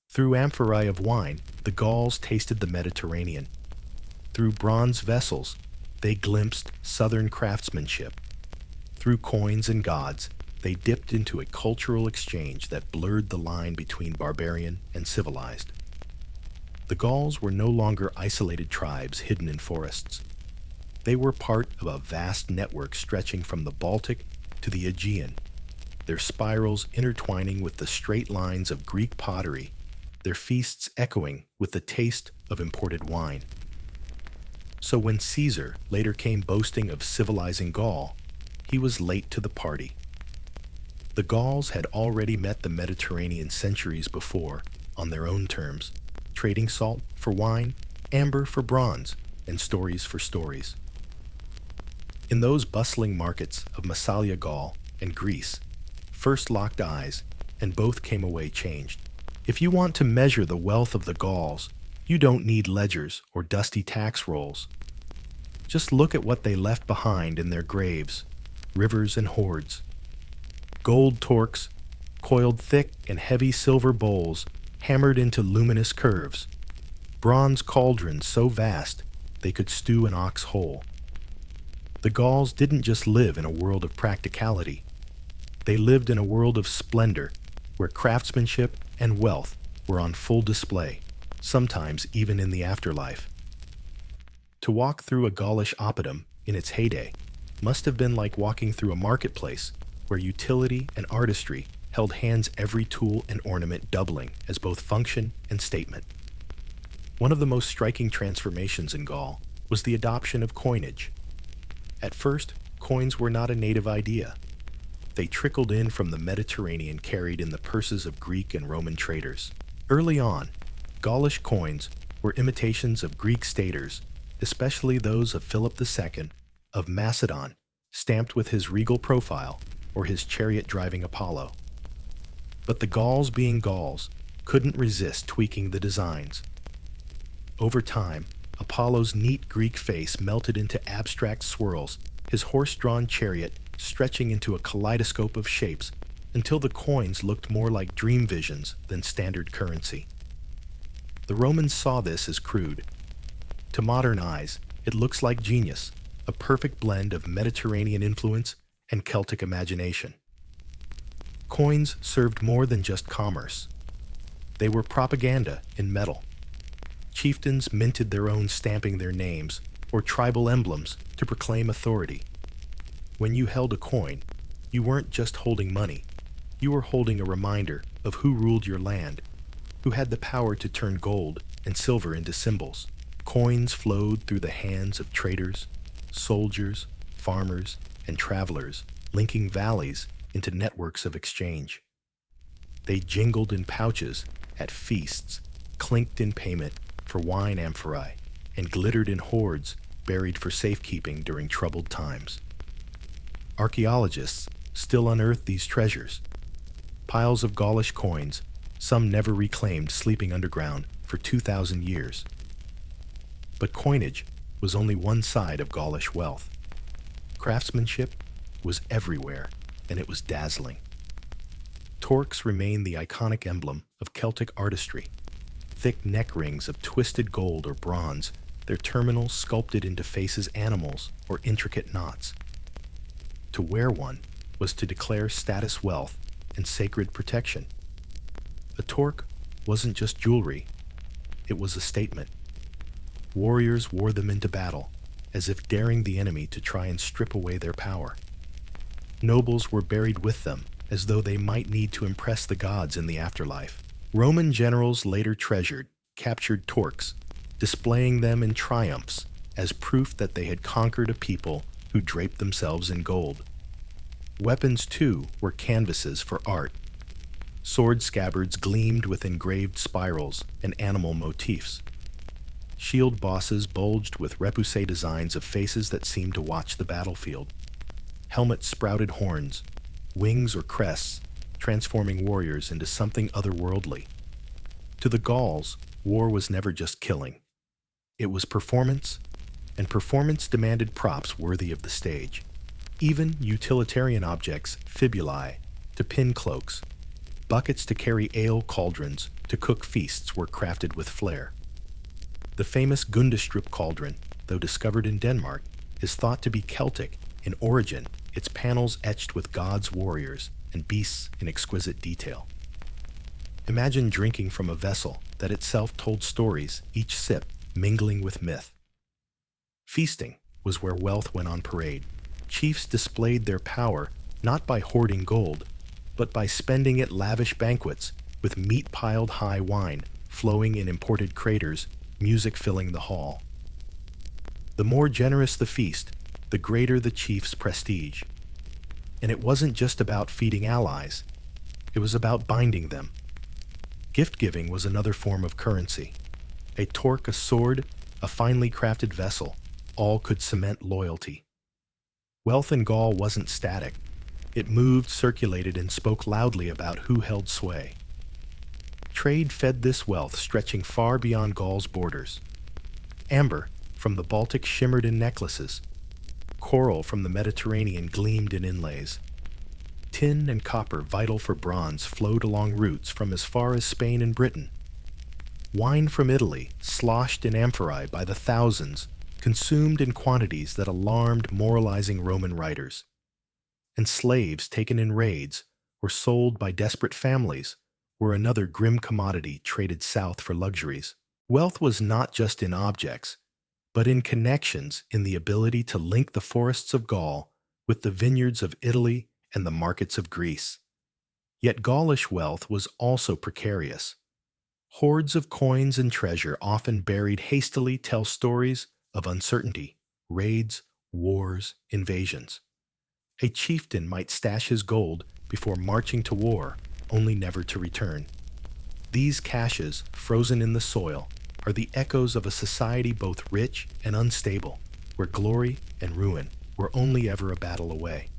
Through amphorae of wine, the Gauls tasted the Mediterranean. Through bronze vessels, they glimpsed southern craftsmanship. Through coins and gods, they dipped into a cultural exchange that blurred the line between barbarian and civilized. The Gauls were no longer isolated tribes hidden in forests. They were part of a vast network stretching from the Baltic to the Aegean, their spirals intertwining with the straight lines of Greek pottery, their feasts echoing with the taste of imported wine. So when Caesar later came boasting of civilizing Gaul, he was late to the party. The Gauls had already met the Mediterranean centuries before, on their own terms, trading salt for wine, amber for bronze, and stories for stories. In those bustling markets of Massalia, Gaul, and Greece, first locked eyes, and both came away changed. If you want to measure the wealth of the Gauls, you don't need ledgers or dusty tax rolls. Just look at what they left behind in their graves, rivers and hoards. Gold torques, coiled thick and heavy silver bowls, hammered into luminous curves. Bronze cauldrons so vast they could stew an ox whole. The Gauls didn't just live in a world of practicality. They lived in a world of splendor, where craftsmanship and wealth were on full display, sometimes even in the afterlife. To walk through a Gaulish oppidum in its heyday must have been like walking through a marketplace where utility and artistry held hands, every tool and ornament doubling as both function and statement. One of the most striking transformations in Gaul was the adoption of coinage. At first, coins were not a native idea. They trickled in from the Mediterranean, carried in the purses of Greek and Roman traders. Early on, Gaulish coins were imitations of Greek staters, especially those of Philip II of Macedon, stamped with his regal profile or his chariot-driving Apollo. But the Gauls, being Gauls, couldn't resist tweaking the designs. Over time, Apollo's neat Greek face melted into abstract swirls, his horse-drawn chariot stretching into a kaleidoscope of shapes until the coins looked more like dream visions than standard currency. The Romans saw this as crude. To modern eyes, it looks like genius, a perfect blend of Mediterranean influence and Celtic imagination. Coins served more than just commerce. They were propaganda in metal. Chieftains minted their own, stamping their names or tribal emblems to proclaim authority. When you held a coin, you weren't just holding money. You were holding a reminder of who ruled your land, who had the power to turn gold and silver into symbols. Coins flowed through the hands of traders, soldiers, farmers, and travelers, linking valleys into networks of exchange. They jingled in pouches at feasts, clinked in payment for wine amphorae, and glittered in hoards buried for safekeeping during troubled times. Archaeologists still unearth these treasures, piles of Gaulish coins, some never reclaimed, sleeping underground for 2,000 years. But coinage was only one side of Gaulish wealth. Craftsmanship was everywhere, and it was dazzling. Torques remain the iconic emblem of Celtic artistry. Thick neck rings of twisted gold or bronze, their terminals sculpted into faces, animals, or intricate knots. To wear one was to declare status, wealth, and sacred protection. A torque wasn't just jewelry, it was a statement. Warriors wore them into battle, as if daring the enemy to try and strip away their power. Nobles were buried with them, as though they might need to impress the gods in the afterlife. Roman generals later captured torques, displaying them in triumphs as proof that they had conquered a people who draped themselves in gold. Weapons, too, were canvases for art. Sword scabbards gleamed with engraved spirals and animal motifs. Shield bosses bulged with repoussé designs of faces that seemed to watch the battlefield. Helmets sprouted horns, wings or crests, transforming warriors into something otherworldly. To the Gauls, war was never just killing. It was performance, and performance demanded props worthy of the stage. Even utilitarian objects, fibulae, to pin cloaks, buckets to carry ale cauldrons to cook feasts, were crafted with flair. The famous Gundestrup cauldron, though discovered in Denmark, is thought to be Celtic in origin, its panels etched with gods, warriors, and beasts in exquisite detail. Imagine drinking from a vessel that itself told stories, each sip mingling with myth. Feasting was where wealth went on parade. Chiefs displayed their power not by hoarding gold, but by spending at lavish banquets with meat-piled high wine flowing in imported craters, music filling the hall. The more generous the feast, the greater the chief's prestige. And it wasn't just about feeding allies, it was about binding them. Gift-giving was another form of currency. A torque, a sword, a finely crafted vessel, all could cement loyalty. Wealth in Gaul wasn't static. It moved, circulated, and spoke loudly about who held sway. Trade fed this wealth, stretching far beyond Gaul's borders. Amber from the Baltic shimmered in necklaces. Coral from the Mediterranean gleamed in inlays. Tin and copper, vital for bronze, flowed along routes from as far as Spain and Britain. Wine from Italy, sloshed in amphorae by the thousands, consumed in quantities that alarmed moralizing Roman writers. And slaves taken in raids or sold by desperate families were another grim commodity traded south for luxuries. Wealth was not just in objects, but in connections, in the ability to link the forests of Gaul with the vineyards of Italy and the markets of Greece. Yet Gaulish wealth was also precarious. Hoards of coins and treasure, often buried hastily, tell stories of uncertainty, raids, wars, invasions. A chieftain might stash his gold before marching to war, only never to return. These caches, frozen in the soil, are the echoes of a society both rich and unstable, where glory and ruin were only ever a battle away.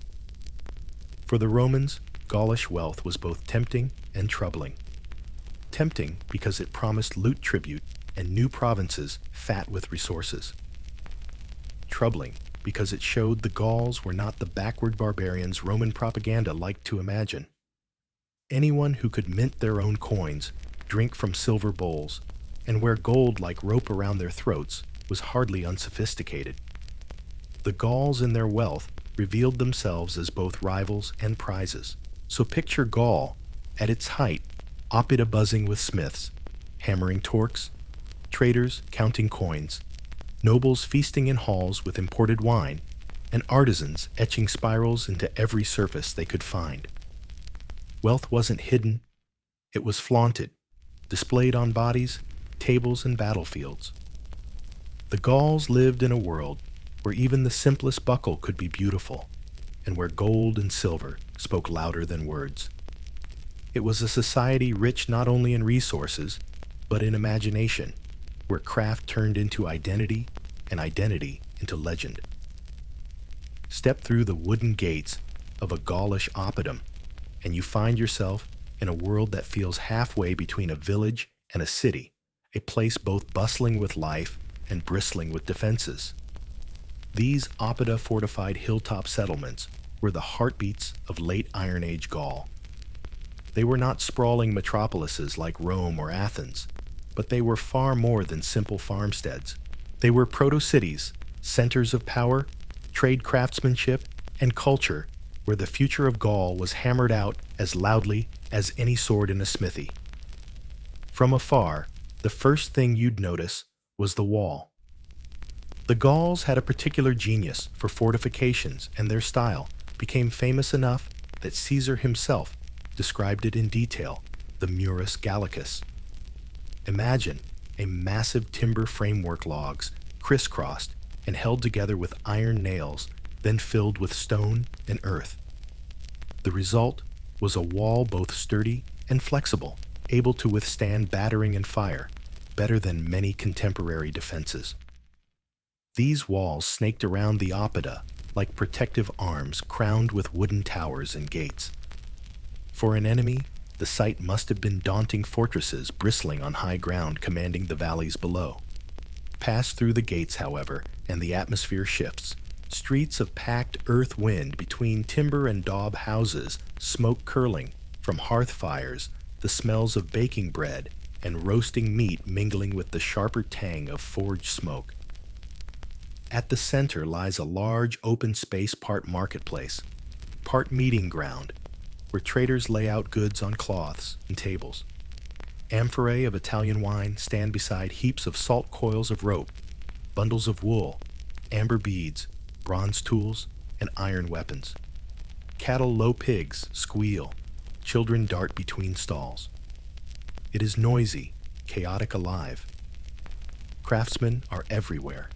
For the Romans, Gaulish wealth was both tempting and troubling. Tempting because it promised loot tribute and new provinces fat with resources. Troubling because it showed the Gauls were not the backward barbarians Roman propaganda liked to imagine. Anyone who could mint their own coins, drink from silver bowls, and wear gold like rope around their throats was hardly unsophisticated. The Gauls in their wealth revealed themselves as both rivals and prizes. So picture Gaul, at its height, oppida buzzing with smiths, hammering torques, traders counting coins, nobles feasting in halls with imported wine, and artisans etching spirals into every surface they could find. Wealth wasn't hidden, it was flaunted, displayed on bodies, tables, and battlefields. The Gauls lived in a world where even the simplest buckle could be beautiful, and where gold and silver spoke louder than words. It was a society rich not only in resources, but in imagination, where craft turned into identity and identity into legend. Step through the wooden gates of a Gaulish oppidum, and you find yourself in a world that feels halfway between a village and a city, a place both bustling with life and bristling with defenses. These oppida-fortified hilltop settlements were the heartbeats of late Iron Age Gaul. They were not sprawling metropolises like Rome or Athens, but they were far more than simple farmsteads. They were proto-cities, centers of power, trade craftsmanship, and culture where the future of Gaul was hammered out as loudly as any sword in a smithy. From afar, the first thing you'd notice was the wall. The Gauls had a particular genius for fortifications, and their style became famous enough that Caesar himself described it in detail, the Murus Gallicus. Imagine a massive timber framework logs, crisscrossed and held together with iron nails, then filled with stone and earth. The result was a wall both sturdy and flexible, able to withstand battering and fire, better than many contemporary defenses. These walls snaked around the oppida like protective arms crowned with wooden towers and gates. For an enemy, the sight must have been daunting fortresses bristling on high ground commanding the valleys below. Pass through the gates, however, and the atmosphere shifts. Streets of packed earth wind between timber and daub houses, smoke curling from hearth fires, the smells of baking bread and roasting meat mingling with the sharper tang of forged smoke. At the center lies a large open space, part marketplace, part meeting ground, where traders lay out goods on cloths and tables. Amphorae of Italian wine stand beside heaps of salt coils of rope, bundles of wool, amber beads, bronze tools, and iron weapons. Cattle low pigs squeal, children dart between stalls. It is noisy, chaotic alive. Craftsmen are everywhere.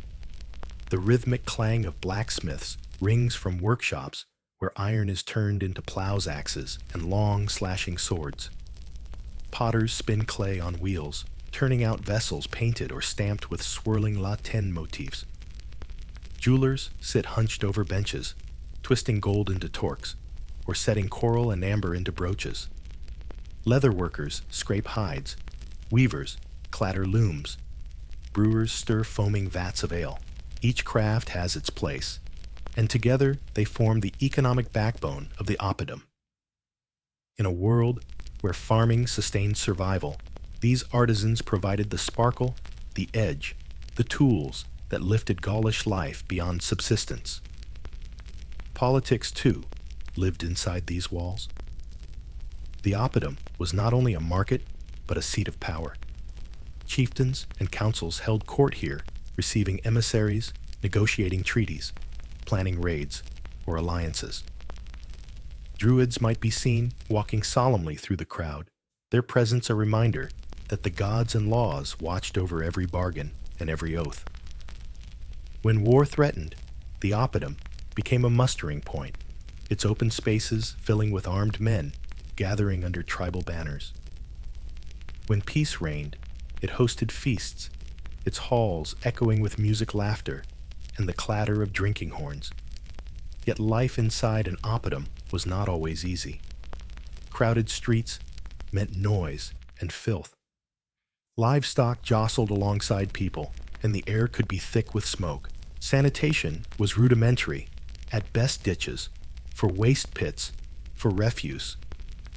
The rhythmic clang of blacksmiths rings from workshops where iron is turned into plows' axes and long slashing swords. Potters spin clay on wheels, turning out vessels painted or stamped with swirling latin motifs. Jewelers sit hunched over benches, twisting gold into torques, or setting coral and amber into brooches. Leather workers scrape hides, weavers clatter looms, brewers stir foaming vats of ale. Each craft has its place, and together they form the economic backbone of the oppidum. In a world where farming sustained survival, these artisans provided the sparkle, the edge, the tools that lifted Gaulish life beyond subsistence. Politics, too, lived inside these walls. The oppidum was not only a market, but a seat of power. Chieftains and councils held court here, receiving emissaries, negotiating treaties, planning raids or alliances. Druids might be seen walking solemnly through the crowd, their presence a reminder that the gods and laws watched over every bargain and every oath. When war threatened, the oppidum became a mustering point, its open spaces filling with armed men gathering under tribal banners. When peace reigned, it hosted feasts, its halls echoing with music, laughter, and the clatter of drinking horns. Yet life inside an oppidum was not always easy. Crowded streets meant noise and filth. Livestock jostled alongside people, and the air could be thick with smoke. Sanitation was rudimentary, at best ditches, for waste pits, for refuse.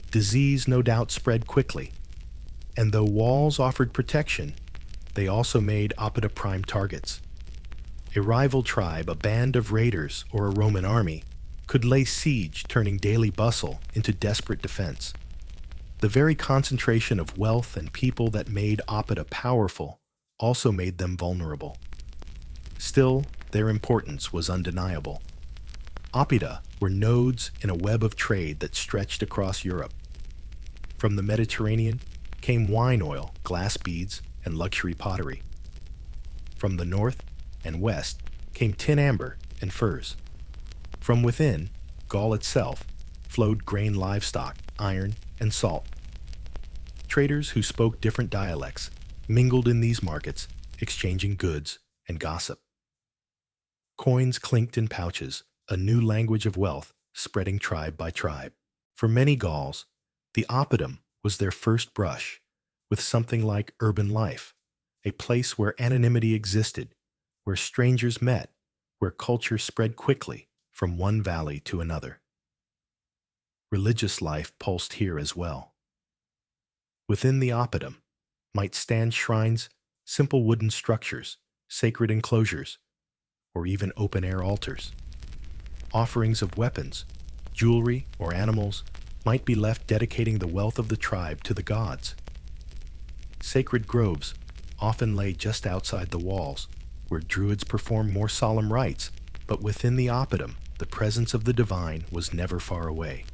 Disease no doubt spread quickly, and though walls offered protection, they also made oppida prime targets. A rival tribe, a band of raiders, or a Roman army could lay siege, turning daily bustle into desperate defense. The very concentration of wealth and people that made oppida powerful also made them vulnerable. Still, their importance was undeniable. Oppida were nodes in a web of trade that stretched across Europe. From the Mediterranean came wine oil, glass beads, and luxury pottery. From the north and west came tin amber and furs. From within, Gaul itself, flowed grain, livestock, iron, and salt. Traders who spoke different dialects mingled in these markets, exchanging goods and gossip. Coins clinked in pouches, a new language of wealth spreading tribe by tribe. For many Gauls, the oppidum was their first brush with something like urban life, a place where anonymity existed, where strangers met, where culture spread quickly from one valley to another. Religious life pulsed here as well. Within the oppidum might stand shrines, simple wooden structures, sacred enclosures, or even open-air altars. Offerings of weapons, jewelry, or animals might be left dedicating the wealth of the tribe to the gods. Sacred groves often lay just outside the walls, where druids performed more solemn rites, but within the oppidum, the presence of the divine was never far away.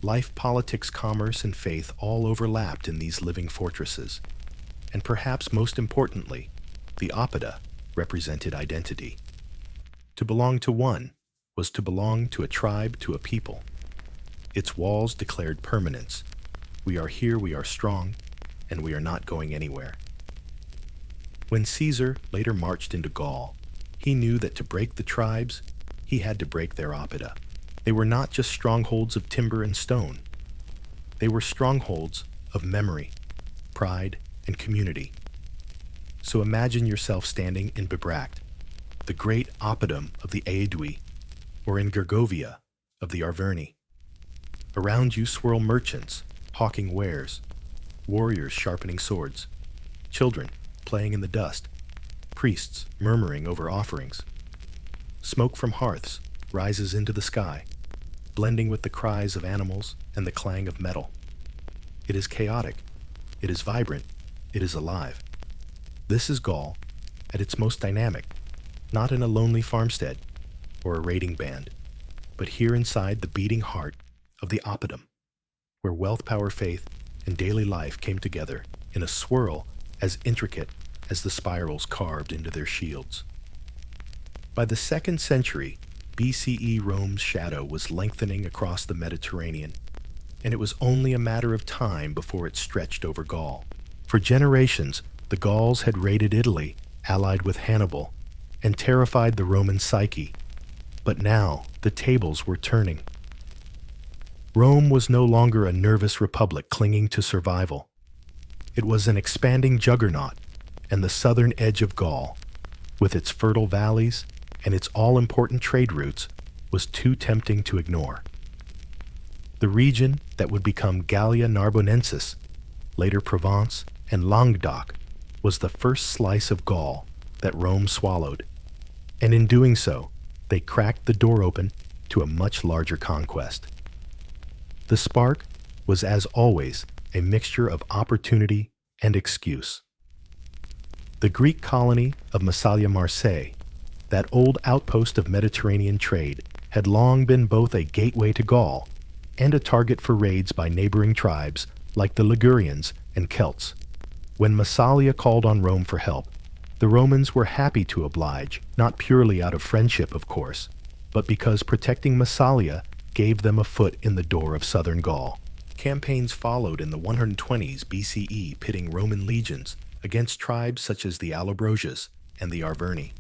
Life, politics, commerce, and faith all overlapped in these living fortresses. And perhaps most importantly, the oppida represented identity. To belong to one was to belong to a tribe, to a people. Its walls declared permanence. We are here, we are strong, and we are not going anywhere. When Caesar later marched into Gaul, he knew that to break the tribes, he had to break their oppida. They were not just strongholds of timber and stone. They were strongholds of memory, pride, and community. So imagine yourself standing in Bibracte, the great oppidum of the Aedui, or in Gergovia of the Arverni. Around you swirl merchants hawking wares, warriors sharpening swords, children playing in the dust, priests murmuring over offerings. Smoke from hearths rises into the sky, blending with the cries of animals and the clang of metal. It is chaotic, it is vibrant, it is alive. This is Gaul at its most dynamic, not in a lonely farmstead or a raiding band, but here inside the beating heart of the oppidum, where wealth, power, faith, and daily life came together in a swirl as intricate as the spirals carved into their shields. By the 2nd century, BCE, Rome's shadow was lengthening across the Mediterranean, and it was only a matter of time before it stretched over Gaul. For generations, the Gauls had raided Italy, allied with Hannibal, and terrified the Roman psyche. But now, the tables were turning. Rome was no longer a nervous republic clinging to survival. It was an expanding juggernaut, and the southern edge of Gaul, with its fertile valleys and its all-important trade routes, was too tempting to ignore. The region that would become Gallia Narbonensis, later Provence and Languedoc, was the first slice of Gaul that Rome swallowed, and in doing so, they cracked the door open to a much larger conquest. The spark was, as always, a mixture of opportunity and excuse. The Greek colony of Massalia Marseille, that old outpost of Mediterranean trade, had long been both a gateway to Gaul and a target for raids by neighboring tribes like the Ligurians and Celts. When Massalia called on Rome for help, the Romans were happy to oblige, not purely out of friendship, of course, but because protecting Massalia gave them a foot in the door of southern Gaul. Campaigns followed in the 120s BCE, pitting Roman legions against tribes such as the Allobroges and the Arverni.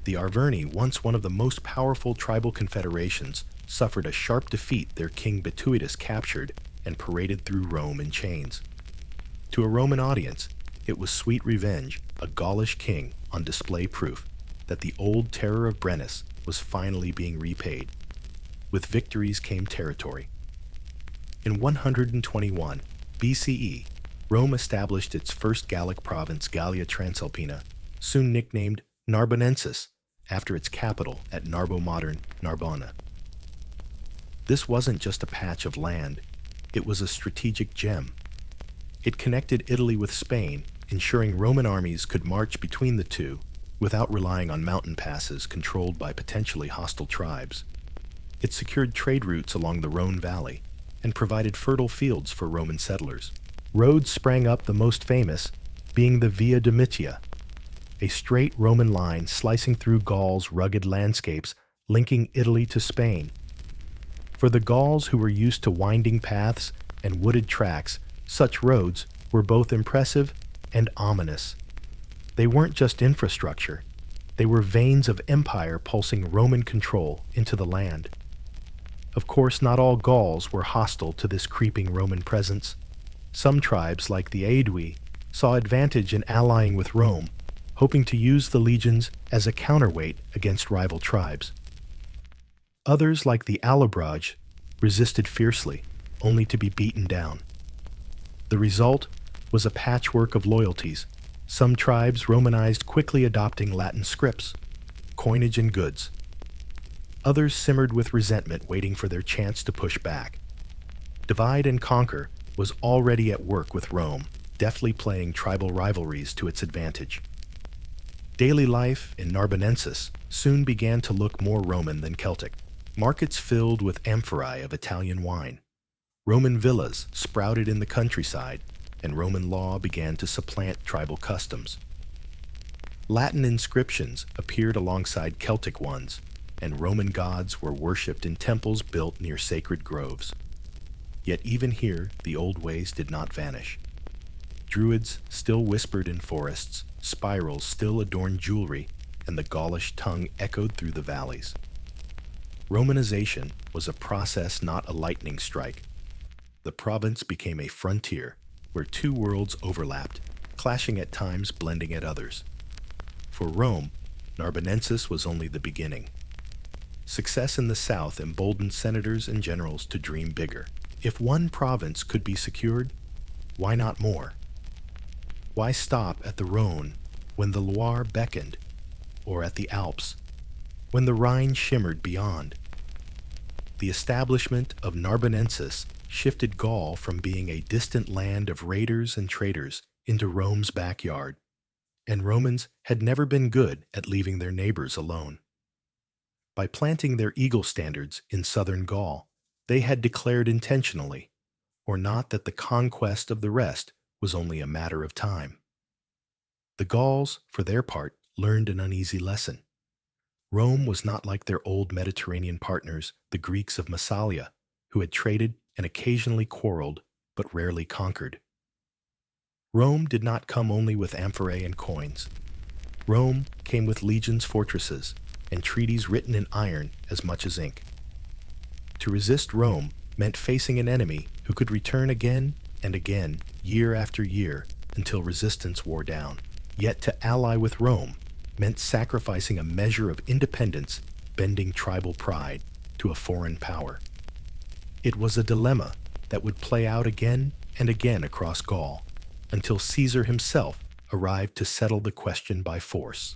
The Arverni, once one of the most powerful tribal confederations, suffered a sharp defeat. Their king Bituitus captured and paraded through Rome in chains. To a Roman audience, it was sweet revenge, a Gaulish king on display, proof that the old terror of Brennus was finally being repaid. With victories came territory. In 121 BCE, Rome established its first Gallic province, Gallia Transalpina, soon nicknamed Narbonensis, after its capital at Narbo, modern Narbona. This wasn't just a patch of land, it was a strategic gem. It connected Italy with Spain, ensuring Roman armies could march between the two without relying on mountain passes controlled by potentially hostile tribes. It secured trade routes along the Rhone Valley and provided fertile fields for Roman settlers. Roads sprang up, the most famous being the Via Domitia, a straight Roman line slicing through Gaul's rugged landscapes, linking Italy to Spain. For the Gauls, who were used to winding paths and wooded tracks, such roads were both impressive and ominous. They weren't just infrastructure, they were veins of empire pulsing Roman control into the land. Of course, not all Gauls were hostile to this creeping Roman presence. Some tribes, like the Aedui, saw advantage in allying with Rome, hoping to use the legions as a counterweight against rival tribes. Others, like the Allobroge, resisted fiercely, only to be beaten down. The result was a patchwork of loyalties. Some tribes Romanized, quickly adopting Latin scripts, coinage, and goods. Others simmered with resentment, waiting for their chance to push back. Divide and conquer was already at work with Rome, deftly playing tribal rivalries to its advantage. Daily life in Narbonensis soon began to look more Roman than Celtic. Markets filled with amphorae of Italian wine. Roman villas sprouted in the countryside, and Roman law began to supplant tribal customs. Latin inscriptions appeared alongside Celtic ones, and Roman gods were worshipped in temples built near sacred groves. Yet even here, the old ways did not vanish. Druids still whispered in forests, spirals still adorned jewelry, and the Gaulish tongue echoed through the valleys. Romanization was a process, not a lightning strike. The province became a frontier where two worlds overlapped, clashing at times, blending at others. For Rome, Narbonensis was only the beginning. Success in the south emboldened senators and generals to dream bigger. If one province could be secured, why not more? Why stop at the Rhone when the Loire beckoned, or at the Alps when the Rhine shimmered beyond? The establishment of Narbonensis shifted Gaul from being a distant land of raiders and traders into Rome's backyard, and Romans had never been good at leaving their neighbors alone. By planting their eagle standards in southern Gaul, they had declared intentionally, or not, that the conquest of the rest was only a matter of time. The Gauls, for their part, learned an uneasy lesson. Rome was not like their old Mediterranean partners, the Greeks of Massalia, who had traded and occasionally quarreled, but rarely conquered. Rome did not come only with amphorae and coins. Rome came with legions, fortresses, and treaties written in iron as much as ink. To resist Rome meant facing an enemy who could return again and again, year after year, until resistance wore down. Yet to ally with Rome meant sacrificing a measure of independence, bending tribal pride to a foreign power. It was a dilemma that would play out again and again across Gaul, until Caesar himself arrived to settle the question by force.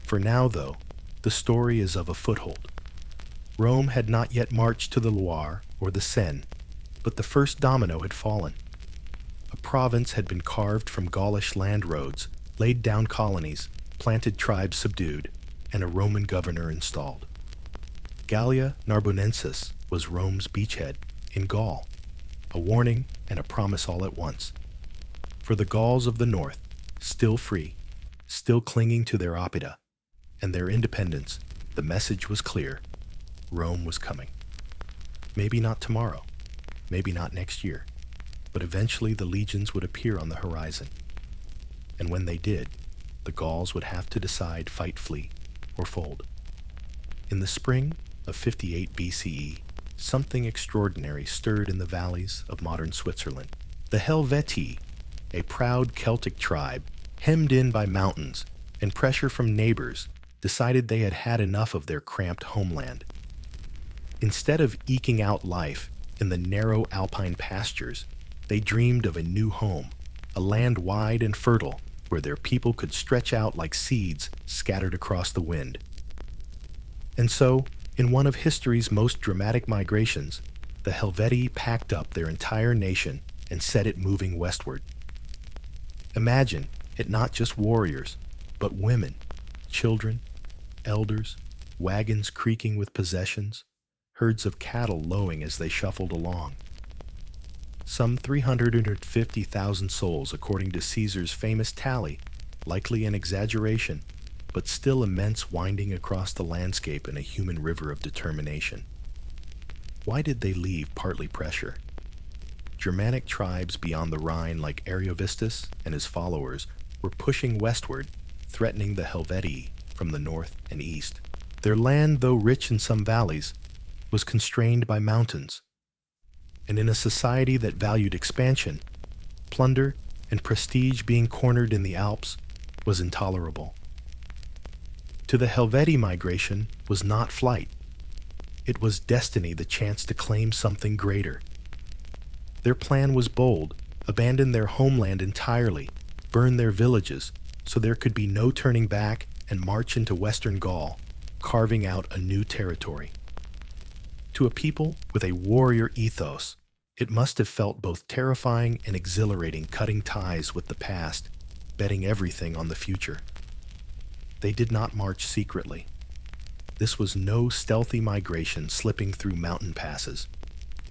For now, though, the story is of a foothold. Rome had not yet marched to the Loire or the Seine, but the first domino had fallen. A province had been carved from Gaulish land roads, laid down colonies, planted tribes subdued, and a Roman governor installed. Gallia Narbonensis was Rome's beachhead in Gaul, a warning and a promise all at once. For the Gauls of the north, still free, still clinging to their oppida and their independence, the message was clear: Rome was coming. Maybe not tomorrow, maybe not next year, but eventually the legions would appear on the horizon. And when they did, the Gauls would have to decide fight, flee, or fold. In the spring of 58 BCE, something extraordinary stirred in the valleys of modern Switzerland. The Helvetii, a proud Celtic tribe, hemmed in by mountains and pressure from neighbors, decided they had had enough of their cramped homeland. Instead of eking out life in the narrow alpine pastures, they dreamed of a new home, a land wide and fertile where their people could stretch out like seeds scattered across the wind. And so, in one of history's most dramatic migrations, the Helvetii packed up their entire nation and set it moving westward. Imagine it not just warriors, but women, children, elders, wagons creaking with possessions, herds of cattle lowing as they shuffled along. Some 350,000 souls, according to Caesar's famous tally, likely an exaggeration, but still immense, winding across the landscape in a human river of determination. Why did they leave? Partly pressure. Germanic tribes beyond the Rhine, like Ariovistus and his followers, were pushing westward, threatening the Helvetii from the north and east. Their land, though rich in some valleys, was constrained by mountains. And in a society that valued expansion, plunder and prestige being cornered in the Alps was intolerable. To the Helvetii, migration was not flight. It was destiny, the chance to claim something greater. Their plan was bold: abandon their homeland entirely, burn their villages, so there could be no turning back, and march into Western Gaul, carving out a new territory. To a people with a warrior ethos, it must have felt both terrifying and exhilarating, cutting ties with the past, betting everything on the future. They did not march secretly. This was no stealthy migration slipping through mountain passes.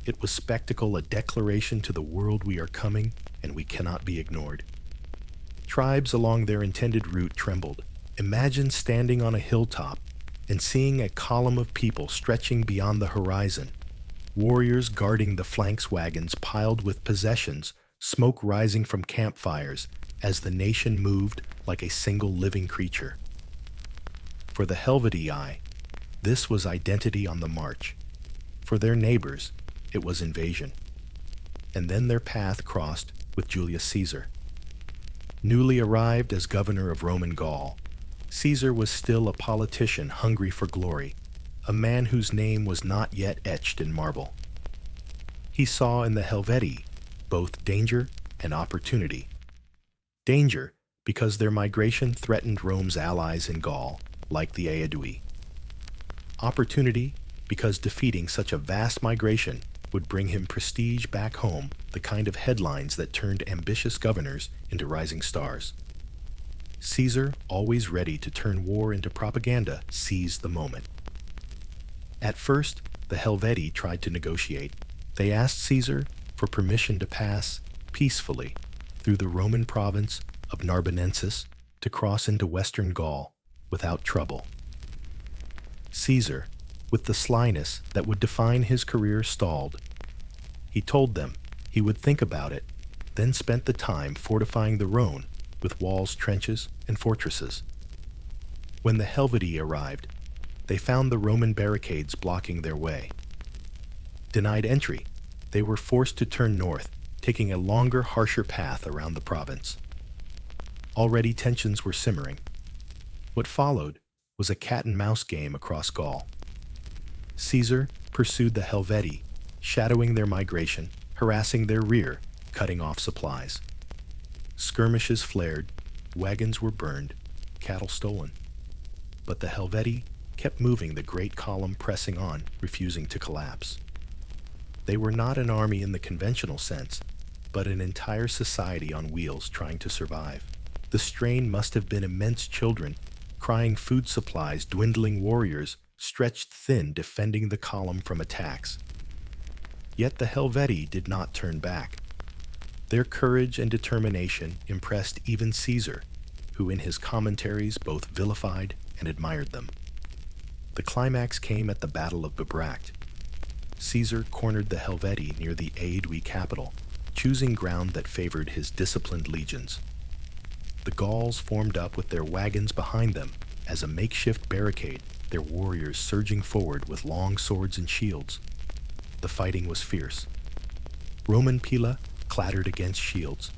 It was spectacle, a declaration to the world: we are coming, and we cannot be ignored. Tribes along their intended route trembled. Imagine standing on a hilltop and seeing a column of people stretching beyond the horizon, warriors guarding the flanks, wagons piled with possessions, smoke rising from campfires as the nation moved like a single living creature. For the Helvetii, this was identity on the march. For their neighbors, it was invasion. And then their path crossed with Julius Caesar. Newly arrived as governor of Roman Gaul, Caesar was still a politician hungry for glory, a man whose name was not yet etched in marble. He saw in the Helvetii both danger and opportunity. Danger because their migration threatened Rome's allies in Gaul, like the Aedui. Opportunity because defeating such a vast migration would bring him prestige back home, the kind of headlines that turned ambitious governors into rising stars. Caesar, always ready to turn war into propaganda, seized the moment. At first, the Helvetii tried to negotiate. They asked Caesar for permission to pass peacefully through the Roman province of Narbonensis to cross into Western Gaul without trouble. Caesar, with the slyness that would define his career, stalled. He told them he would think about it, then spent the time fortifying the Rhone with walls, trenches, and fortresses. When the Helvetii arrived, they found the Roman barricades blocking their way. Denied entry, they were forced to turn north, taking a longer, harsher path around the province. Already tensions were simmering. What followed was a cat-and-mouse game across Gaul. Caesar pursued the Helvetii, shadowing their migration, harassing their rear, cutting off supplies. Skirmishes flared, wagons were burned, cattle stolen. But the Helvetii kept moving, the great column pressing on, refusing to collapse. They were not an army in the conventional sense, but an entire society on wheels trying to survive. The strain must have been immense: children, crying food supplies, dwindling warriors, stretched thin, defending the column from attacks. Yet the Helvetii did not turn back. Their courage and determination impressed even Caesar, who in his commentaries both vilified and admired them. The climax came at the Battle of Bibracte. Caesar cornered the Helvetii near the Aedui capital, choosing ground that favored his disciplined legions. The Gauls formed up with their wagons behind them as a makeshift barricade, their warriors surging forward with long swords and shields. The fighting was fierce. Roman pila clattered against shields.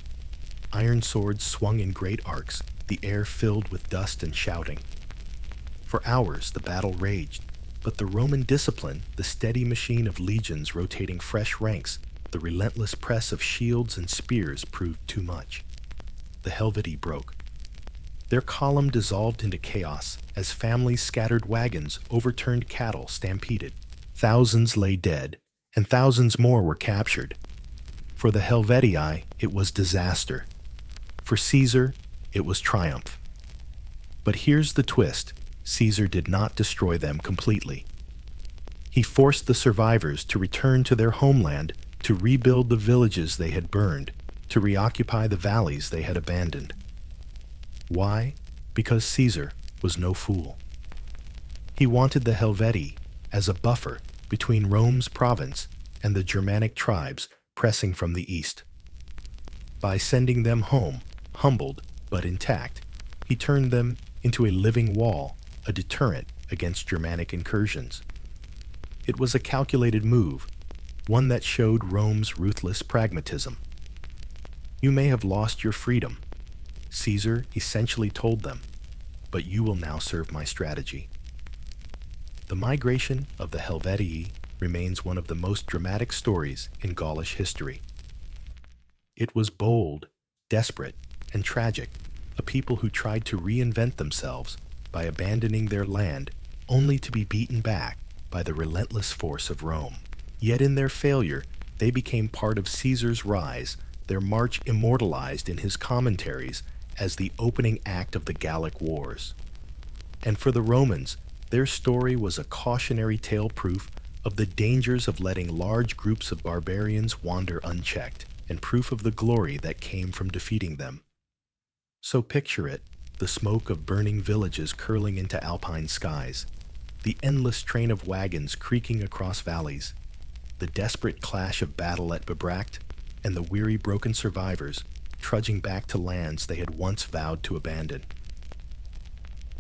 Iron swords swung in great arcs, the air filled with dust and shouting. For hours the battle raged, but the Roman discipline, the steady machine of legions rotating fresh ranks, the relentless press of shields and spears proved too much. The Helvetii broke. Their column dissolved into chaos as families scattered wagons, overturned cattle stampeded. Thousands lay dead, and thousands more were captured. For the Helvetii, it was disaster. For Caesar, it was triumph. But here's the twist. Caesar did not destroy them completely. He forced the survivors to return to their homeland, to rebuild the villages they had burned, to reoccupy the valleys they had abandoned. Why? Because Caesar was no fool. He wanted the Helvetii as a buffer between Rome's province and the Germanic tribes pressing from the east. By sending them home, humbled but intact, he turned them into a living wall, a deterrent against Germanic incursions. It was a calculated move, one that showed Rome's ruthless pragmatism. You may have lost your freedom, Caesar essentially told them, but you will now serve my strategy. The migration of the Helvetii remains one of the most dramatic stories in Gaulish history. It was bold, desperate, and tragic, a people who tried to reinvent themselves by abandoning their land only to be beaten back by the relentless force of Rome. Yet in their failure, they became part of Caesar's rise, their march immortalized in his commentaries as the opening act of the Gallic Wars. And for the Romans, their story was a cautionary tale proof of the dangers of letting large groups of barbarians wander unchecked, and proof of the glory that came from defeating them. So picture it, the smoke of burning villages curling into alpine skies, the endless train of wagons creaking across valleys, the desperate clash of battle at Bibracte, and the weary broken survivors trudging back to lands they had once vowed to abandon.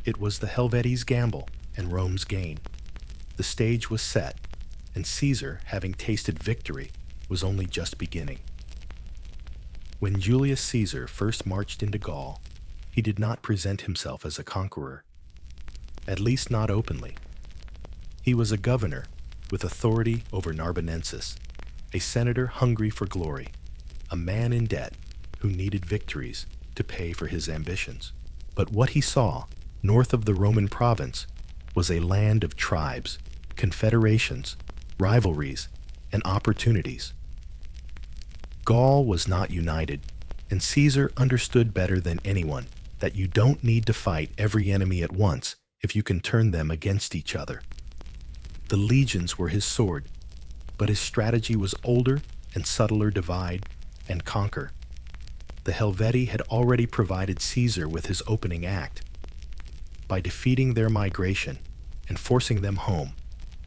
It was the Helvetii's gamble and Rome's gain. The stage was set, and Caesar, having tasted victory, was only just beginning. When Julius Caesar first marched into Gaul, he did not present himself as a conqueror, at least not openly. He was a governor with authority over Narbonensis, a senator hungry for glory, a man in debt who needed victories to pay for his ambitions. But what he saw, north of the Roman province, was a land of tribes, confederations, rivalries, and opportunities. Gaul was not united, and Caesar understood better than anyone that you don't need to fight every enemy at once if you can turn them against each other. The legions were his sword, but his strategy was older and subtler: divide and conquer. The Helvetii had already provided Caesar with his opening act. By defeating their migration and forcing them home,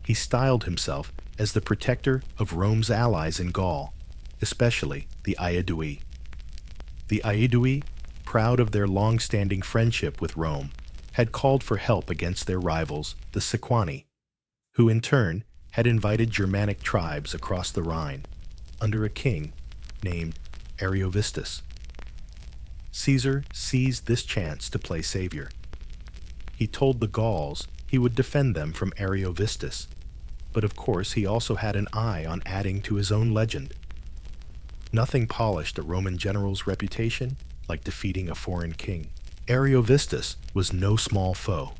he styled himself as the protector of Rome's allies in Gaul, especially the Aedui. The Aedui, proud of their long-standing friendship with Rome, had called for help against their rivals, the Sequani, who in turn had invited Germanic tribes across the Rhine, under a king named Ariovistus. Caesar seized this chance to play savior. He told the Gauls he would defend them from Ariovistus, but of course he also had an eye on adding to his own legend. Nothing polished a Roman general's reputation like defeating a foreign king. Ariovistus was no small foe.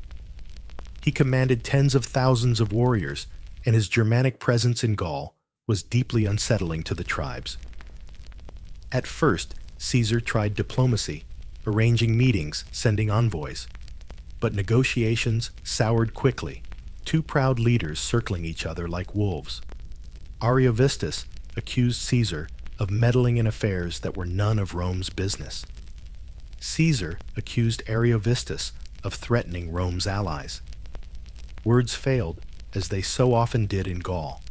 He commanded tens of thousands of warriors, and his Germanic presence in Gaul was deeply unsettling to the tribes. At first, Caesar tried diplomacy, arranging meetings, sending envoys. But negotiations soured quickly, two proud leaders circling each other like wolves. Ariovistus accused Caesar of meddling in affairs that were none of Rome's business. Caesar accused Ariovistus of threatening Rome's allies. Words failed, as they so often did in Gaul,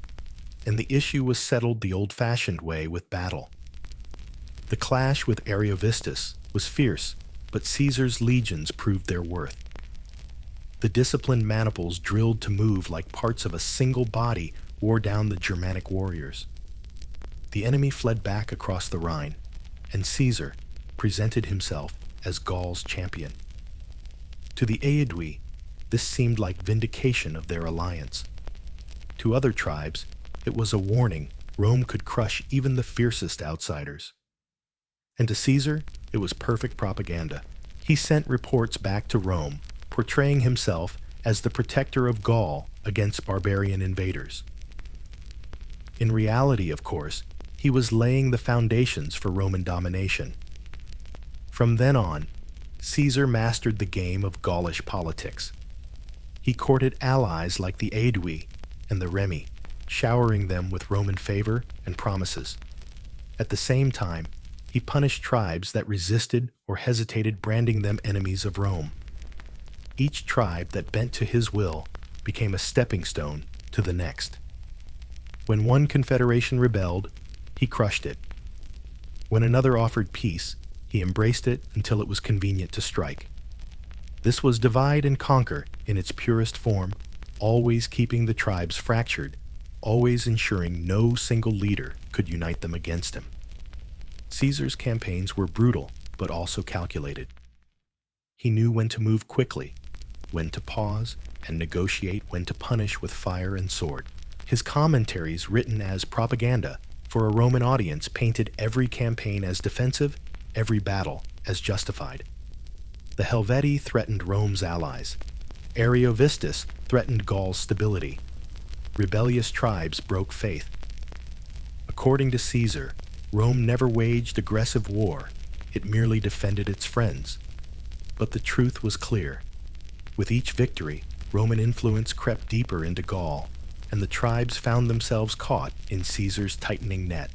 and the issue was settled the old-fashioned way with battle. The clash with Ariovistus was fierce, but Caesar's legions proved their worth. The disciplined maniples drilled to move like parts of a single body wore down the Germanic warriors. The enemy fled back across the Rhine, and Caesar presented himself as Gaul's champion. To the Aedui, this seemed like vindication of their alliance. To other tribes, it was a warning Rome could crush even the fiercest outsiders. And to Caesar, it was perfect propaganda. He sent reports back to Rome, portraying himself as the protector of Gaul against barbarian invaders. In reality, of course, he was laying the foundations for Roman domination. From then on, Caesar mastered the game of Gaulish politics. He courted allies like the Aedui and the Remi, showering them with Roman favor and promises. At the same time, he punished tribes that resisted or hesitated, branding them enemies of Rome. Each tribe that bent to his will became a stepping stone to the next. When one confederation rebelled, he crushed it. When another offered peace, he embraced it until it was convenient to strike. This was divide and conquer in its purest form, always keeping the tribes fractured, always ensuring no single leader could unite them against him. Caesar's campaigns were brutal, but also calculated. He knew when to move quickly, when to pause, and negotiate when to punish with fire and sword. His commentaries, written as propaganda for a Roman audience, painted every campaign as defensive, every battle as justified. The Helvetii threatened Rome's allies. Ariovistus threatened Gaul's stability. Rebellious tribes broke faith. According to Caesar, Rome never waged aggressive war, it merely defended its friends. But the truth was clear. With each victory, Roman influence crept deeper into Gaul, and the tribes found themselves caught in Caesar's tightening net.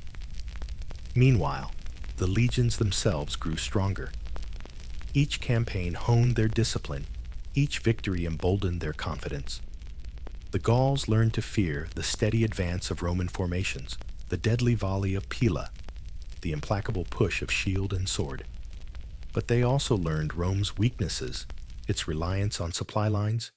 Meanwhile, the legions themselves grew stronger. Each campaign honed their discipline, each victory emboldened their confidence. The Gauls learned to fear the steady advance of Roman formations, the deadly volley of Pila, the implacable push of shield and sword. But they also learned Rome's weaknesses, its reliance on supply lines,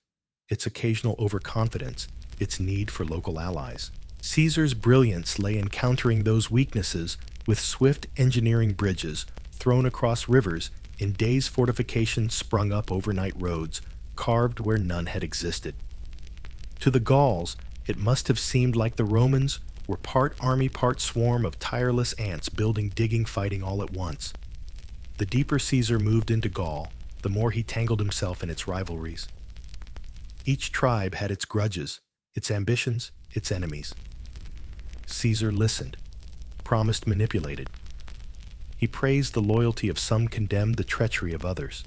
its occasional overconfidence, its need for local allies. Caesar's brilliance lay in countering those weaknesses with swift engineering bridges thrown across rivers, in days fortifications sprung up overnight roads, carved where none had existed. To the Gauls, it must have seemed like the Romans were part army, part swarm of tireless ants building, digging, fighting all at once. The deeper Caesar moved into Gaul, the more he tangled himself in its rivalries. Each tribe had its grudges, its ambitions, its enemies. Caesar listened, promised, manipulated. He praised the loyalty of some, condemned the treachery of others.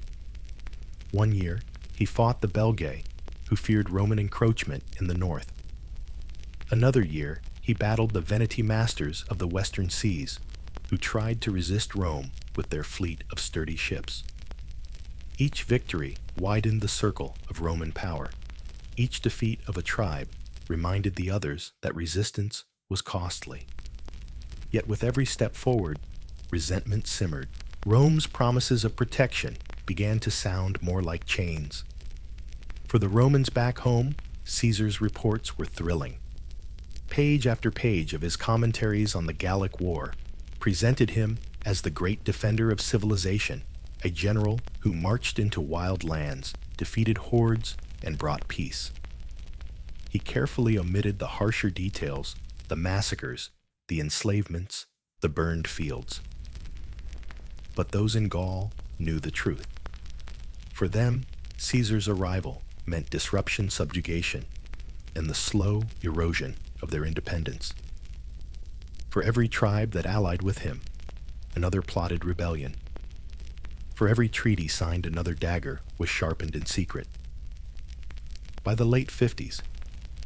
One year, he fought the Belgae, who feared Roman encroachment in the north. Another year, he battled the Veneti masters of the western seas, who tried to resist Rome with their fleet of sturdy ships. Each victory widened the circle of Roman power. Each defeat of a tribe reminded the others that resistance was costly. Yet with every step forward, resentment simmered. Rome's promises of protection began to sound more like chains. For the Romans back home, Caesar's reports were thrilling. Page after page of his commentaries on the Gallic War presented him as the great defender of civilization, a general who marched into wild lands, defeated hordes, and brought peace. He carefully omitted the harsher details, the massacres, the enslavements, the burned fields. But those in Gaul knew the truth. For them, Caesar's arrival meant disruption, subjugation, and the slow erosion of their independence. For every tribe that allied with him, another plotted rebellion. For every treaty signed, another dagger was sharpened in secret. By the late 50s,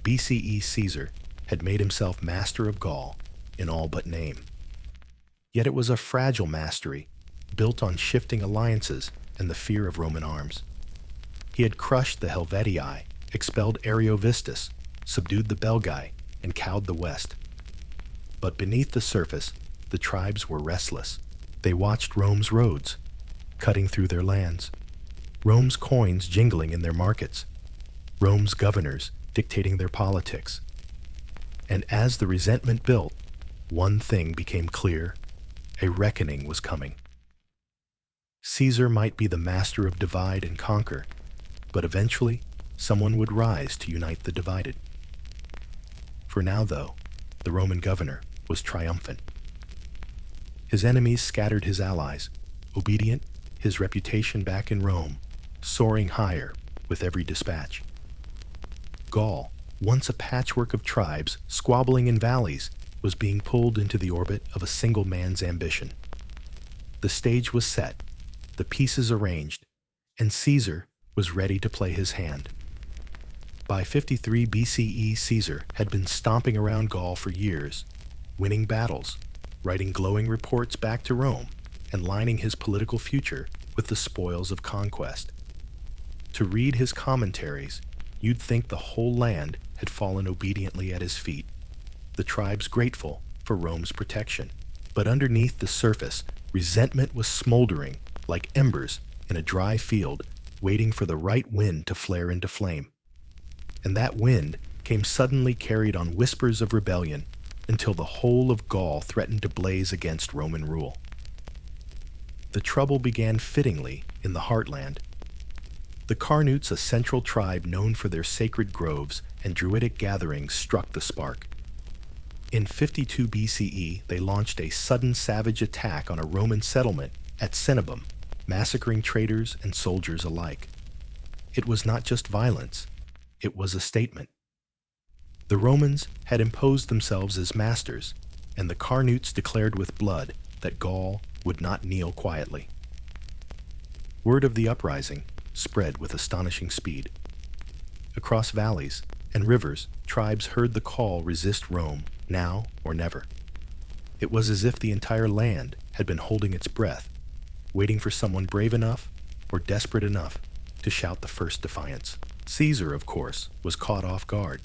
BCE Caesar had made himself master of Gaul in all but name. Yet it was a fragile mastery, built on shifting alliances and the fear of Roman arms. He had crushed the Helvetii, expelled Ariovistus, subdued the Belgae, and cowed the West. But beneath the surface, the tribes were restless. They watched Rome's roads, cutting through their lands, Rome's coins jingling in their markets, Rome's governors dictating their politics. And as the resentment built, one thing became clear: a reckoning was coming. Caesar might be the master of divide and conquer, but eventually someone would rise to unite the divided. For now, though, the Roman governor was triumphant. His enemies scattered his allies. Obedient, his reputation back in Rome, soaring higher with every dispatch. Gaul, once a patchwork of tribes squabbling in valleys, was being pulled into the orbit of a single man's ambition. The stage was set, the pieces arranged, and Caesar was ready to play his hand. By 53 BCE, Caesar had been stomping around Gaul for years, winning battles, writing glowing reports back to Rome, and lining his political future with the spoils of conquest. To read his commentaries, you'd think the whole land had fallen obediently at his feet, the tribes grateful for Rome's protection. But underneath the surface, resentment was smoldering like embers in a dry field, waiting for the right wind to flare into flame. And that wind came suddenly, carried on whispers of rebellion, until the whole of Gaul threatened to blaze against Roman rule. The trouble began fittingly in the heartland. The Carnutes, a central tribe known for their sacred groves and druidic gatherings, struck the spark. In 52 BCE, they launched a sudden savage attack on a Roman settlement at Cenabum, massacring traders and soldiers alike. It was not just violence, it was a statement. The Romans had imposed themselves as masters, and the Carnutes declared with blood that Gaul would not kneel quietly. Word of the uprising spread with astonishing speed. Across valleys and rivers, tribes heard the call: resist Rome, now or never. It was as if the entire land had been holding its breath, waiting for someone brave enough or desperate enough to shout the first defiance. Caesar, of course, was caught off guard.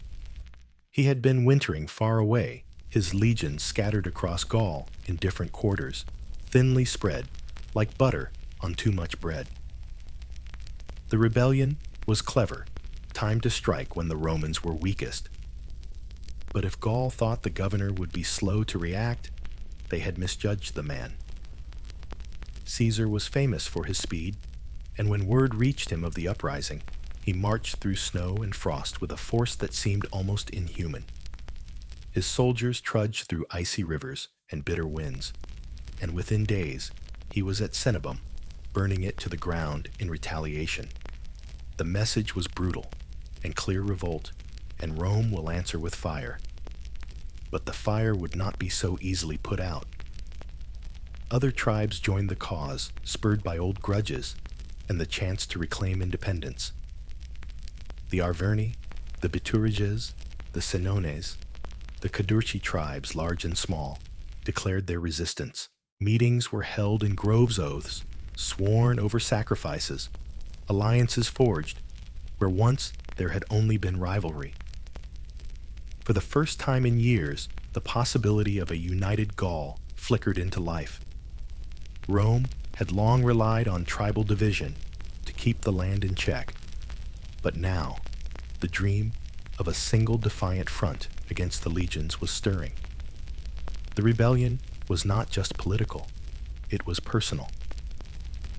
He had been wintering far away, his legions scattered across Gaul in different quarters, thinly spread, like butter on too much bread. The rebellion was clever, timed to strike when the Romans were weakest. But if Gaul thought the governor would be slow to react, they had misjudged the man. Caesar was famous for his speed, and when word reached him of the uprising, he marched through snow and frost with a force that seemed almost inhuman. His soldiers trudged through icy rivers and bitter winds, and within days he was at Cenabum, burning it to the ground in retaliation. The message was brutal and clear: revolt, and Rome will answer with fire. But the fire would not be so easily put out. Other tribes joined the cause, spurred by old grudges and the chance to reclaim independence. The Arverni, the Bituriges, the Senones, the Cadurci tribes, large and small, declared their resistance. Meetings were held in groves, oaths sworn over sacrifices, alliances forged where once there had only been rivalry. For the first time in years, the possibility of a united Gaul flickered into life. Rome had long relied on tribal division to keep the land in check, but now the dream of a single defiant front against the legions was stirring. The rebellion was not just political, it was personal.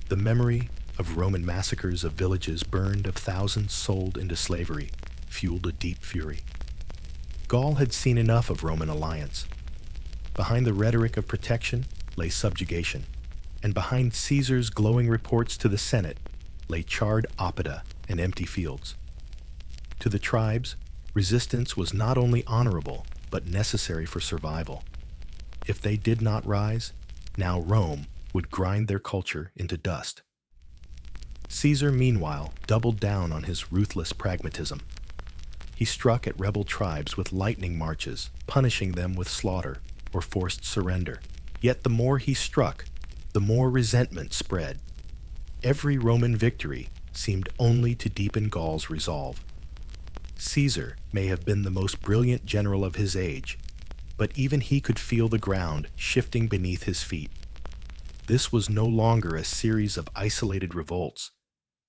The memory of Roman massacres of villages burned, of thousands sold into slavery, fueled a deep fury. Gaul had seen enough of Roman alliance. Behind the rhetoric of protection lay subjugation, and behind Caesar's glowing reports to the Senate lay charred oppida and empty fields. To the tribes, resistance was not only honorable, but necessary for survival. If they did not rise, now Rome would grind their culture into dust. Caesar, meanwhile, doubled down on his ruthless pragmatism. He struck at rebel tribes with lightning marches, punishing them with slaughter or forced surrender. Yet the more he struck, the more resentment spread. Every Roman victory seemed only to deepen Gaul's resolve. Caesar may have been the most brilliant general of his age, but even he could feel the ground shifting beneath his feet. This was no longer a series of isolated revolts.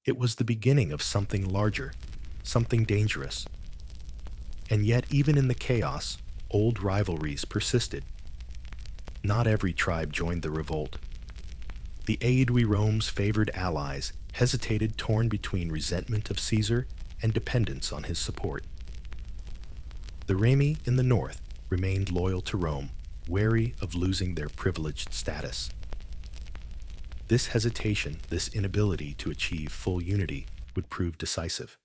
It was the beginning of something larger, something dangerous. And yet, even in the chaos, old rivalries persisted. Not every tribe joined the revolt. The Aedui Rome's favored allies hesitated, torn between resentment of Caesar and dependence on his support. The Remi in the north remained loyal to Rome, wary of losing their privileged status. This hesitation, this inability to achieve full unity, would prove decisive.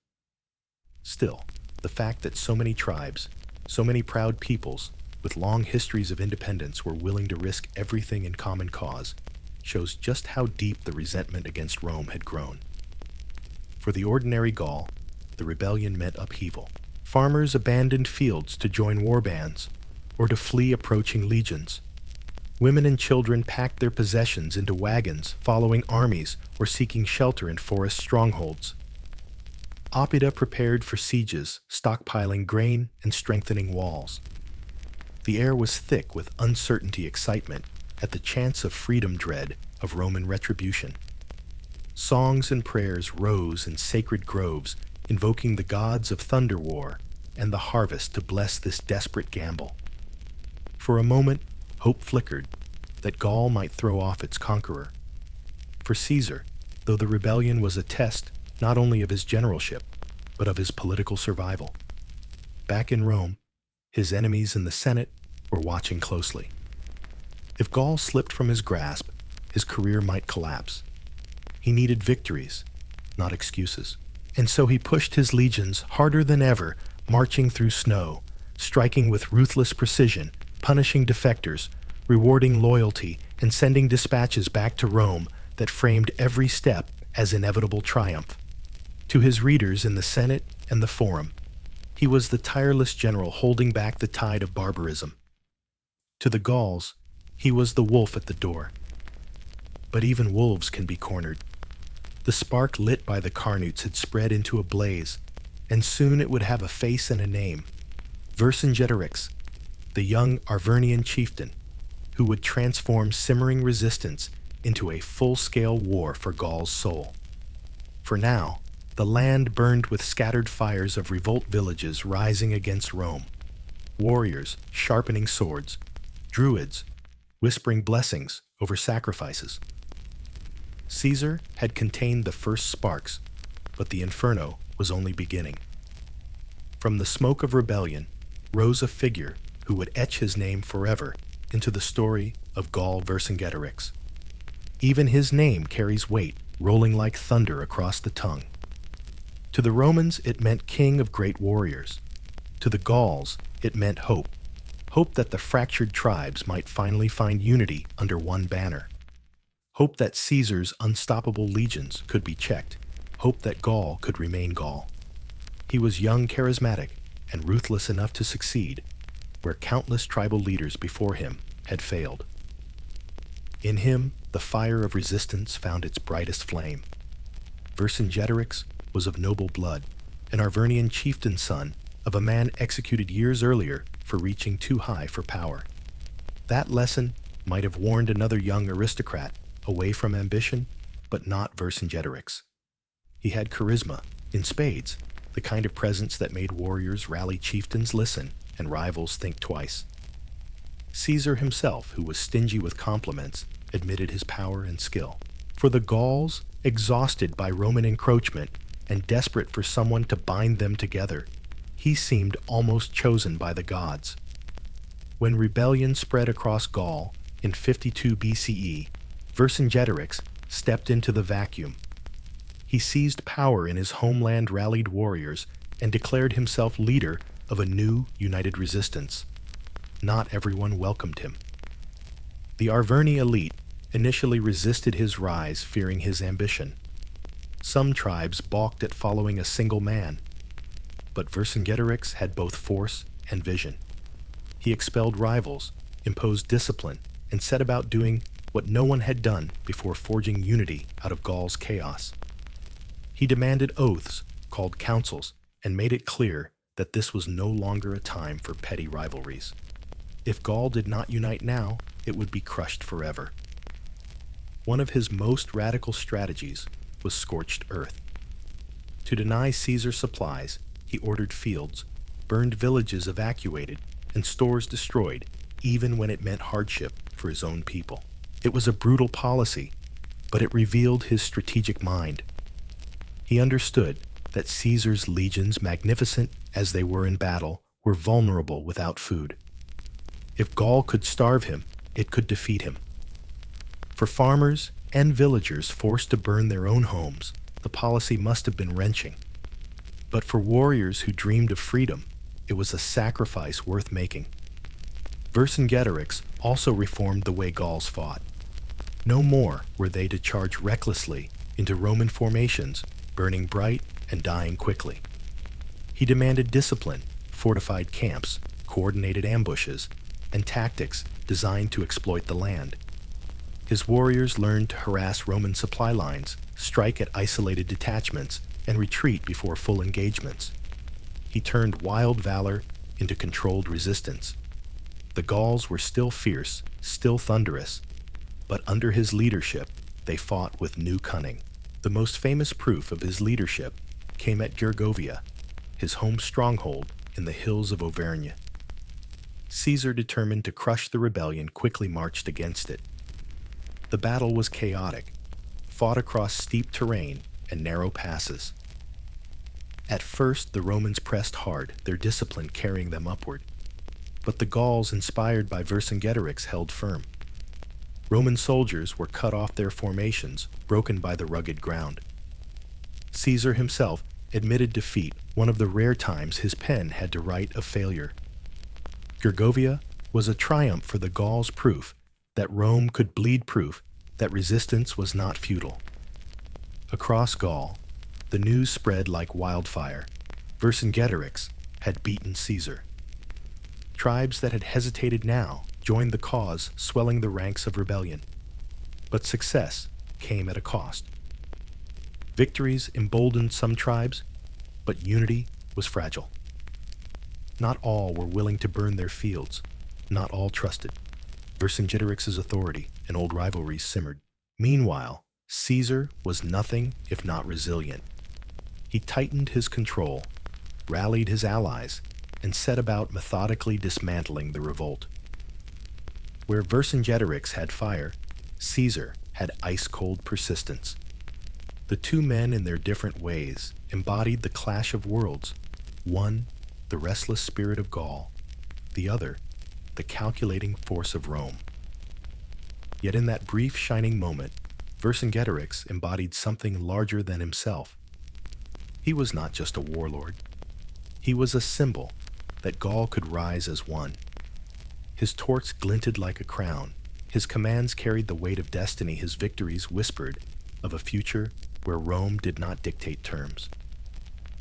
Still, the fact that so many tribes, so many proud peoples, with long histories of independence were willing to risk everything in common cause, shows just how deep the resentment against Rome had grown. For the ordinary Gaul, the rebellion meant upheaval. Farmers abandoned fields to join war bands, or to flee approaching legions. Women and children packed their possessions into wagons, following armies or seeking shelter in forest strongholds. Oppida prepared for sieges, stockpiling grain and strengthening walls. The air was thick with uncertainty, excitement at the chance of freedom, dread of Roman retribution. Songs and prayers rose in sacred groves, invoking the gods of thunder war and the harvest to bless this desperate gamble. For a moment, hope flickered that Gaul might throw off its conqueror. For Caesar, though the rebellion was a test not only of his generalship, but of his political survival. Back in Rome, his enemies in the Senate were watching closely. If Gaul slipped from his grasp, his career might collapse. He needed victories, not excuses. And so he pushed his legions harder than ever, marching through snow, striking with ruthless precision, punishing defectors, rewarding loyalty, and sending dispatches back to Rome that framed every step as inevitable triumph. To his readers in the Senate and the Forum, he was the tireless general holding back the tide of barbarism. To the Gauls, he was the wolf at the door. But even wolves can be cornered. The spark lit by the Carnutes had spread into a blaze, and soon it would have a face and a name. Vercingetorix, the young Arvernian chieftain, who would transform simmering resistance into a full-scale war for Gaul's soul. For now, the land burned with scattered fires of revolt villages rising against Rome. Warriors sharpening swords, druids whispering blessings over sacrifices. Caesar had contained the first sparks, but the inferno was only beginning. From the smoke of rebellion rose a figure who would etch his name forever into the story of Gaul Vercingetorix. Even his name carries weight, rolling like thunder across the tongue. To the Romans, it meant king of great warriors. To the Gauls, it meant hope. Hope that the fractured tribes might finally find unity under one banner. Hope that Caesar's unstoppable legions could be checked. Hope that Gaul could remain Gaul. He was young, charismatic, and ruthless enough to succeed, where countless tribal leaders before him had failed. In him, the fire of resistance found its brightest flame. Vercingetorix was of noble blood, an Arvernian chieftain's son of a man executed years earlier for reaching too high for power. That lesson might have warned another young aristocrat away from ambition, but not Vercingetorix. He had charisma, in spades, the kind of presence that made warriors rally chieftains listen and rivals think twice. Caesar himself, who was stingy with compliments, admitted his power and skill. For the Gauls, exhausted by Roman encroachment and desperate for someone to bind them together, he seemed almost chosen by the gods. When rebellion spread across Gaul in 52 BCE, Vercingetorix stepped into the vacuum. He seized power in his homeland, rallied warriors, and declared himself leader of a new, united resistance. Not everyone welcomed him. The Arverni elite initially resisted his rise, fearing his ambition. Some tribes balked at following a single man, but Vercingetorix had both force and vision. He expelled rivals, imposed discipline, and set about doing what no one had done before forging unity out of Gaul's chaos. He demanded oaths, called councils, and made it clear that this was no longer a time for petty rivalries. If Gaul did not unite now, it would be crushed forever. One of his most radical strategies was scorched earth. To deny Caesar supplies, he ordered fields, burned villages evacuated, and stores destroyed, even when it meant hardship for his own people. It was a brutal policy, but it revealed his strategic mind. He understood that Caesar's legions, magnificent as they were in battle, were vulnerable without food. If Gaul could starve him, it could defeat him. For farmers and villagers forced to burn their own homes, the policy must have been wrenching. But for warriors who dreamed of freedom, it was a sacrifice worth making. Vercingetorix also reformed the way Gauls fought. No more were they to charge recklessly into Roman formations, burning bright and dying quickly. He demanded discipline, fortified camps, coordinated ambushes, and tactics designed to exploit the land. His warriors learned to harass Roman supply lines, strike at isolated detachments, and retreat before full engagements. He turned wild valor into controlled resistance. The Gauls were still fierce, still thunderous, but under his leadership, they fought with new cunning. The most famous proof of his leadership came at Gergovia, his home stronghold in the hills of Auvergne. Caesar, determined to crush the rebellion, quickly marched against it. The battle was chaotic, fought across steep terrain and narrow passes. At first, the Romans pressed hard, their discipline carrying them upward. But the Gauls, inspired by Vercingetorix, held firm. Roman soldiers were cut off their formations, broken by the rugged ground. Caesar himself admitted defeat, one of the rare times his pen had to write a failure. Gergovia was a triumph for the Gauls, proof that Rome could bleed, proof that resistance was not futile. Across Gaul, the news spread like wildfire. Vercingetorix had beaten Caesar. Tribes that had hesitated now joined the cause, swelling the ranks of rebellion. But success came at a cost. Victories emboldened some tribes, but unity was fragile. Not all were willing to burn their fields. Not all trusted. Vercingetorix's authority and old rivalries simmered. Meanwhile, Caesar was nothing if not resilient. He tightened his control, rallied his allies, and set about methodically dismantling the revolt. Where Vercingetorix had fire, Caesar had ice-cold persistence. The two men, in their different ways, embodied the clash of worlds. One, the restless spirit of Gaul; the other, the calculating force of Rome. Yet in that brief shining moment, Vercingetorix embodied something larger than himself. He was not just a warlord. He was a symbol that Gaul could rise as one. His torch glinted like a crown. His commands carried the weight of destiny. His victories whispered of a future where Rome did not dictate terms.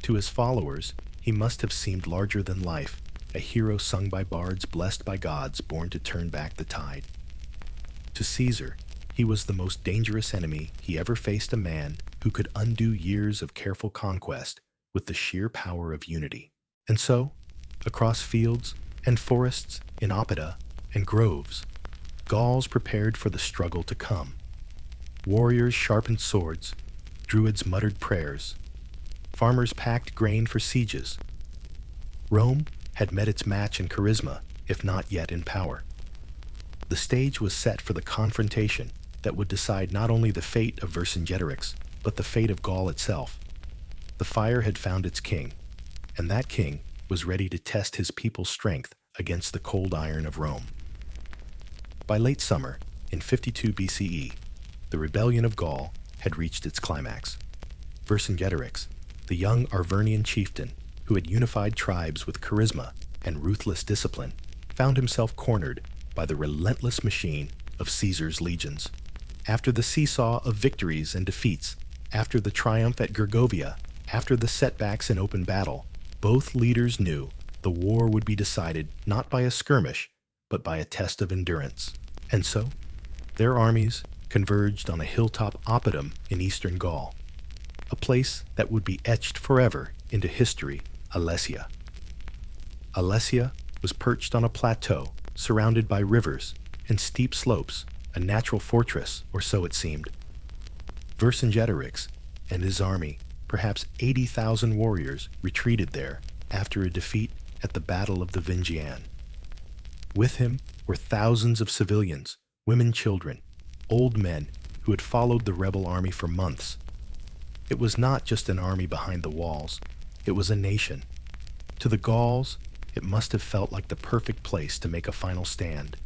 To his followers, he must have seemed larger than life, a hero sung by bards, blessed by gods, born to turn back the tide. To Caesar, he was the most dangerous enemy he ever faced, a man who could undo years of careful conquest with the sheer power of unity. And so, across fields and forests, in oppida and groves, Gauls prepared for the struggle to come. Warriors sharpened swords, druids muttered prayers, farmers packed grain for sieges. Rome had met its match in charisma, if not yet in power. The stage was set for the confrontation that would decide not only the fate of Vercingetorix, but the fate of Gaul itself. The fire had found its king, and that king was ready to test his people's strength against the cold iron of Rome. By late summer, in 52 BCE, the rebellion of Gaul had reached its climax. Vercingetorix, the young Arvernian chieftain who had unified tribes with charisma and ruthless discipline, found himself cornered by the relentless machine of Caesar's legions. After the seesaw of victories and defeats, after the triumph at Gergovia, after the setbacks in open battle, both leaders knew the war would be decided not by a skirmish, but by a test of endurance. And so, their armies converged on a hilltop oppidum in eastern Gaul, a place that would be etched forever into history, Alesia. Alesia was perched on a plateau surrounded by rivers and steep slopes, a natural fortress, or so it seemed. Vercingetorix and his army, perhaps 80,000 warriors, retreated there after a defeat at the Battle of the Vingian. With him were thousands of civilians, women, children, old men who had followed the rebel army for months. It was not just an army behind the walls, it was a nation. To the Gauls, it must have felt like the perfect place to make a final stand.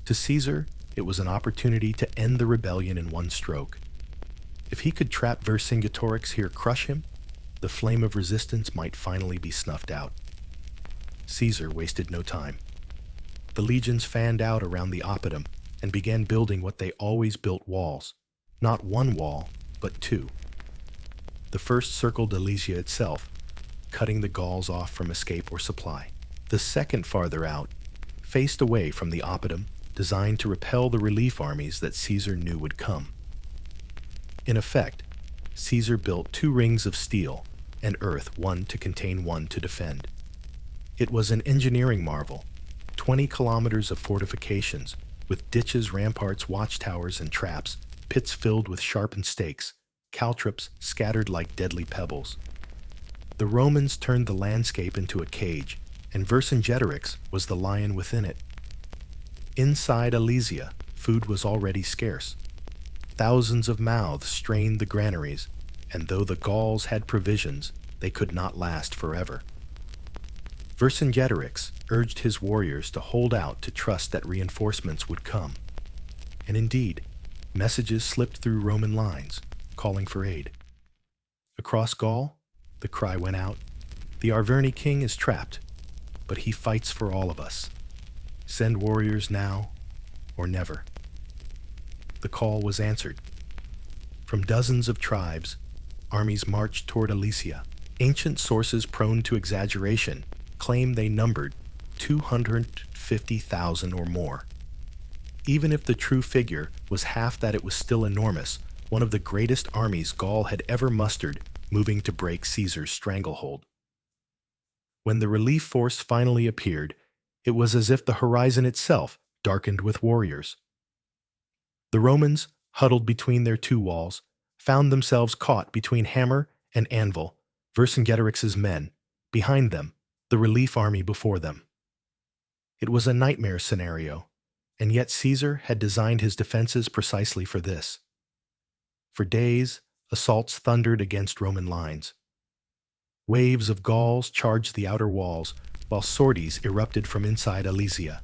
To Caesar, it was an opportunity to end the rebellion in one stroke. If he could trap Vercingetorix here, crush him, the flame of resistance might finally be snuffed out. Caesar wasted no time. The legions fanned out around the Oppidum and began building what they always built: walls. Not one wall, but two. The first circled Alesia itself, cutting the Gauls off from escape or supply. The second, farther out, faced away from the Oppidum, designed to repel the relief armies that Caesar knew would come. In effect, Caesar built two rings of steel and earth, one to contain, one to defend. It was an engineering marvel, 20 kilometers of fortifications, with ditches, ramparts, watchtowers, and traps, pits filled with sharpened stakes, caltrops scattered like deadly pebbles. The Romans turned the landscape into a cage, and Vercingetorix was the lion within it. Inside Alesia, food was already scarce. Thousands of mouths strained the granaries, and though the Gauls had provisions, they could not last forever. Vercingetorix urged his warriors to hold out, to trust that reinforcements would come. And indeed, messages slipped through Roman lines, calling for aid. Across Gaul, the cry went out, "The Arverni king is trapped, but he fights for all of us. Send warriors now or never." The call was answered. From dozens of tribes, armies marched toward Alesia. Ancient sources prone to exaggeration claim they numbered 250,000 or more. Even if the true figure was half that, it was still enormous, one of the greatest armies Gaul had ever mustered, moving to break Caesar's stranglehold. When the relief force finally appeared, it was as if the horizon itself darkened with warriors. The Romans, huddled between their two walls, found themselves caught between hammer and anvil, Vercingetorix's men, behind them, the relief army before them. It was a nightmare scenario, and yet Caesar had designed his defenses precisely for this. For days, assaults thundered against Roman lines. Waves of Gauls charged the outer walls, while sorties erupted from inside Alesia.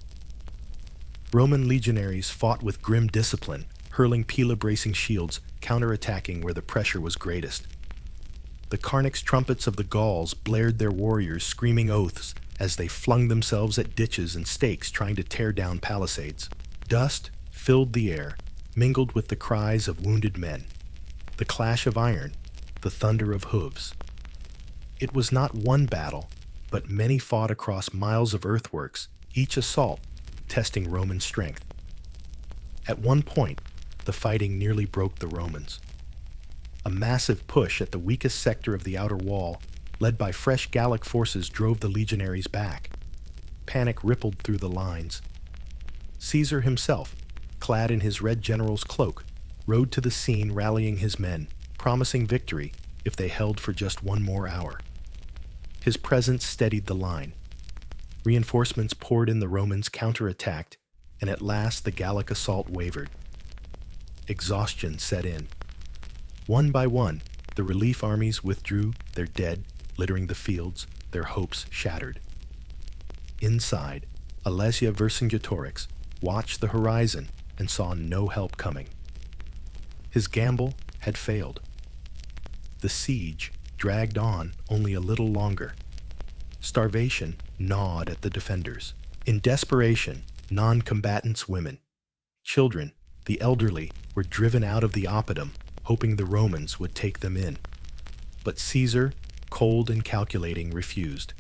Roman legionaries fought with grim discipline, hurling pila-bracing shields, counterattacking where the pressure was greatest. The Carnax trumpets of the Gauls blared their warriors, screaming oaths as they flung themselves at ditches and stakes, trying to tear down palisades. Dust filled the air, mingled with the cries of wounded men, the clash of iron, the thunder of hooves. It was not one battle, but many fought across miles of earthworks, each assault testing Roman strength. At one point, the fighting nearly broke the Romans. A massive push at the weakest sector of the outer wall, led by fresh Gallic forces, drove the legionaries back. Panic rippled through the lines. Caesar himself, clad in his red general's cloak, rode to the scene, rallying his men, promising victory if they held for just one more hour. His presence steadied the line. Reinforcements poured in, the Romans counterattacked, and at last the Gallic assault wavered. Exhaustion set in. One by one, the relief armies withdrew, their dead littering the fields, their hopes shattered. Inside, Alesia Vercingetorix watched the horizon and saw no help coming. His gamble had failed. The siege dragged on only a little longer. Starvation gnawed at the defenders. In desperation, non-combatants, women, children, the elderly, were driven out of the Oppidum, hoping the Romans would take them in. But Caesar, cold and calculating, refused.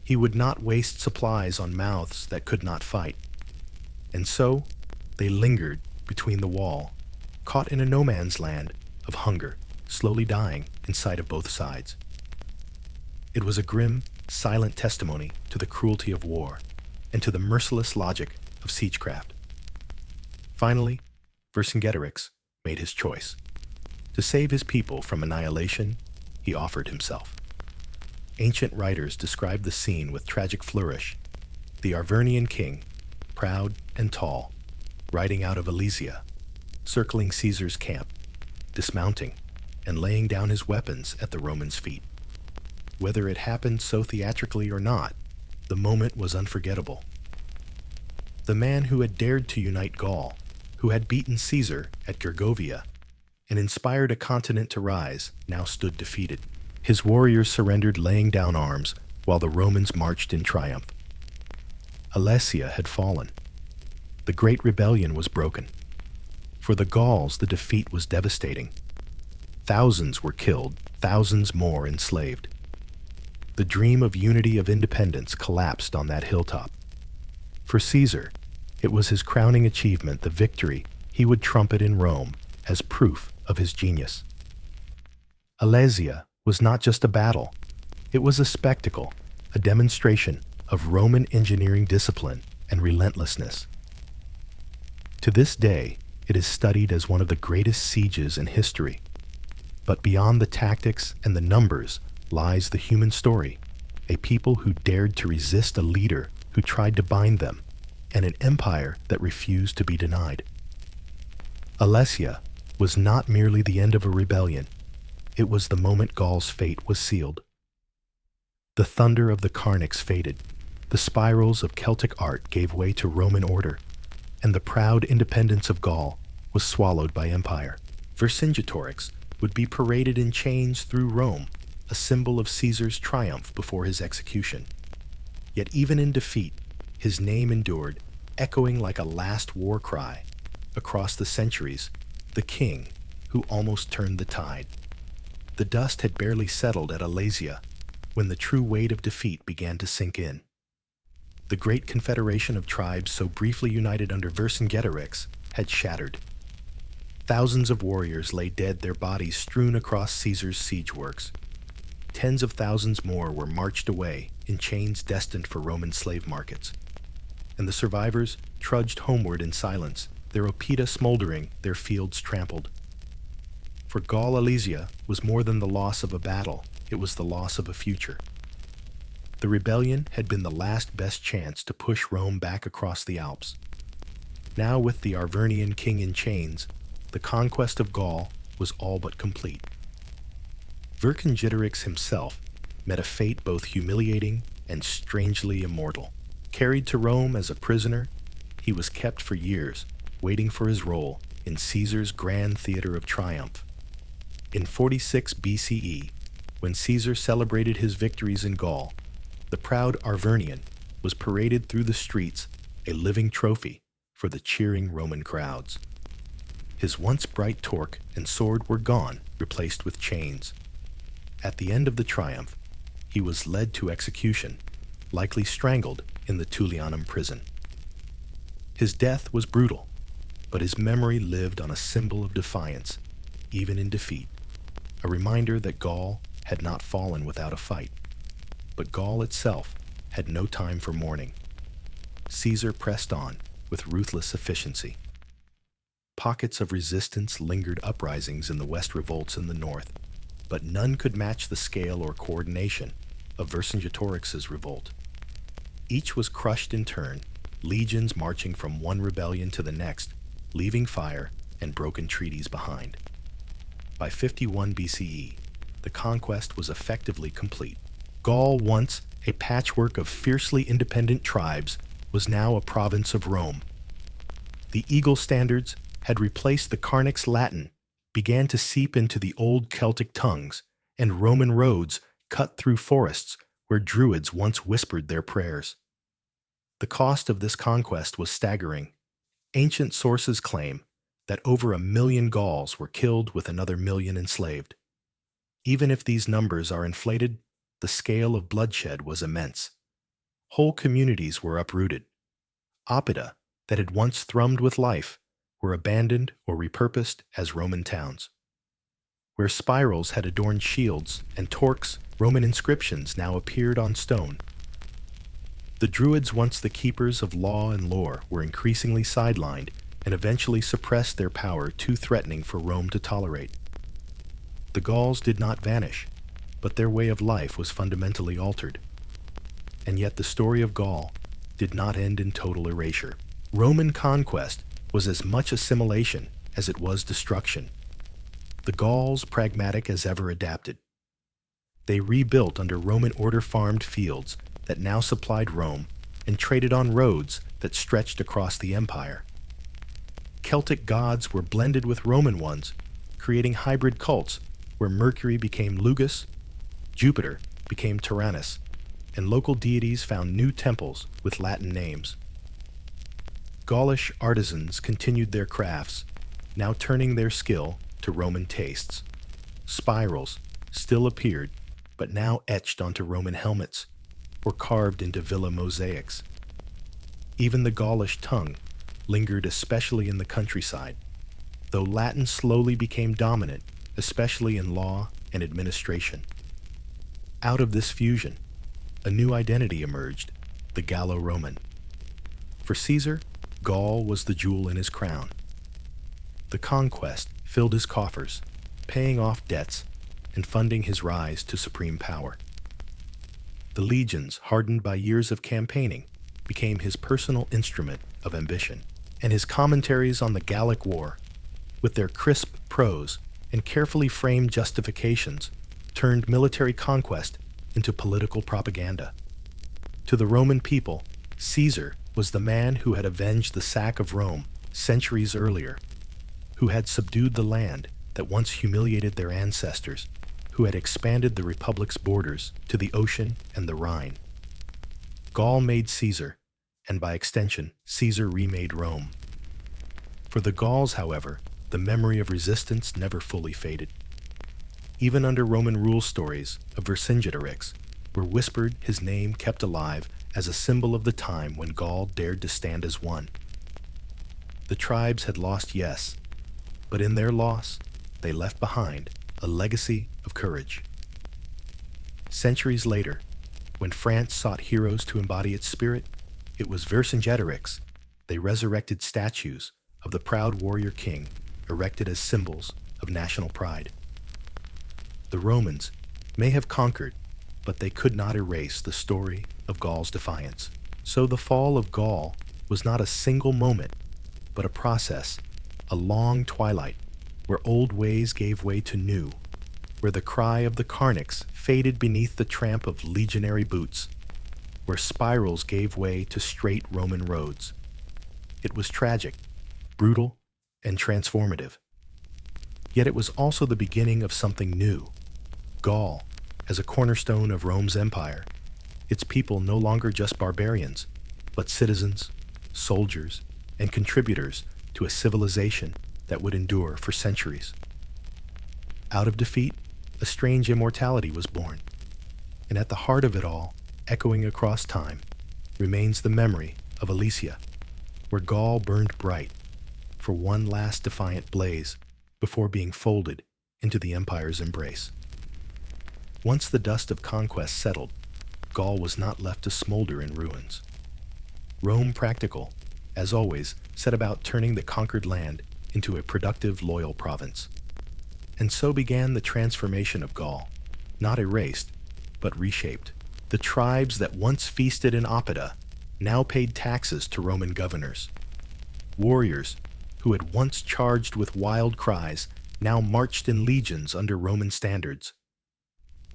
He would not waste supplies on mouths that could not fight. And so, they lingered between the wall, caught in a no-man's land of hunger, slowly dying in sight of both sides. It was a grim, silent testimony to the cruelty of war. and to the merciless logic of siegecraft. Finally, Vercingetorix made his choice. To save his people from annihilation, he offered himself. Ancient writers describe the scene with tragic flourish. The Arvernian king, proud and tall, riding out of Alesia, circling Caesar's camp, dismounting, and laying down his weapons at the Romans' feet. Whether it happened so theatrically or not, the moment was unforgettable. The man who had dared to unite Gaul, who had beaten Caesar at Gergovia, and inspired a continent to rise, now stood defeated. His warriors surrendered, laying down arms, while the Romans marched in triumph. Alesia had fallen. The great rebellion was broken. For the Gauls, the defeat was devastating. Thousands were killed, thousands more enslaved. The dream of unity of independence collapsed on that hilltop. For Caesar, it was his crowning achievement, the victory he would trumpet in Rome as proof of his genius. Alesia was not just a battle. It was a spectacle, a demonstration of Roman engineering discipline and relentlessness. To this day, it is studied as one of the greatest sieges in history. But beyond the tactics and the numbers lies the human story, a people who dared to resist a leader who tried to bind them, and an empire that refused to be denied. Alesia was not merely the end of a rebellion, it was the moment Gaul's fate was sealed. The thunder of the Carnacs faded, the spirals of Celtic art gave way to Roman order, and the proud independence of Gaul was swallowed by empire. Vercingetorix would be paraded in chains through Rome, a symbol of Caesar's triumph before his execution. Yet even in defeat, his name endured, echoing like a last war cry. Across the centuries, the king who almost turned the tide. The dust had barely settled at Alesia when the true weight of defeat began to sink in. The great confederation of tribes so briefly united under Vercingetorix had shattered. Thousands of warriors lay dead, their bodies strewn across Caesar's siege works. Tens of thousands more were marched away in chains destined for Roman slave markets. And the survivors trudged homeward in silence, their oppida smoldering, their fields trampled. For Gaul Alesia was more than the loss of a battle, it was the loss of a future. The rebellion had been the last best chance to push Rome back across the Alps. Now, with the Arvernian king in chains, the conquest of Gaul was all but complete. Vercingetorix himself met a fate both humiliating and strangely immortal. Carried to Rome as a prisoner, he was kept for years, waiting for his role in Caesar's grand theater of triumph. In 46 BCE, when Caesar celebrated his victories in Gaul, the proud Arvernian was paraded through the streets, a living trophy for the cheering Roman crowds. His once bright torque and sword were gone, replaced with chains. At the end of the triumph, he was led to execution, likely strangled in the Tullianum prison. His death was brutal, but his memory lived on a symbol of defiance, even in defeat, a reminder that Gaul had not fallen without a fight. But Gaul itself had no time for mourning. Caesar pressed on with ruthless efficiency. Pockets of resistance lingered, uprisings in the west, revolts in the north, but none could match the scale or coordination of Vercingetorix's revolt. Each was crushed in turn, legions marching from one rebellion to the next, leaving fire and broken treaties behind. By 51 BCE, the conquest was effectively complete. Gaul, once a patchwork of fiercely independent tribes, was now a province of Rome. The eagle standards had replaced the Carnacs Latin, began to seep into the old Celtic tongues, and Roman roads cut through forests where druids once whispered their prayers. The cost of this conquest was staggering. Ancient sources claim that over 1 million Gauls were killed with another 1 million enslaved. Even if these numbers are inflated, the scale of bloodshed was immense. Whole communities were uprooted. Oppida, that had once thrummed with life, were abandoned or repurposed as Roman towns. Where spirals had adorned shields and torques, Roman inscriptions now appeared on stone. The Druids, once the keepers of law and lore, were increasingly sidelined and eventually suppressed their power too threatening for Rome to tolerate. The Gauls did not vanish, but their way of life was fundamentally altered. And yet the story of Gaul did not end in total erasure. Roman conquest was as much assimilation as it was destruction. The Gauls, pragmatic as ever, adapted. They rebuilt under Roman order farmed fields that now supplied Rome and traded on roads that stretched across the empire. Celtic gods were blended with Roman ones, creating hybrid cults where Mercury became Lugus, Jupiter became Tyrannus, and local deities found new temples with Latin names. Gaulish artisans continued their crafts, now turning their skill to Roman tastes. Spirals still appeared, but now etched onto Roman helmets or carved into villa mosaics. Even the Gaulish tongue lingered, especially in the countryside, though Latin slowly became dominant, especially in law and administration. Out of this fusion, a new identity emerged, the Gallo-Roman. For Caesar, Gaul was the jewel in his crown. The conquest filled his coffers, paying off debts and funding his rise to supreme power. The legions, hardened by years of campaigning, became his personal instrument of ambition, and his commentaries on the Gallic War, with their crisp prose and carefully framed justifications, turned military conquest into political propaganda. To the Roman people, Caesar was the man who had avenged the sack of Rome centuries earlier, who had subdued the land that once humiliated their ancestors, who had expanded the republic's borders to the ocean and the Rhine. Gaul made Caesar, and by extension, Caesar remade Rome. For the Gauls, however, the memory of resistance never fully faded. Even under Roman rule, stories of Vercingetorix were whispered, his name kept alive as a symbol of the time when Gaul dared to stand as one. The tribes had lost, yes, but in their loss, they left behind a legacy of courage. Centuries later, when France sought heroes to embody its spirit, it was Vercingetorix. They resurrected statues of the proud warrior king, erected as symbols of national pride. The Romans may have conquered, but they could not erase the story of Gaul's defiance. So the fall of Gaul was not a single moment, but a process, a long twilight, where old ways gave way to new, where the cry of the Carnix faded beneath the tramp of legionary boots, where spirals gave way to straight Roman roads. It was tragic, brutal, and transformative. Yet it was also the beginning of something new. Gaul, as a cornerstone of Rome's empire, its people no longer just barbarians, but citizens, soldiers, and contributors to a civilization that would endure for centuries. Out of defeat, a strange immortality was born, and at the heart of it all, echoing across time, remains the memory of Alesia, where Gaul burned bright for one last defiant blaze before being folded into the empire's embrace. Once the dust of conquest settled, Gaul was not left to smolder in ruins. Rome, practical, as always, set about turning the conquered land into a productive, loyal province. And so began the transformation of Gaul, not erased, but reshaped. The tribes that once feasted in Oppida now paid taxes to Roman governors. Warriors, who had once charged with wild cries, now marched in legions under Roman standards.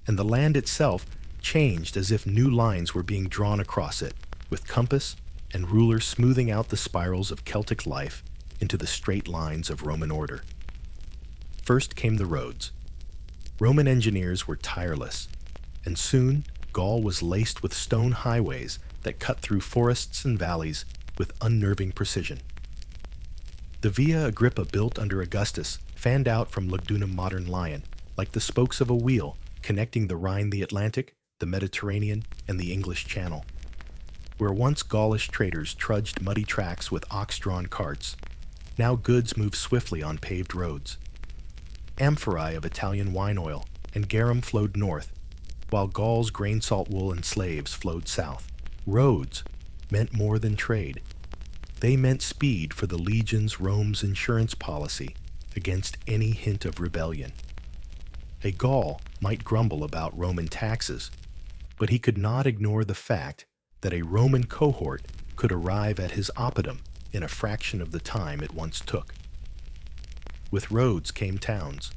And the land itself changed as if new lines were being drawn across it, with compass and ruler smoothing out the spirals of Celtic life into the straight lines of Roman order. First came the roads. Roman engineers were tireless, and soon Gaul was laced with stone highways that cut through forests and valleys with unnerving precision. The Via Agrippa, built under Augustus, fanned out from Lugdunum modern Lion, like the spokes of a wheel connecting the Rhine, the Atlantic, the Mediterranean, and the English Channel. Where once Gaulish traders trudged muddy tracks with ox-drawn carts, now goods moved swiftly on paved roads. Amphorae of Italian wine oil and garum flowed north, while Gaul's grain salt wool and slaves flowed south. Roads meant more than trade. They meant speed for the legions Rome's insurance policy against any hint of rebellion. A Gaul might grumble about Roman taxes, but he could not ignore the fact that a Roman cohort could arrive at his oppidum in a fraction of the time it once took. With roads came towns.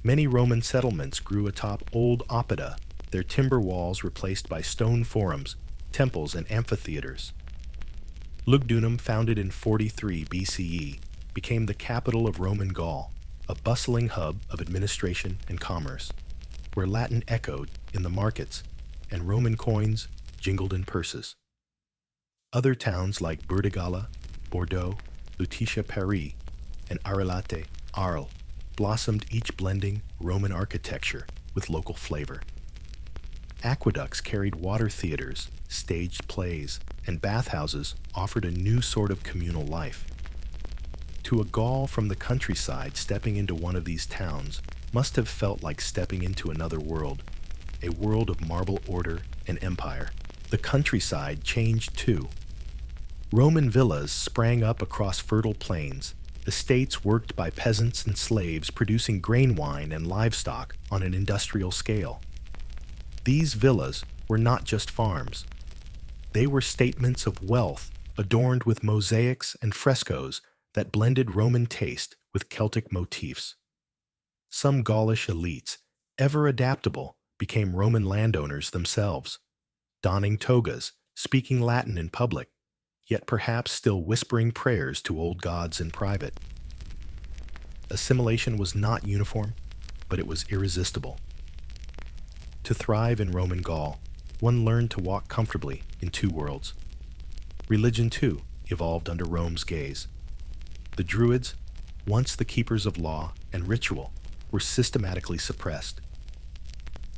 Many Roman settlements grew atop old oppida, their timber walls replaced by stone forums, temples, and amphitheaters. Lugdunum, founded in 43 BCE, became the capital of Roman Gaul, a bustling hub of administration and commerce, where Latin echoed in the markets and Roman coins jingled in purses. Other towns like Burdigala, Bordeaux, Lutetia Paris, and Arelate, Arles, blossomed, each blending Roman architecture with local flavor. Aqueducts carried water theaters, staged plays, and bathhouses offered a new sort of communal life. To a Gaul from the countryside, stepping into one of these towns must have felt like stepping into another world, a world of marble order and empire. The countryside changed too. Roman villas sprang up across fertile plains, estates worked by peasants and slaves producing grain wine and livestock on an industrial scale. These villas were not just farms. They were statements of wealth adorned with mosaics and frescoes that blended Roman taste with Celtic motifs. Some Gaulish elites, ever adaptable, became Roman landowners themselves, donning togas, speaking Latin in public, yet perhaps still whispering prayers to old gods in private. Assimilation was not uniform, but it was irresistible. To thrive in Roman Gaul, one learned to walk comfortably in two worlds. Religion, too, evolved under Rome's gaze. The Druids, once the keepers of law and ritual, were systematically suppressed.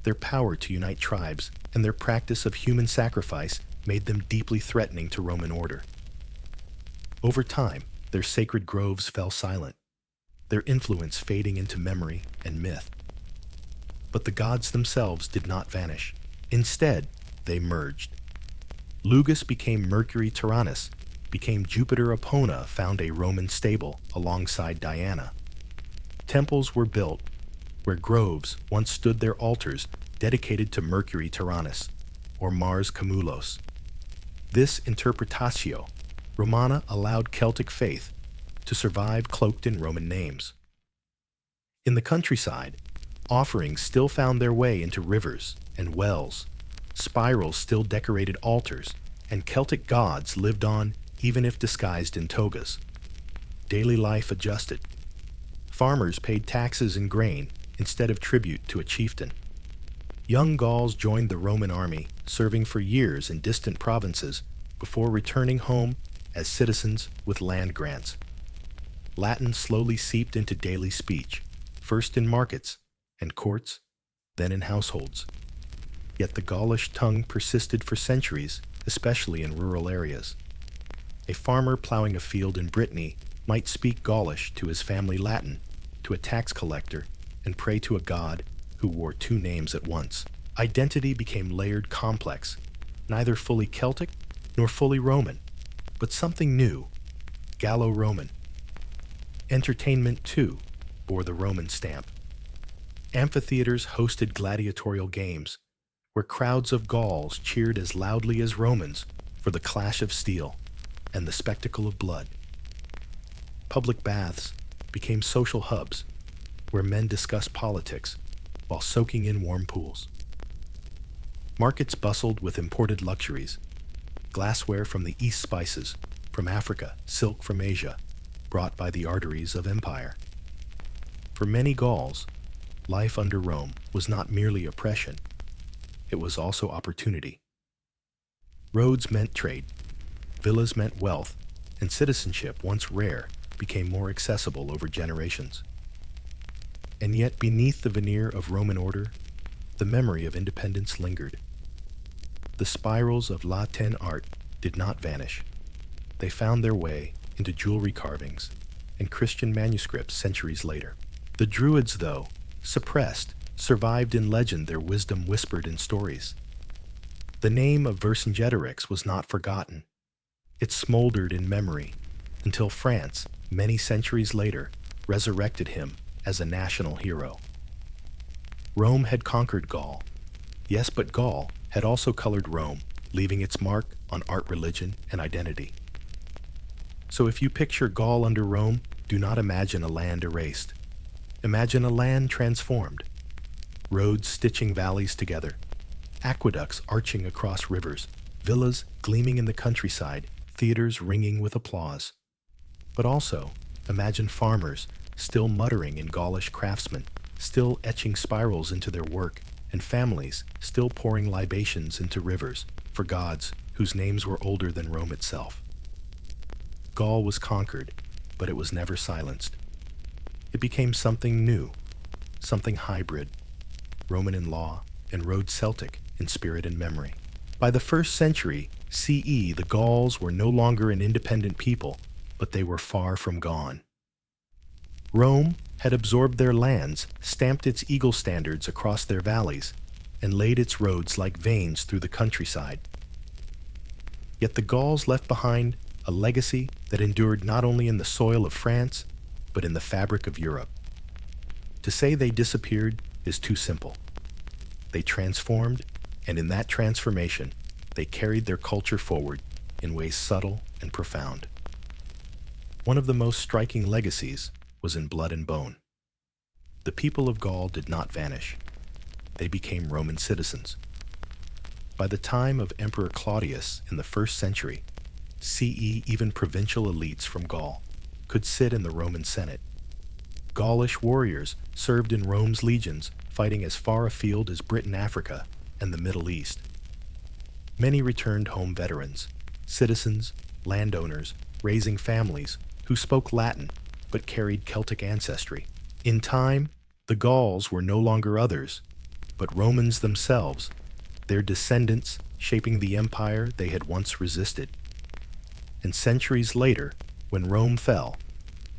Their power to unite tribes and their practice of human sacrifice made them deeply threatening to Roman order. Over time, their sacred groves fell silent, their influence fading into memory and myth. But the gods themselves did not vanish. Instead, they merged. Lugus became Mercury Tyrannus, became Jupiter Epona, found a Roman stable alongside Diana. Temples were built where groves once stood their altars dedicated to Mercury Tyrannus, or Mars Camulus. This interpretatio Romana allowed Celtic faith to survive cloaked in Roman names. In the countryside, offerings still found their way into rivers and wells. Spirals still decorated altars, and Celtic gods lived on even if disguised in togas. Daily life adjusted. Farmers paid taxes and grain instead of tribute to a chieftain. Young Gauls joined the Roman army, serving for years in distant provinces before returning home as citizens with land grants. Latin slowly seeped into daily speech, first in markets and courts, then in households. Yet the Gaulish tongue persisted for centuries, especially in rural areas. A farmer plowing a field in Brittany might speak Gaulish to his family Latin, to a tax collector, and pray to a god who wore two names at once. Identity became layered complex, neither fully Celtic nor fully Roman, but something new, Gallo-Roman. Entertainment, too, bore the Roman stamp. Amphitheaters hosted gladiatorial games, where crowds of Gauls cheered as loudly as Romans for the clash of steel and the spectacle of blood. Public baths became social hubs, where men discussed politics while soaking in warm pools. Markets bustled with imported luxuries, glassware from the East, spices from Africa, silk from Asia, brought by the arteries of empire. For many Gauls, life under Rome was not merely oppression, it was also opportunity. Roads meant trade, villas meant wealth, and citizenship, once rare, became more accessible over generations. And yet, beneath the veneer of Roman order, the memory of independence lingered. The spirals of Latin art did not vanish. They found their way into jewelry carvings and Christian manuscripts centuries later. The Druids, though suppressed, survived in legend, their wisdom whispered in stories. The name of Vercingetorix was not forgotten. It smoldered in memory until France, many centuries later, resurrected him as a national hero. Rome had conquered Gaul. Yes, but Gaul had also colored Rome, leaving its mark on art, religion, and identity. So if you picture Gaul under Rome, do not imagine a land erased. Imagine a land transformed. Roads stitching valleys together, aqueducts arching across rivers, villas gleaming in the countryside, theaters ringing with applause. But also, imagine farmers still muttering in Gaulish craftsmen, still etching spirals into their work, and families still pouring libations into rivers for gods whose names were older than Rome itself. Gaul was conquered, but it was never silenced. It became something new, something hybrid, Roman in law and Rhodes Celtic in spirit and memory. By the 1st century CE, the Gauls were no longer an independent people, but they were far from gone. Rome had absorbed their lands, stamped its eagle standards across their valleys, and laid its roads like veins through the countryside. Yet the Gauls left behind a legacy that endured not only in the soil of France, but in the fabric of Europe. To say they disappeared is too simple. They transformed, and in that transformation, they carried their culture forward in ways subtle and profound. One of the most striking legacies was in blood and bone. The people of Gaul did not vanish. They became Roman citizens. By the time of Emperor Claudius in the 1st century, CE, even provincial elites from Gaul could sit in the Roman Senate. Gaulish warriors served in Rome's legions, fighting as far afield as Britain, Africa, and the Middle East. Many returned home veterans, citizens, landowners, raising families who spoke Latin but carried Celtic ancestry. In time, the Gauls were no longer others, but Romans themselves, their descendants shaping the empire they had once resisted. And centuries later, when Rome fell,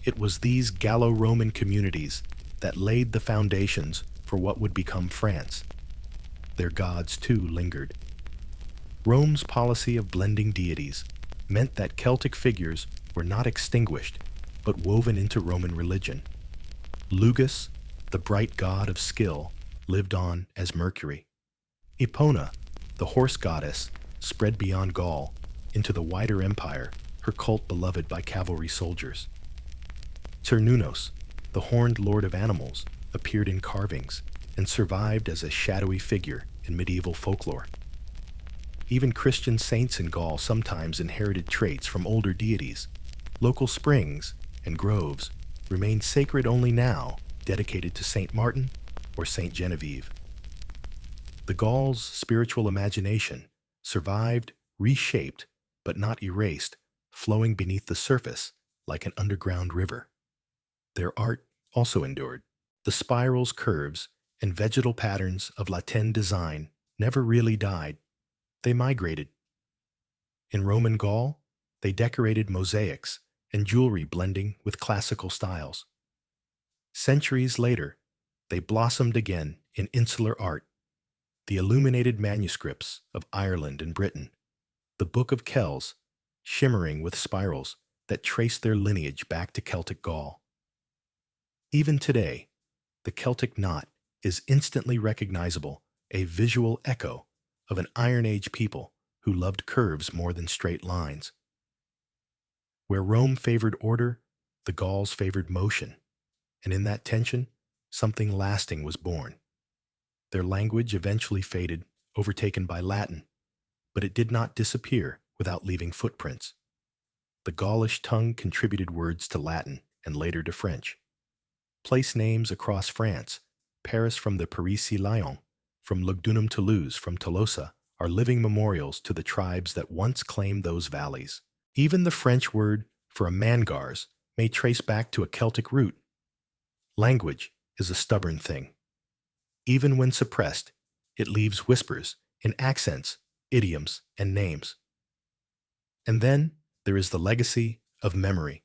it was these Gallo-Roman communities that laid the foundations for what would become France. Their gods, too, lingered. Rome's policy of blending deities meant that Celtic figures were not extinguished, but woven into Roman religion. Lugus, the bright god of skill, lived on as Mercury. Epona, the horse goddess, spread beyond Gaul into the wider empire, her cult beloved by cavalry soldiers. Cernunnos, the horned lord of animals, appeared in carvings and survived as a shadowy figure in medieval folklore. Even Christian saints in Gaul sometimes inherited traits from older deities. Local springs and groves remain sacred only now, dedicated to Saint Martin or Saint Genevieve. The Gauls' spiritual imagination survived, reshaped, but not erased, flowing beneath the surface like an underground river. Their art also endured. The spirals, curves, and vegetal patterns of Latin design never really died. They migrated. In Roman Gaul, they decorated mosaics and jewelry blending with classical styles. Centuries later, they blossomed again in insular art, the illuminated manuscripts of Ireland and Britain, the Book of Kells, shimmering with spirals that trace their lineage back to Celtic Gaul. Even today, the Celtic knot is instantly recognizable, a visual echo of an Iron Age people who loved curves more than straight lines. Where Rome favored order, the Gauls favored motion, and in that tension, something lasting was born. Their language eventually faded, overtaken by Latin, but it did not disappear without leaving footprints. The Gaulish tongue contributed words to Latin and later to French. Place names across France, Paris from the Paris-Lyon, from Lugdunum Toulouse, from Tolosa, are living memorials to the tribes that once claimed those valleys. Even the French word for a mangars may trace back to a Celtic root. Language is a stubborn thing. Even when suppressed, it leaves whispers in accents, idioms, and names. And then there is the legacy of memory,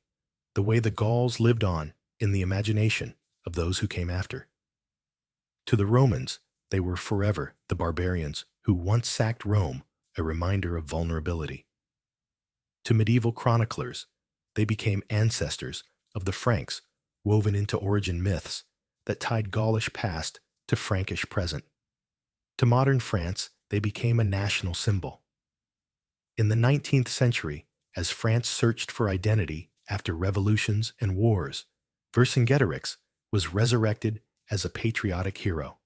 the way the Gauls lived on in the imagination of those who came after. To the Romans, they were forever the barbarians who once sacked Rome a reminder of vulnerability. To medieval chroniclers, they became ancestors of the Franks, woven into origin myths that tied Gaulish past to Frankish present. To modern France, they became a national symbol. In the 19th century, as France searched for identity after revolutions and wars, Vercingetorix was resurrected as a patriotic hero.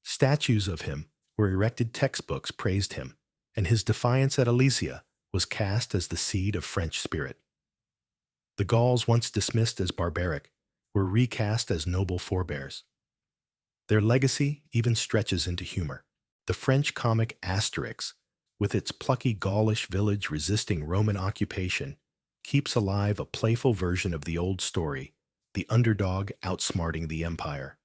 Statues of him were erected, textbooks praised him, and his defiance at Alesia was cast as the seed of French spirit. The Gauls, once dismissed as barbaric, were recast as noble forebears. Their legacy even stretches into humor. The French comic Asterix, with its plucky Gaulish village resisting Roman occupation, keeps alive a playful version of the old story, the underdog outsmarting the empire.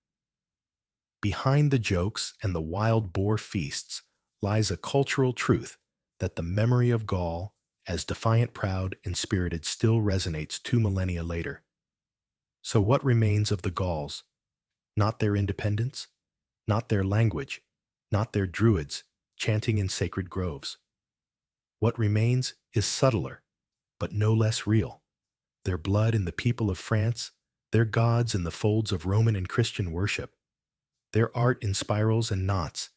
Behind the jokes and the wild boar feasts lies a cultural truth that the memory of Gaul, as defiant, proud, and spirited, still resonates 2 millennia later. So what remains of the Gauls? Not their independence, not their language, not their druids chanting in sacred groves. What remains is subtler, but no less real. Their blood in the people of France, their gods in the folds of Roman and Christian worship, their art in spirals and knots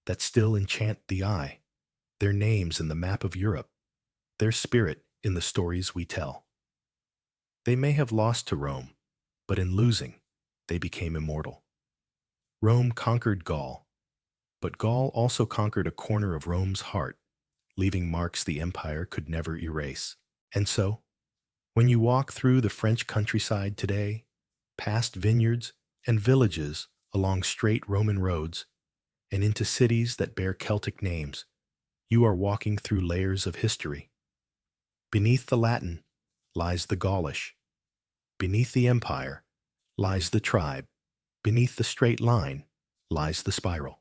that still enchant the eye, their names in the map of Europe, their spirit in the stories we tell. They may have lost to Rome, but in losing, they became immortal. Rome conquered Gaul, but Gaul also conquered a corner of Rome's heart, leaving marks the empire could never erase. And so, when you walk through the French countryside today, past vineyards and villages along straight Roman roads, and into cities that bear Celtic names, you are walking through layers of history. Beneath the Latin lies the Gaulish. Beneath the empire lies the tribe. Beneath the straight line lies the spiral.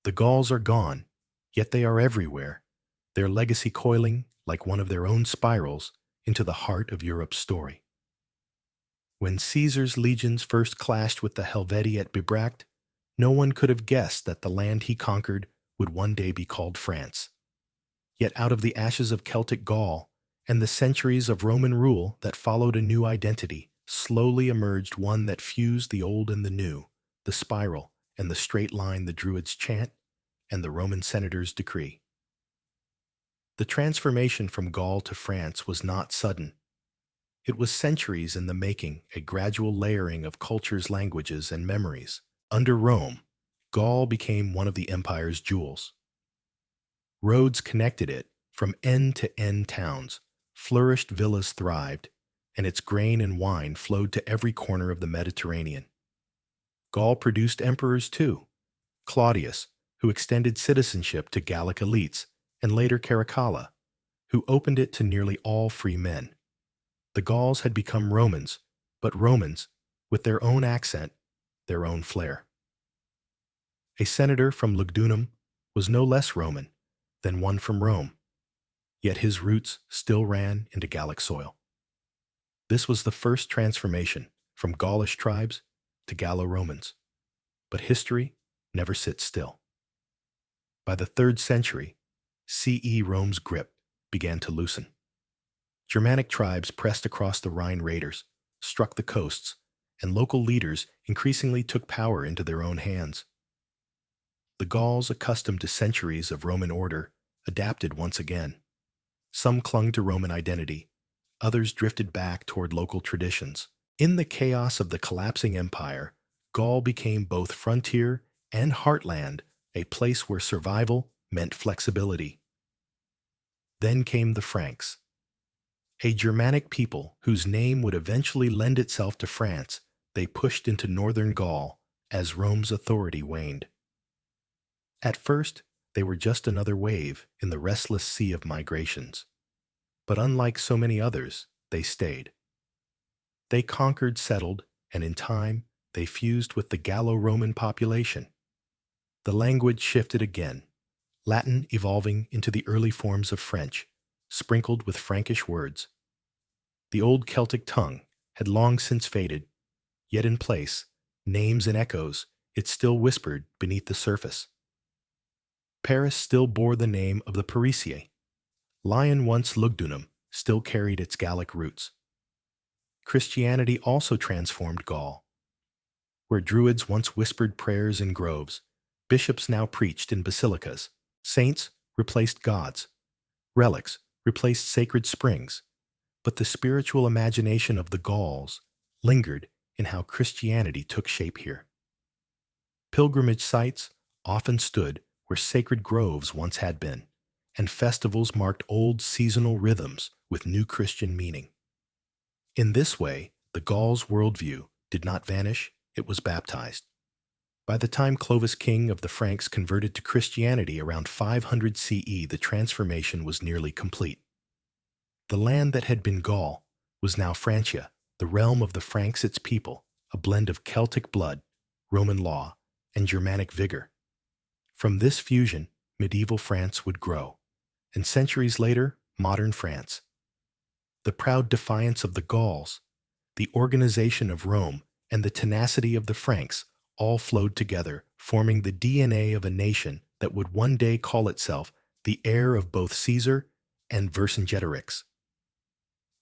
The Gauls are gone, yet they are everywhere, their legacy coiling like one of their own spirals into the heart of Europe's story. When Caesar's legions first clashed with the Helvetii at Bibracte, no one could have guessed that the land he conquered would one day be called France. Yet out of the ashes of Celtic Gaul and the centuries of Roman rule that followed, a new identity slowly emerged, one that fused the old and the new, the spiral and the straight line the Druids chant and the Roman senators decree. The transformation from Gaul to France was not sudden. It was centuries in the making, a gradual layering of cultures, languages, and memories. Under Rome, Gaul became one of the empire's jewels. Roads connected it from end to end, towns flourished, villas thrived, and its grain and wine flowed to every corner of the Mediterranean. Gaul produced emperors too. Claudius, who extended citizenship to Gallic elites, and later Caracalla, who opened it to nearly all free men. The Gauls had become Romans, but Romans with their own accent, their own flair. A senator from Lugdunum was no less Roman than one from Rome, yet his roots still ran into Gallic soil. This was the first transformation from Gaulish tribes to Gallo-Romans. But history never sits still. By the 3rd century, CE, Rome's grip began to loosen. Germanic tribes pressed across the Rhine raiders, struck the coasts, and local leaders increasingly took power into their own hands. The Gauls, accustomed to centuries of Roman order, adapted once again. Some clung to Roman identity, others drifted back toward local traditions. In the chaos of the collapsing empire, Gaul became both frontier and heartland, a place where survival meant flexibility. Then came the Franks, a Germanic people whose name would eventually lend itself to France. They pushed into northern Gaul as Rome's authority waned. At first, they were just another wave in the restless sea of migrations. But unlike so many others, they stayed. They conquered, settled, and in time, they fused with the Gallo-Roman population. The language shifted again, Latin evolving into the early forms of French, sprinkled with Frankish words. The old Celtic tongue had long since faded, yet in place, names and echoes, it still whispered beneath the surface. Paris still bore the name of the Parisiae. Lion once Lugdunum still carried its Gallic roots. Christianity also transformed Gaul. Where Druids once whispered prayers in groves, bishops now preached in basilicas. Saints replaced gods. Relics replaced sacred springs. But the spiritual imagination of the Gauls lingered in how Christianity took shape here. Pilgrimage sites often stood where sacred groves once had been, and festivals marked old seasonal rhythms with new Christian meaning. In this way, the Gauls' worldview did not vanish, it was baptized. By the time Clovis, king of the Franks, converted to Christianity around 500 CE, the transformation was nearly complete. The land that had been Gaul was now Francia, the realm of the Franks, its people, a blend of Celtic blood, Roman law, and Germanic vigor. From this fusion, medieval France would grow, and centuries later, modern France. The proud defiance of the Gauls, the organization of Rome, and the tenacity of the Franks all flowed together, forming the DNA of a nation that would one day call itself the heir of both Caesar and Vercingetorix.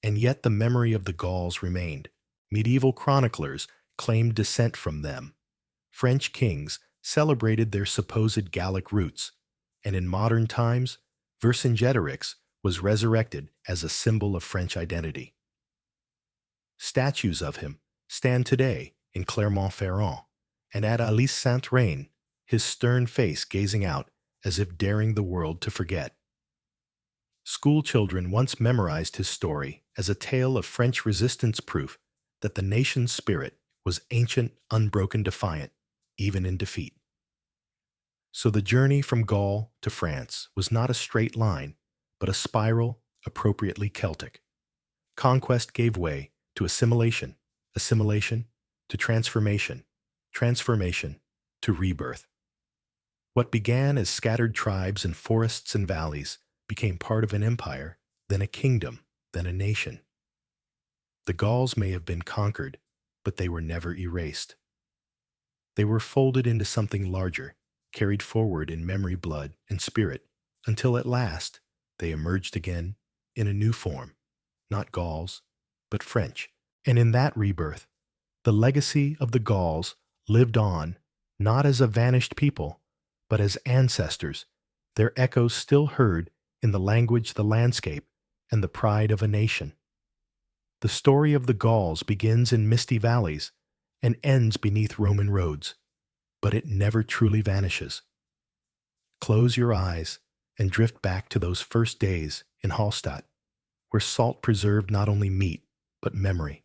And yet the memory of the Gauls remained. Medieval chroniclers claimed descent from them. French kings celebrated their supposed Gallic roots, and in modern times, Vercingetorix was resurrected as a symbol of French identity. Statues of him stand today in Clermont-Ferrand, and at Alise-Saint-Reine, his stern face gazing out as if daring the world to forget. School children once memorized his story as a tale of French resistance, proof that the nation's spirit was ancient, unbroken, defiant, even in defeat. So the journey from Gaul to France was not a straight line, but a spiral appropriately Celtic. Conquest gave way to assimilation, assimilation to transformation, transformation to rebirth. What began as scattered tribes in forests and valleys became part of an empire, then a kingdom, then a nation. The Gauls may have been conquered, but they were never erased. They were folded into something larger, carried forward in memory, blood, and spirit, until at last they emerged again in a new form, not Gauls, but French. And in that rebirth, the legacy of the Gauls lived on, not as a vanished people, but as ancestors, their echoes still heard in the language, the landscape, and the pride of a nation. The story of the Gauls begins in misty valleys and ends beneath Roman roads, but it never truly vanishes. Close your eyes and drift back to those first days in Hallstatt, where salt preserved not only meat, but memory.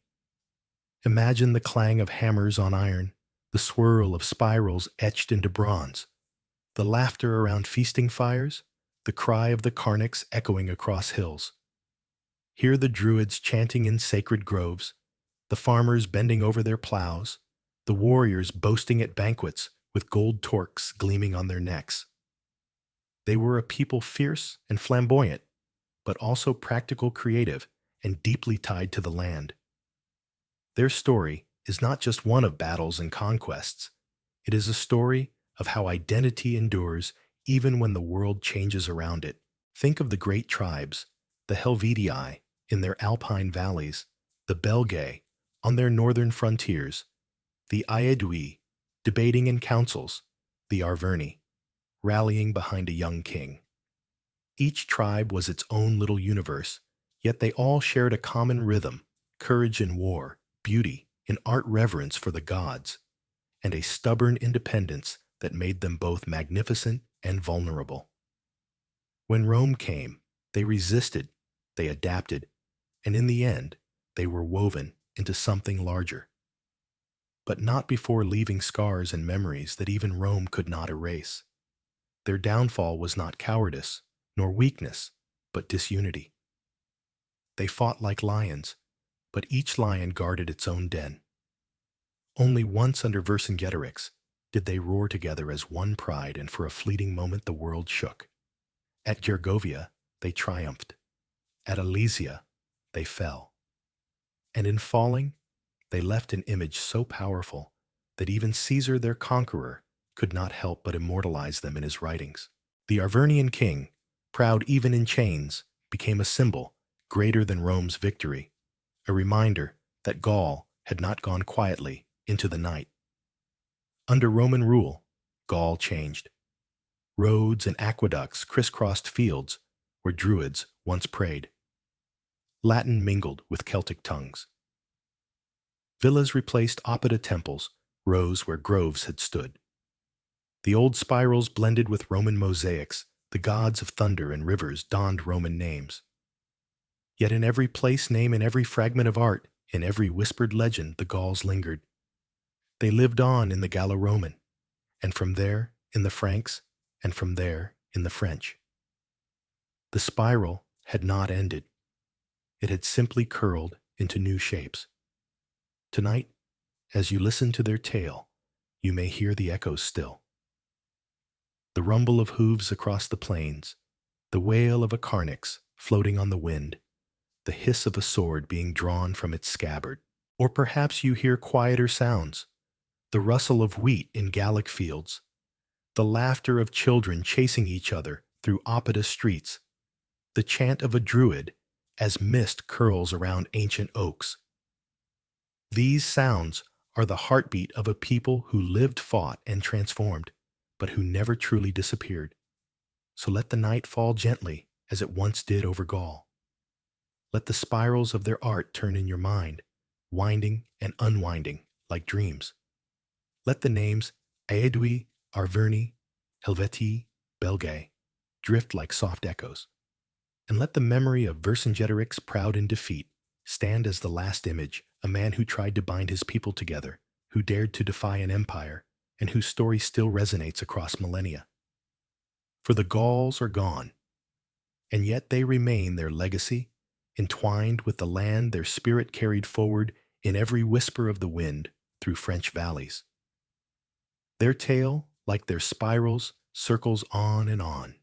Imagine the clang of hammers on iron, the swirl of spirals etched into bronze, the laughter around feasting fires, the cry of the Carnix echoing across hills. Hear the druids chanting in sacred groves, the farmers bending over their plows, the warriors boasting at banquets with gold torques gleaming on their necks. They were a people fierce and flamboyant, but also practical, creative, and deeply tied to the land. Their story is not just one of battles and conquests. It is a story of how identity endures even when the world changes around it. Think of the great tribes, the Helvetii in their alpine valleys, the Belgae on their northern frontiers, the Aedui debating in councils, the Arverni rallying behind a young king. Each tribe was its own little universe, yet they all shared a common rhythm, courage in war, beauty in art, reverence for the gods, and a stubborn independence that made them both magnificent and vulnerable. When Rome came, they resisted, they adapted, and in the end, they were woven into something larger. But not before leaving scars and memories that even Rome could not erase. Their downfall was not cowardice, nor weakness, but disunity. They fought like lions, but each lion guarded its own den. Only once under Vercingetorix did they roar together as one pride, and for a fleeting moment the world shook. At Gergovia, they triumphed. At Alesia, they fell. And in falling, they left an image so powerful that even Caesar, their conqueror, could not help but immortalize them in his writings. The Arvernian king, proud even in chains, became a symbol greater than Rome's victory, a reminder that Gaul had not gone quietly into the night. Under Roman rule, Gaul changed. Roads and aqueducts crisscrossed fields where Druids once prayed. Latin mingled with Celtic tongues. Villas replaced Oppida temples, rose where groves had stood. The old spirals blended with Roman mosaics, the gods of thunder and rivers donned Roman names. Yet in every place name, in every fragment of art, in every whispered legend, the Gauls lingered. They lived on in the Gallo-Roman, and from there in the Franks, and from there in the French. The spiral had not ended. It had simply curled into new shapes. Tonight, as you listen to their tale, you may hear the echoes still. The rumble of hooves across the plains, the wail of a carnix floating on the wind, the hiss of a sword being drawn from its scabbard. Or perhaps you hear quieter sounds, the rustle of wheat in Gallic fields, the laughter of children chasing each other through Oppida streets, the chant of a druid as mist curls around ancient oaks. These sounds are the heartbeat of a people who lived, fought, and transformed, but who never truly disappeared. So let the night fall gently as it once did over Gaul. Let the spirals of their art turn in your mind, winding and unwinding like dreams. Let the names Aedui, Arverni, Helvetii, Belgae drift like soft echoes. And let the memory of Vercingetorix, proud in defeat, stand as the last image, a man who tried to bind his people together, who dared to defy an empire, and whose story still resonates across millennia. For the Gauls are gone, and yet they remain, their legacy, entwined with the land their spirit carried forward in every whisper of the wind through French valleys. Their tale, like their spirals, circles on and on,